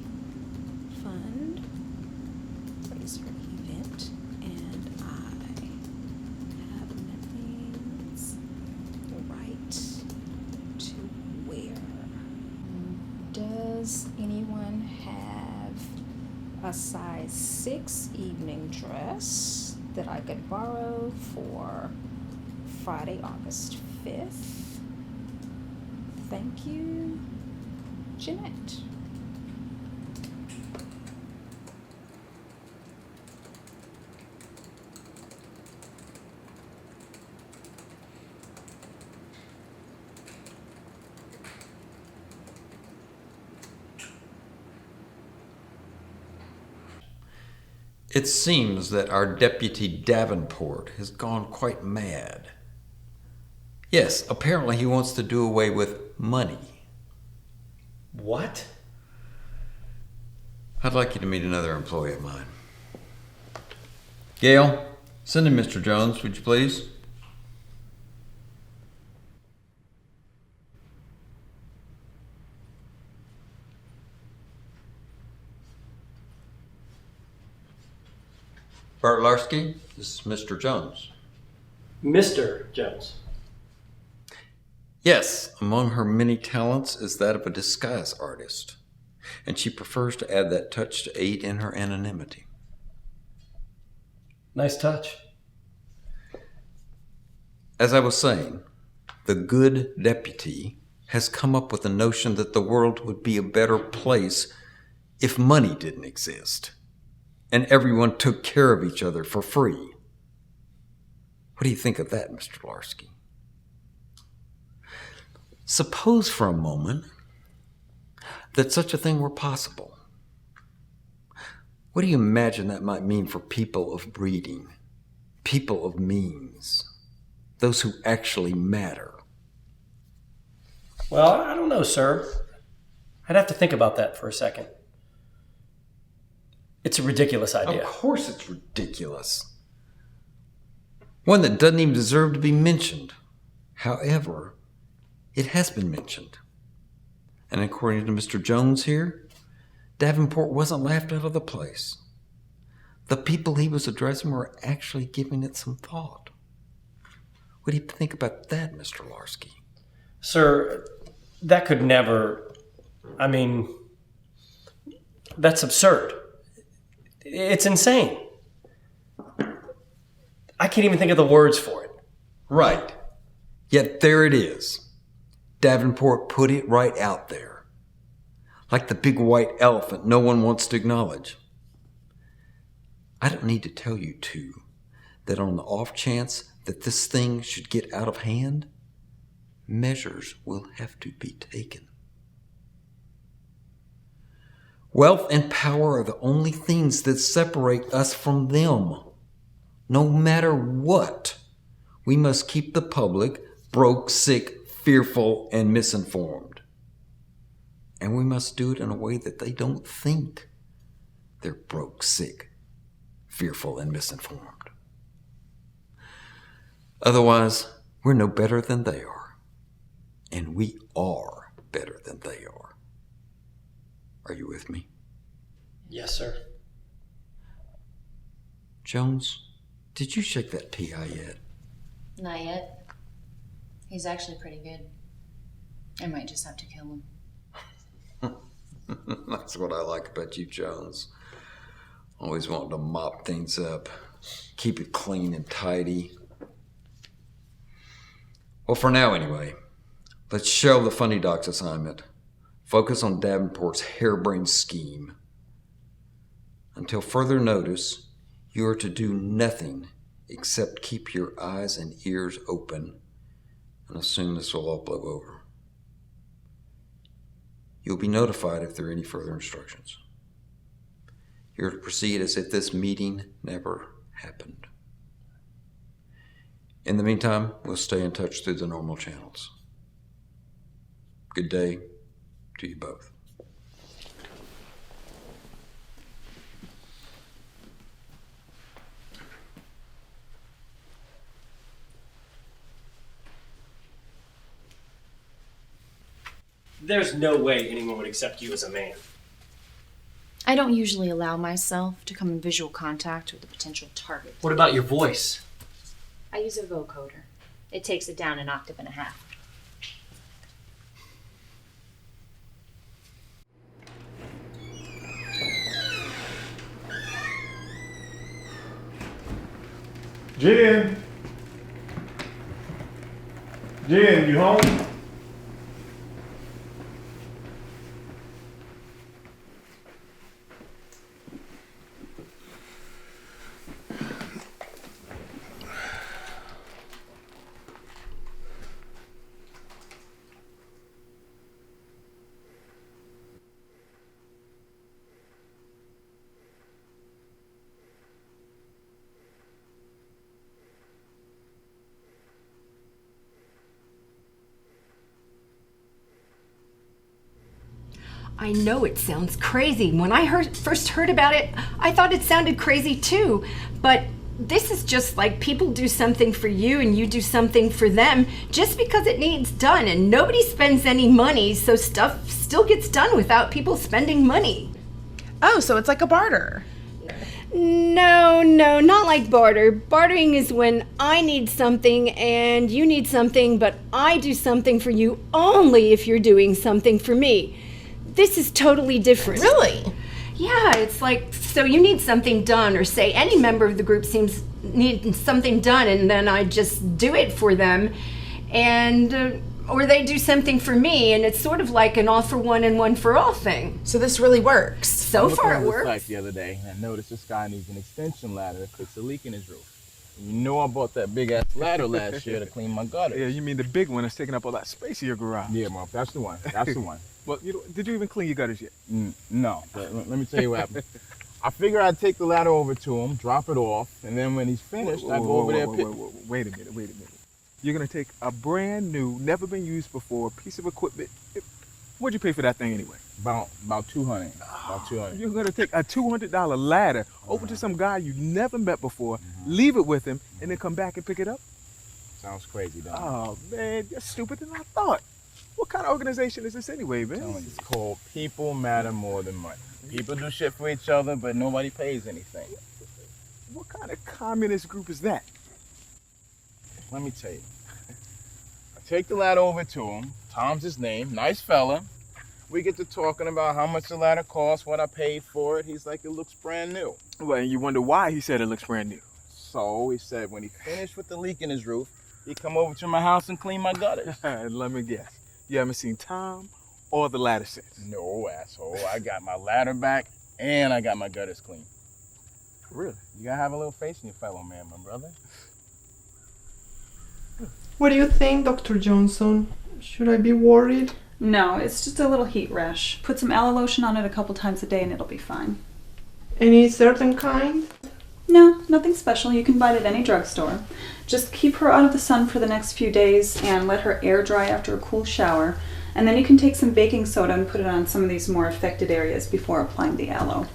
fundraiser event, and I have nothing's right to wear. Does anyone have a size 6 evening dress that I could borrow for Friday, August 5th? Thank you, Jeanette. It seems that our Deputy Davenport has gone quite mad. Yes, apparently he wants to do away with money. What? I'd like you to meet another employee of mine. Gail, send in Mr. Jones, would you please? Bart Larsky, this is Mr. Jones. Mr. Jones. Yes, among her many talents is that of a disguise artist, and she prefers to add that touch to aid in her anonymity. Nice touch. As I was saying, the good deputy has come up with the notion that the world would be a better place if money didn't exist, and everyone took care of each other for free. What do you think of that, Mr. Larsky? Suppose for a moment that such a thing were possible. What do you imagine that might mean for people of breeding, people of means, those who actually matter? Well, I don't know, sir. I'd have to think about that for a second. It's a ridiculous idea. Of course it's ridiculous. One that doesn't even deserve to be mentioned. However, it has been mentioned. And according to Mr. Jones here, Davenport wasn't laughed out of the place. The people he was addressing were actually giving it some thought. What do you think about that, Mr. Larsky? Sir, that could never... I mean, that's absurd. It's insane. I can't even think of the words for it. Right. Yet there it is. Davenport put it right out there. Like the big white elephant no one wants to acknowledge. I don't need to tell you, too, that on the off chance that this thing should get out of hand, measures will have to be taken. Wealth and power are the only things that separate us from them. No matter what, we must keep the public broke, sick, fearful, and misinformed. And we must do it in a way that they don't think they're broke, sick, fearful, and misinformed. Otherwise, we're no better than they are. And we are better than they are. Are you with me? Yes, sir. Jones, did you shake that PI yet? Not yet. He's actually pretty good. I might just have to kill him. That's what I like about you, Jones. Always wanting to mop things up, keep it clean and tidy. Well, for now anyway, let's shelve the funny docs assignment. Focus on Davenport's harebrained scheme. Until further notice, you are to do nothing except keep your eyes and ears open and assume this will all blow over. You'll be notified if there are any further instructions. You're to proceed as if this meeting never happened. In the meantime, we'll stay in touch through the normal channels. Good day to you both. There's no way anyone would accept you as a man. I don't usually allow myself to come in visual contact with a potential target. What about your voice? I use a vocoder. It takes it down an octave and a half. Jen? Jen, you home? I know it sounds crazy. When I first heard about it, I thought it sounded crazy too. But this is just like people do something for you and you do something for them just because it needs done, and nobody spends any money, so stuff still gets done without people spending money. Oh, so it's like a barter. No, not like barter. Bartering is when I need something and you need something, but I do something for you only if you're doing something for me. This is totally different. Really? Yeah, it's like, so you need something done, or say any member of the group needs something done, and then I just do it for them, and or they do something for me, and it's sort of like an all for one and one for all thing. So this really works. So far it works. Site the other day, and I noticed this guy needs an extension ladder to fix a leak in his roof. And you know I bought that big ass ladder last year to clean my gutters. Yeah, you mean the big one that's taking up all that space in your garage? Yeah, Mark, that's the one. That's the one. Well, did you even clean your gutters yet? No, but let me tell you what happened. I figure I'd take the ladder over to him, drop it off, and then when he's finished, I go over there. Wait a minute. You're gonna take a brand new, never been used before piece of equipment. What'd you pay for that thing anyway? About $200. About $200. You're gonna take a $200 ladder over to some guy you never met before, leave it with him, and then come back and pick it up? Sounds crazy, don't it? Oh man, you're stupider than I thought. What kind of organization is this anyway, man? It's called People Matter More Than Money. People do shit for each other, but nobody pays anything. What kind of communist group is that? Let me tell you. I take the ladder over to him. Tom's his name. Nice fella. We get to talking about how much the ladder costs, what I paid for it. He's like, it looks brand new. Well, and you wonder why he said it looks brand new. So he said when he finished with the leak in his roof, he'd come over to my house and clean my gutters. Let me guess. You haven't seen Tom or the ladder since? No, asshole. I got my ladder back and I got my gutters clean. Really? You gotta have a little faith in your fellow man, my brother. What do you think, Dr. Johnson? Should I be worried? No, it's just a little heat rash. Put some aloe lotion on it a couple times a day and it'll be fine. Any certain kind? No, nothing special. You can buy it at any drugstore. Just keep her out of the sun for the next few days and let her air dry after a cool shower. And then you can take some baking soda and put it on some of these more affected areas before applying the aloe.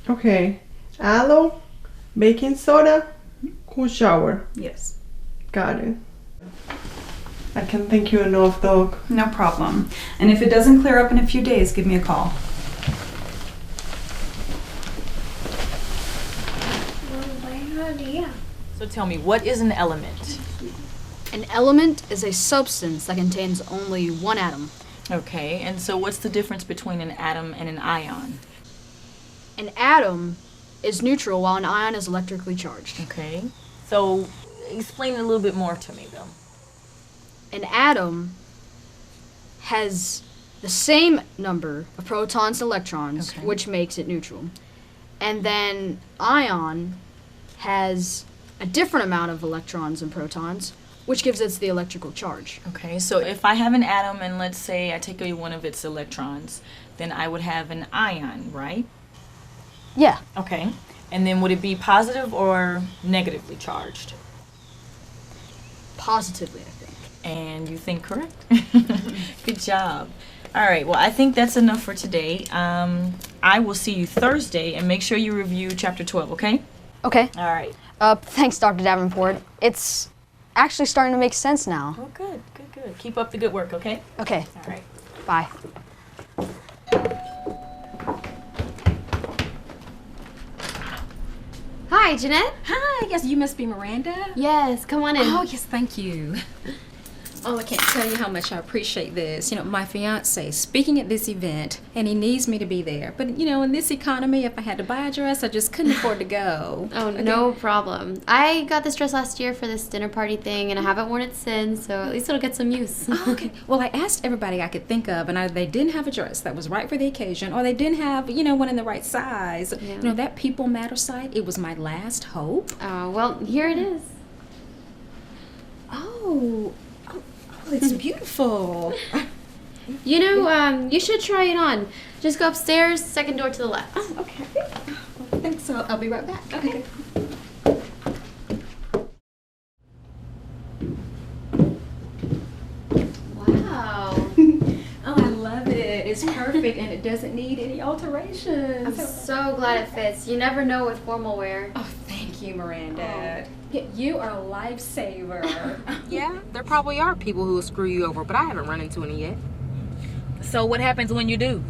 Okay. Aloe, baking soda, cool shower. Yes. Got it. I can't thank you enough, Doc. No problem. And if it doesn't clear up in a few days, give me a call. So tell me, what is an element? An element is a substance that contains only one atom. Okay, and so what's the difference between an atom and an ion? An atom is neutral while an ion is electrically charged. Okay, so explain a little bit more to me, though. An atom has the same number of protons and electrons, which makes it neutral. And then ion has a different amount of electrons and protons, which gives it the electrical charge. Okay, so if I have an atom and let's say I take away one of its electrons, then I would have an ion, right? Yeah. Okay, and then would it be positive or negatively charged? Positively, I think. And you think correct? Good job. All right, well, I think that's enough for today. I will see you Thursday, and make sure you review chapter 12, okay? Okay. All right. Thanks, Dr. Davenport. It's actually starting to make sense now. Oh, good. Keep up the good work, okay? Okay. All right. Bye. Hi, Jeanette. Hi, yes, you must be Miranda. Yes, come on in. Oh, yes, thank you. Oh, I can't tell you how much I appreciate this. You know, my fiance is speaking at this event, and he needs me to be there. But, you know, in this economy, if I had to buy a dress, I just couldn't afford to go. Oh, okay. No problem. I got this dress last year for this dinner party thing, and I haven't worn it since, so at least it'll get some use. Oh, okay. Well, I asked everybody I could think of, and they didn't have a dress that was right for the occasion, or they didn't have, you know, one in the right size. Yeah. You know, that People Matter site, it was my last hope. Oh, well, here it is. Oh, it's beautiful. You know, you should try it on. Just go upstairs, second door to the left. Oh, okay. Well, thanks. I'll be right back. Okay. Wow. Oh, I love it. is perfect and it doesn't need any alterations. I'm so glad it fits. You never know with formal wear. Oh, thank you, Miranda. You are a lifesaver. Yeah, there probably are people who will screw you over, but I haven't run into any yet. So what happens when you do?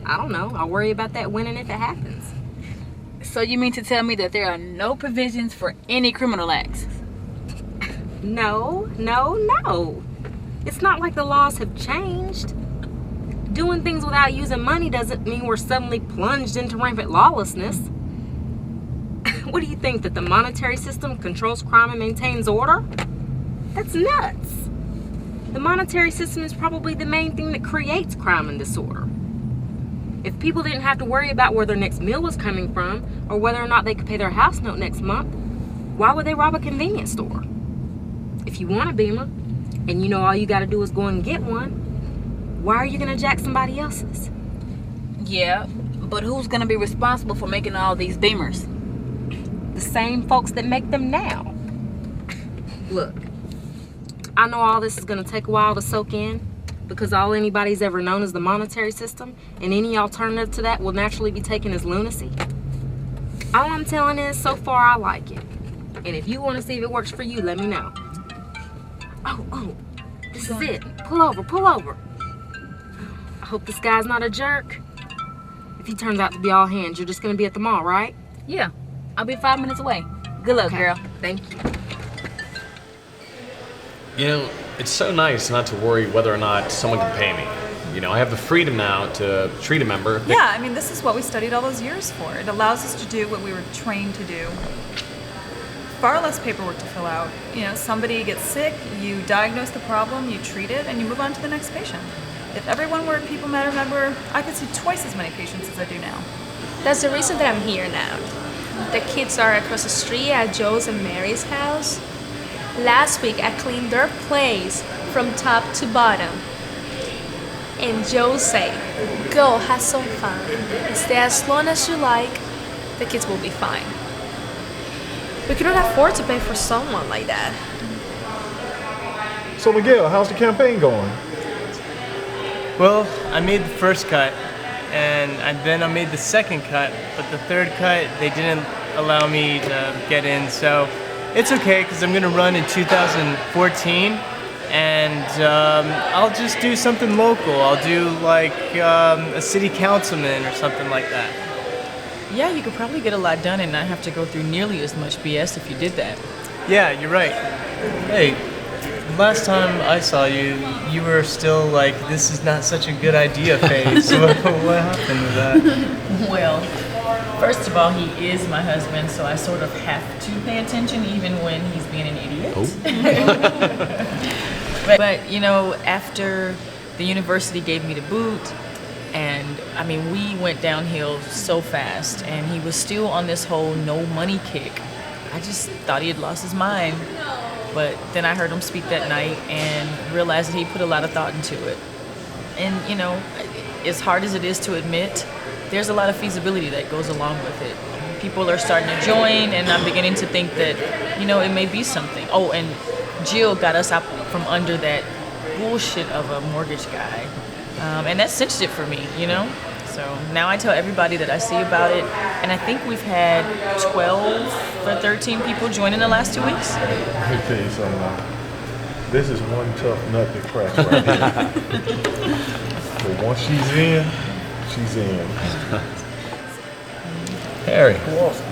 I don't know. I'll worry about that when and if it happens. So you mean to tell me that there are no provisions for any criminal acts? No. It's not like the laws have changed. Doing things without using money doesn't mean we're suddenly plunged into rampant lawlessness. What do you think, that the monetary system controls crime and maintains order? That's nuts. The monetary system is probably the main thing that creates crime and disorder. If people didn't have to worry about where their next meal was coming from or whether or not they could pay their house note next month, why would they rob a convenience store? If you want a Beamer, and you know all you gotta do is go and get one, why are you gonna jack somebody else's? Yeah, but who's gonna be responsible for making all these Beamers? The same folks that make them now. Look, I know all this is gonna take a while to soak in because all anybody's ever known is the monetary system, and any alternative to that will naturally be taken as lunacy. All I'm telling is, so far I like it. And if you wanna see if it works for you, let me know. Oh, this is it. Pull over. I hope this guy's not a jerk. If he turns out to be all hands, you're just gonna be at the mall, right? Yeah, I'll be 5 minutes away. Good luck, girl. Thank you. You know, it's so nice not to worry whether or not someone can pay me. You know, I have the freedom now to treat a member. Yeah, I mean, this is what we studied all those years for. It allows us to do what we were trained to do. Far less paperwork to fill out. You know, somebody gets sick, you diagnose the problem, you treat it, and you move on to the next patient. If everyone were a People Matter member, I could see twice as many patients as I do now. That's the reason that I'm here now. The kids are across the street at Joe's and Mary's house. Last week, I cleaned their place from top to bottom. And Joe said, go have some fun. Stay as long as you like. The kids will be fine. We couldn't afford to pay for someone like that. So Miguel, how's the campaign going? Well, I made the first cut, and then I made the second cut, but the third cut, they didn't allow me to get in, so it's okay, because I'm going to run in 2014, and I'll just do something local. I'll do like a city councilman or something like that. Yeah, you could probably get a lot done and not have to go through nearly as much BS if you did that. Yeah, you're right. Hey, last time I saw you, you were still like, this is not such a good idea phase. What happened with that? Well, first of all, he is my husband, so I sort of have to pay attention even when he's being an idiot. But, you know, after the university gave me the boot, and I mean, we went downhill so fast, and he was still on this whole no money kick. I just thought he had lost his mind. But then I heard him speak that night and realized that he put a lot of thought into it. And, you know, as hard as it is to admit, there's a lot of feasibility that goes along with it. People are starting to join, and I'm beginning to think that, you know, it may be something. Oh, and Jill got us out from under that bullshit of a mortgage guy. And that cinched it for me, you know? So now I tell everybody that I see about it, and I think we've had 12 or 13 people join in the last 2 weeks. Let me tell you something. This is one tough nut to crack right here. But once she's in, she's in. Harry. Awesome.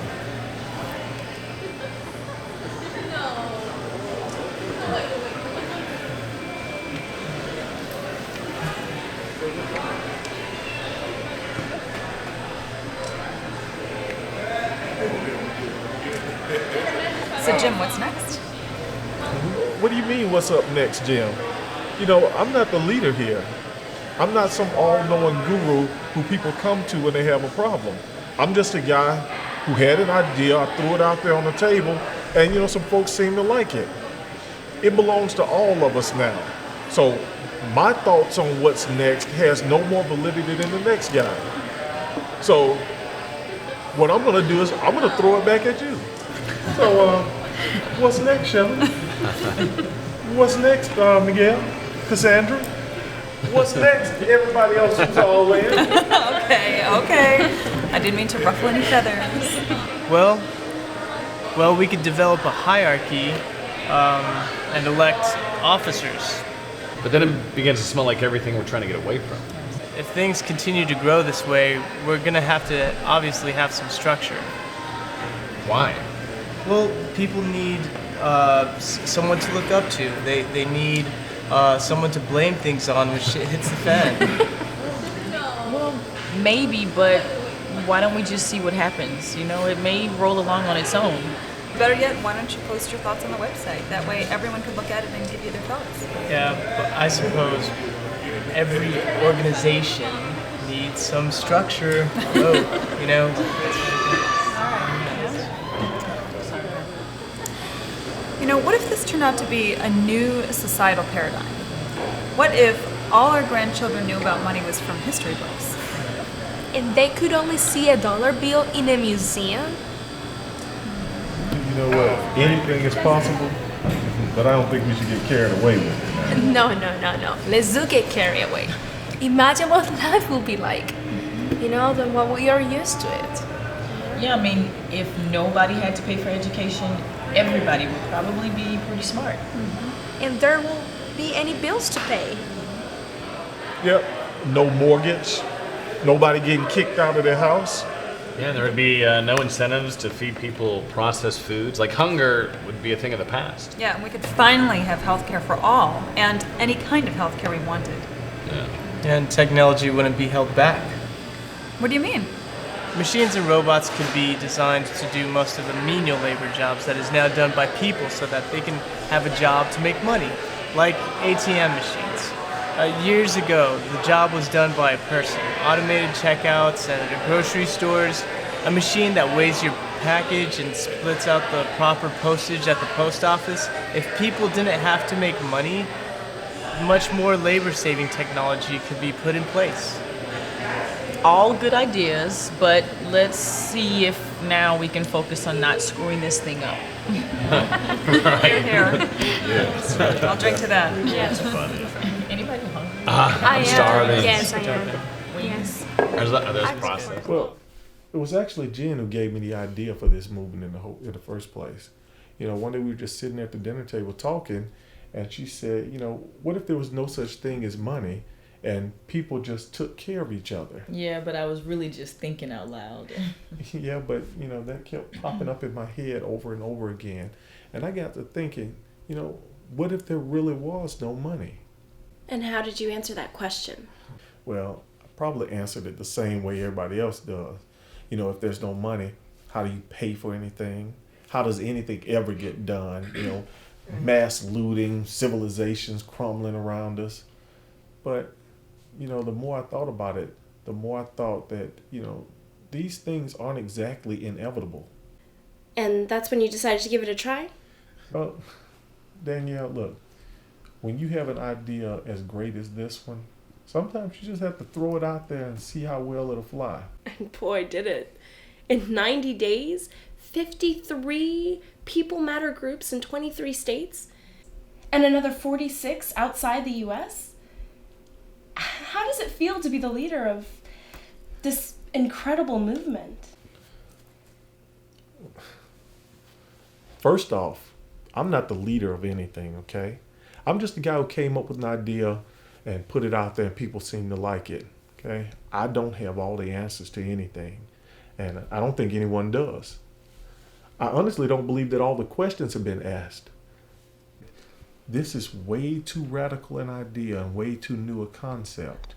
So Jim, what's next? What do you mean, what's up next, Jim? You know, I'm not the leader here. I'm not some all-knowing guru who people come to when they have a problem. I'm just a guy who had an idea, I threw it out there on the table, and you know, some folks seem to like it. It belongs to all of us now. So my thoughts on what's next has no more validity than the next guy. So what I'm gonna do is I'm gonna throw it back at you. So what's next, Shelly? What's next, Miguel? Cassandra? What's next? Everybody else is all in. Okay. I didn't mean to ruffle any feathers. Well, we could develop a hierarchy and elect officers. But then it begins to smell like everything we're trying to get away from. If things continue to grow this way, we're gonna have to obviously have some structure. Why? Well, people need someone to look up to. They need someone to blame things on when shit hits the fan. Well, maybe, but why don't we just see what happens? You know, it may roll along on its own. Better yet, why don't you post your thoughts on the website? That way everyone can look at it and give you their thoughts. Yeah, but I suppose every organization needs some structure. You know. You know, what if this turned out to be a new societal paradigm? What if all our grandchildren knew about money was from history books? And they could only see a dollar bill in a museum? You know what? Anything is possible, but I don't think we should get carried away with it. No. Let's do get carried away. Imagine what life will be like, you know, than what we are used to it. Yeah, I mean, if nobody had to pay for education, everybody would probably be pretty smart. And there won't be any bills to pay. Yep. No mortgage. Nobody getting kicked out of their house. Yeah, there would be no incentives to feed people processed foods. Like hunger would be a thing of the past. Yeah, and we could finally have healthcare for all, and any kind of healthcare we wanted. Yeah. And technology wouldn't be held back. What do you mean? Machines and robots could be designed to do most of the menial labor jobs that is now done by people so that they can have a job to make money, like ATM machines. Years ago, the job was done by a person. Automated checkouts at grocery stores, a machine that weighs your package and splits out the proper postage at the post office. If people didn't have to make money, much more labor-saving technology could be put in place. All good ideas, but let's see if now we can focus on not screwing this thing up. Right. Here. Yes. I'll drink to that. Yes. Anybody hungry? I'm starving. Yes, I am. Yes. There's a process. Well, it was actually Jen who gave me the idea for this movement in the first place. You know, one day we were just sitting at the dinner table talking, and she said, you know, what if there was no such thing as money, and people just took care of each other? Yeah, but I was really just thinking out loud. Yeah, but, you know, that kept popping up in my head over and over again. And I got to thinking, you know, what if there really was no money? And how did you answer that question? Well, I probably answered it the same way everybody else does. You know, if there's no money, how do you pay for anything? How does anything ever get done? You know, mass looting, civilizations crumbling around us. But, you know, the more I thought about it, the more I thought that, you know, these things aren't exactly inevitable. And that's when you decided to give it a try? Well, Danielle, look, when you have an idea as great as this one, sometimes you just have to throw it out there and see how well it'll fly. And boy, did it. In 90 days, 53 People Matter groups in 23 states, and another 46 outside the U.S.? How does it feel to be the leader of this incredible movement? First off, I'm not the leader of anything, okay? I'm just the guy who came up with an idea and put it out there and people seem to like it, okay? I don't have all the answers to anything, and I don't think anyone does. I honestly don't believe that all the questions have been asked. This is way too radical an idea and way too new a concept.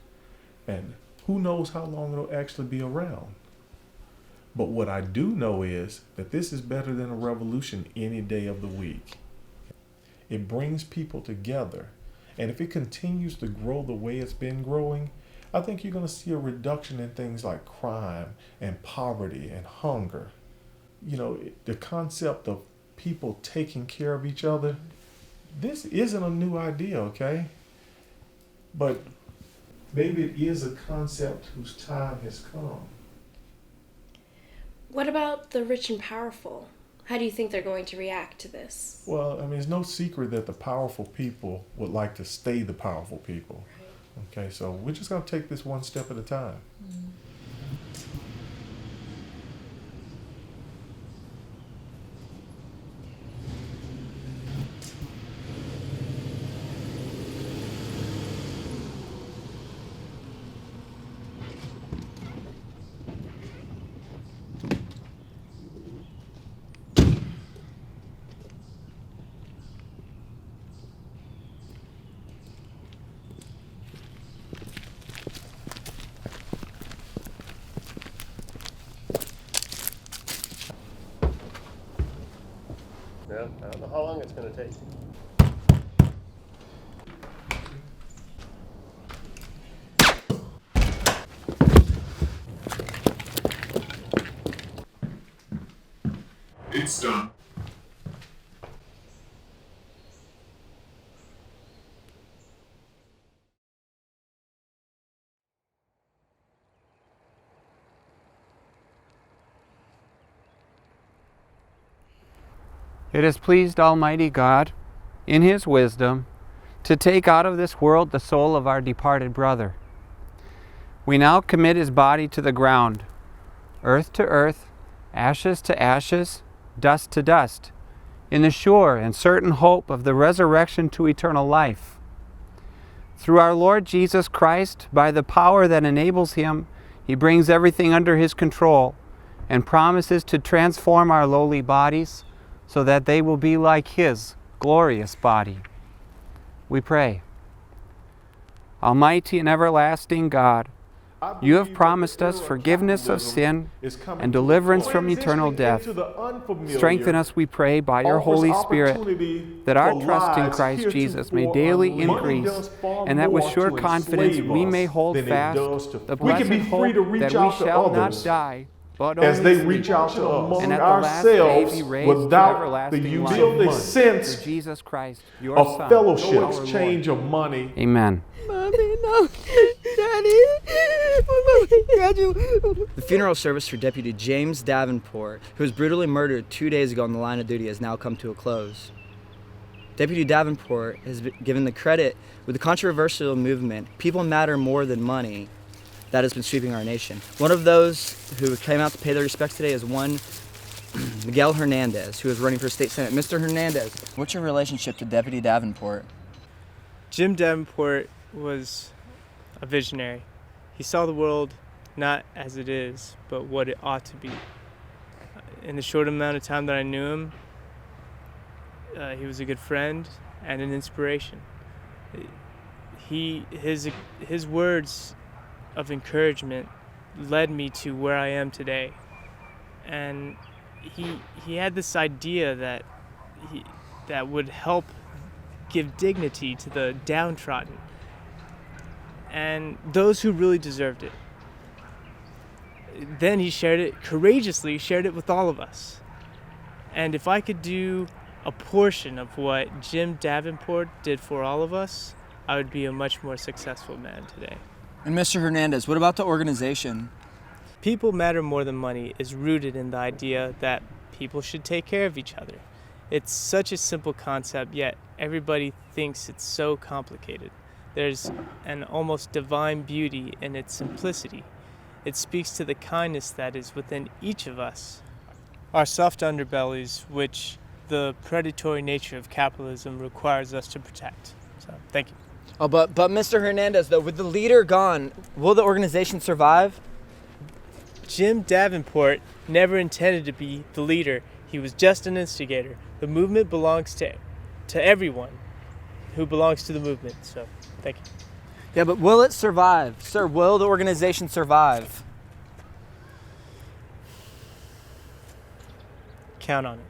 And who knows how long it'll actually be around. But what I do know is that this is better than a revolution any day of the week. It brings people together. And if it continues to grow the way it's been growing, I think you're going to see a reduction in things like crime and poverty and hunger. You know, the concept of people taking care of each other, this isn't a new idea, okay? But maybe it is a concept whose time has come. What about the rich and powerful? How do you think they're going to react to this? Well, I mean, it's no secret that the powerful people would like to stay the powerful people, Okay, so we're just going to take this one step at a time. Yeah, I don't know how long it's going to take. It's done. It has pleased Almighty God, in His wisdom, to take out of this world the soul of our departed brother. We now commit his body to the ground, earth to earth, ashes to ashes, dust to dust, in the sure and certain hope of the resurrection to eternal life. Through our Lord Jesus Christ, by the power that enables Him, He brings everything under His control and promises to transform our lowly bodies so that they will be like His glorious body. We pray. Almighty and everlasting God, You have promised us forgiveness of sin and deliverance from eternal death. Strengthen us, we pray, by Your Holy Spirit, that our trust in Christ Jesus may daily increase, and that with sure confidence we may hold fast the blessed hope that we shall not die, but as only they reach sleep, out to us and at the last day ourselves be raised to without the everlasting use life. of money. Sense Through Jesus Christ, Your of Son, fellowship, our Lord. exchange of money. Amen. Mommy, no. Daddy. The funeral service for Deputy James Davenport, who was brutally murdered 2 days ago on the line of duty, has now come to a close. Deputy Davenport has been given the credit with the controversial movement, People Matter More Than Money, that has been sweeping our nation. One of those who came out to pay their respects today is one Miguel Hernandez, who is running for state senate. Mr. Hernandez, what's your relationship to Deputy Davenport? Jim Davenport was a visionary. He saw the world not as it is, but what it ought to be. In the short amount of time that I knew him, he was a good friend and an inspiration. His words of encouragement led me to where I am today. And he had this idea that would help give dignity to the downtrodden and those who really deserved it. Then he courageously shared it with all of us. And if I could do a portion of what Jim Davenport did for all of us, I would be a much more successful man today. And Mr. Hernandez, what about the organization? People Matter More Than Money is rooted in the idea that people should take care of each other. It's such a simple concept, yet everybody thinks it's so complicated. There's an almost divine beauty in its simplicity. It speaks to the kindness that is within each of us. Our soft underbellies, which the predatory nature of capitalism requires us to protect. So, thank you. Oh, but Mr. Hernandez, though, with the leader gone, will the organization survive? Jim Davenport never intended to be the leader. He was just an instigator. The movement belongs to everyone who belongs to the movement. So, thank you. Yeah, but will it survive? Sir, will the organization survive? Count on it.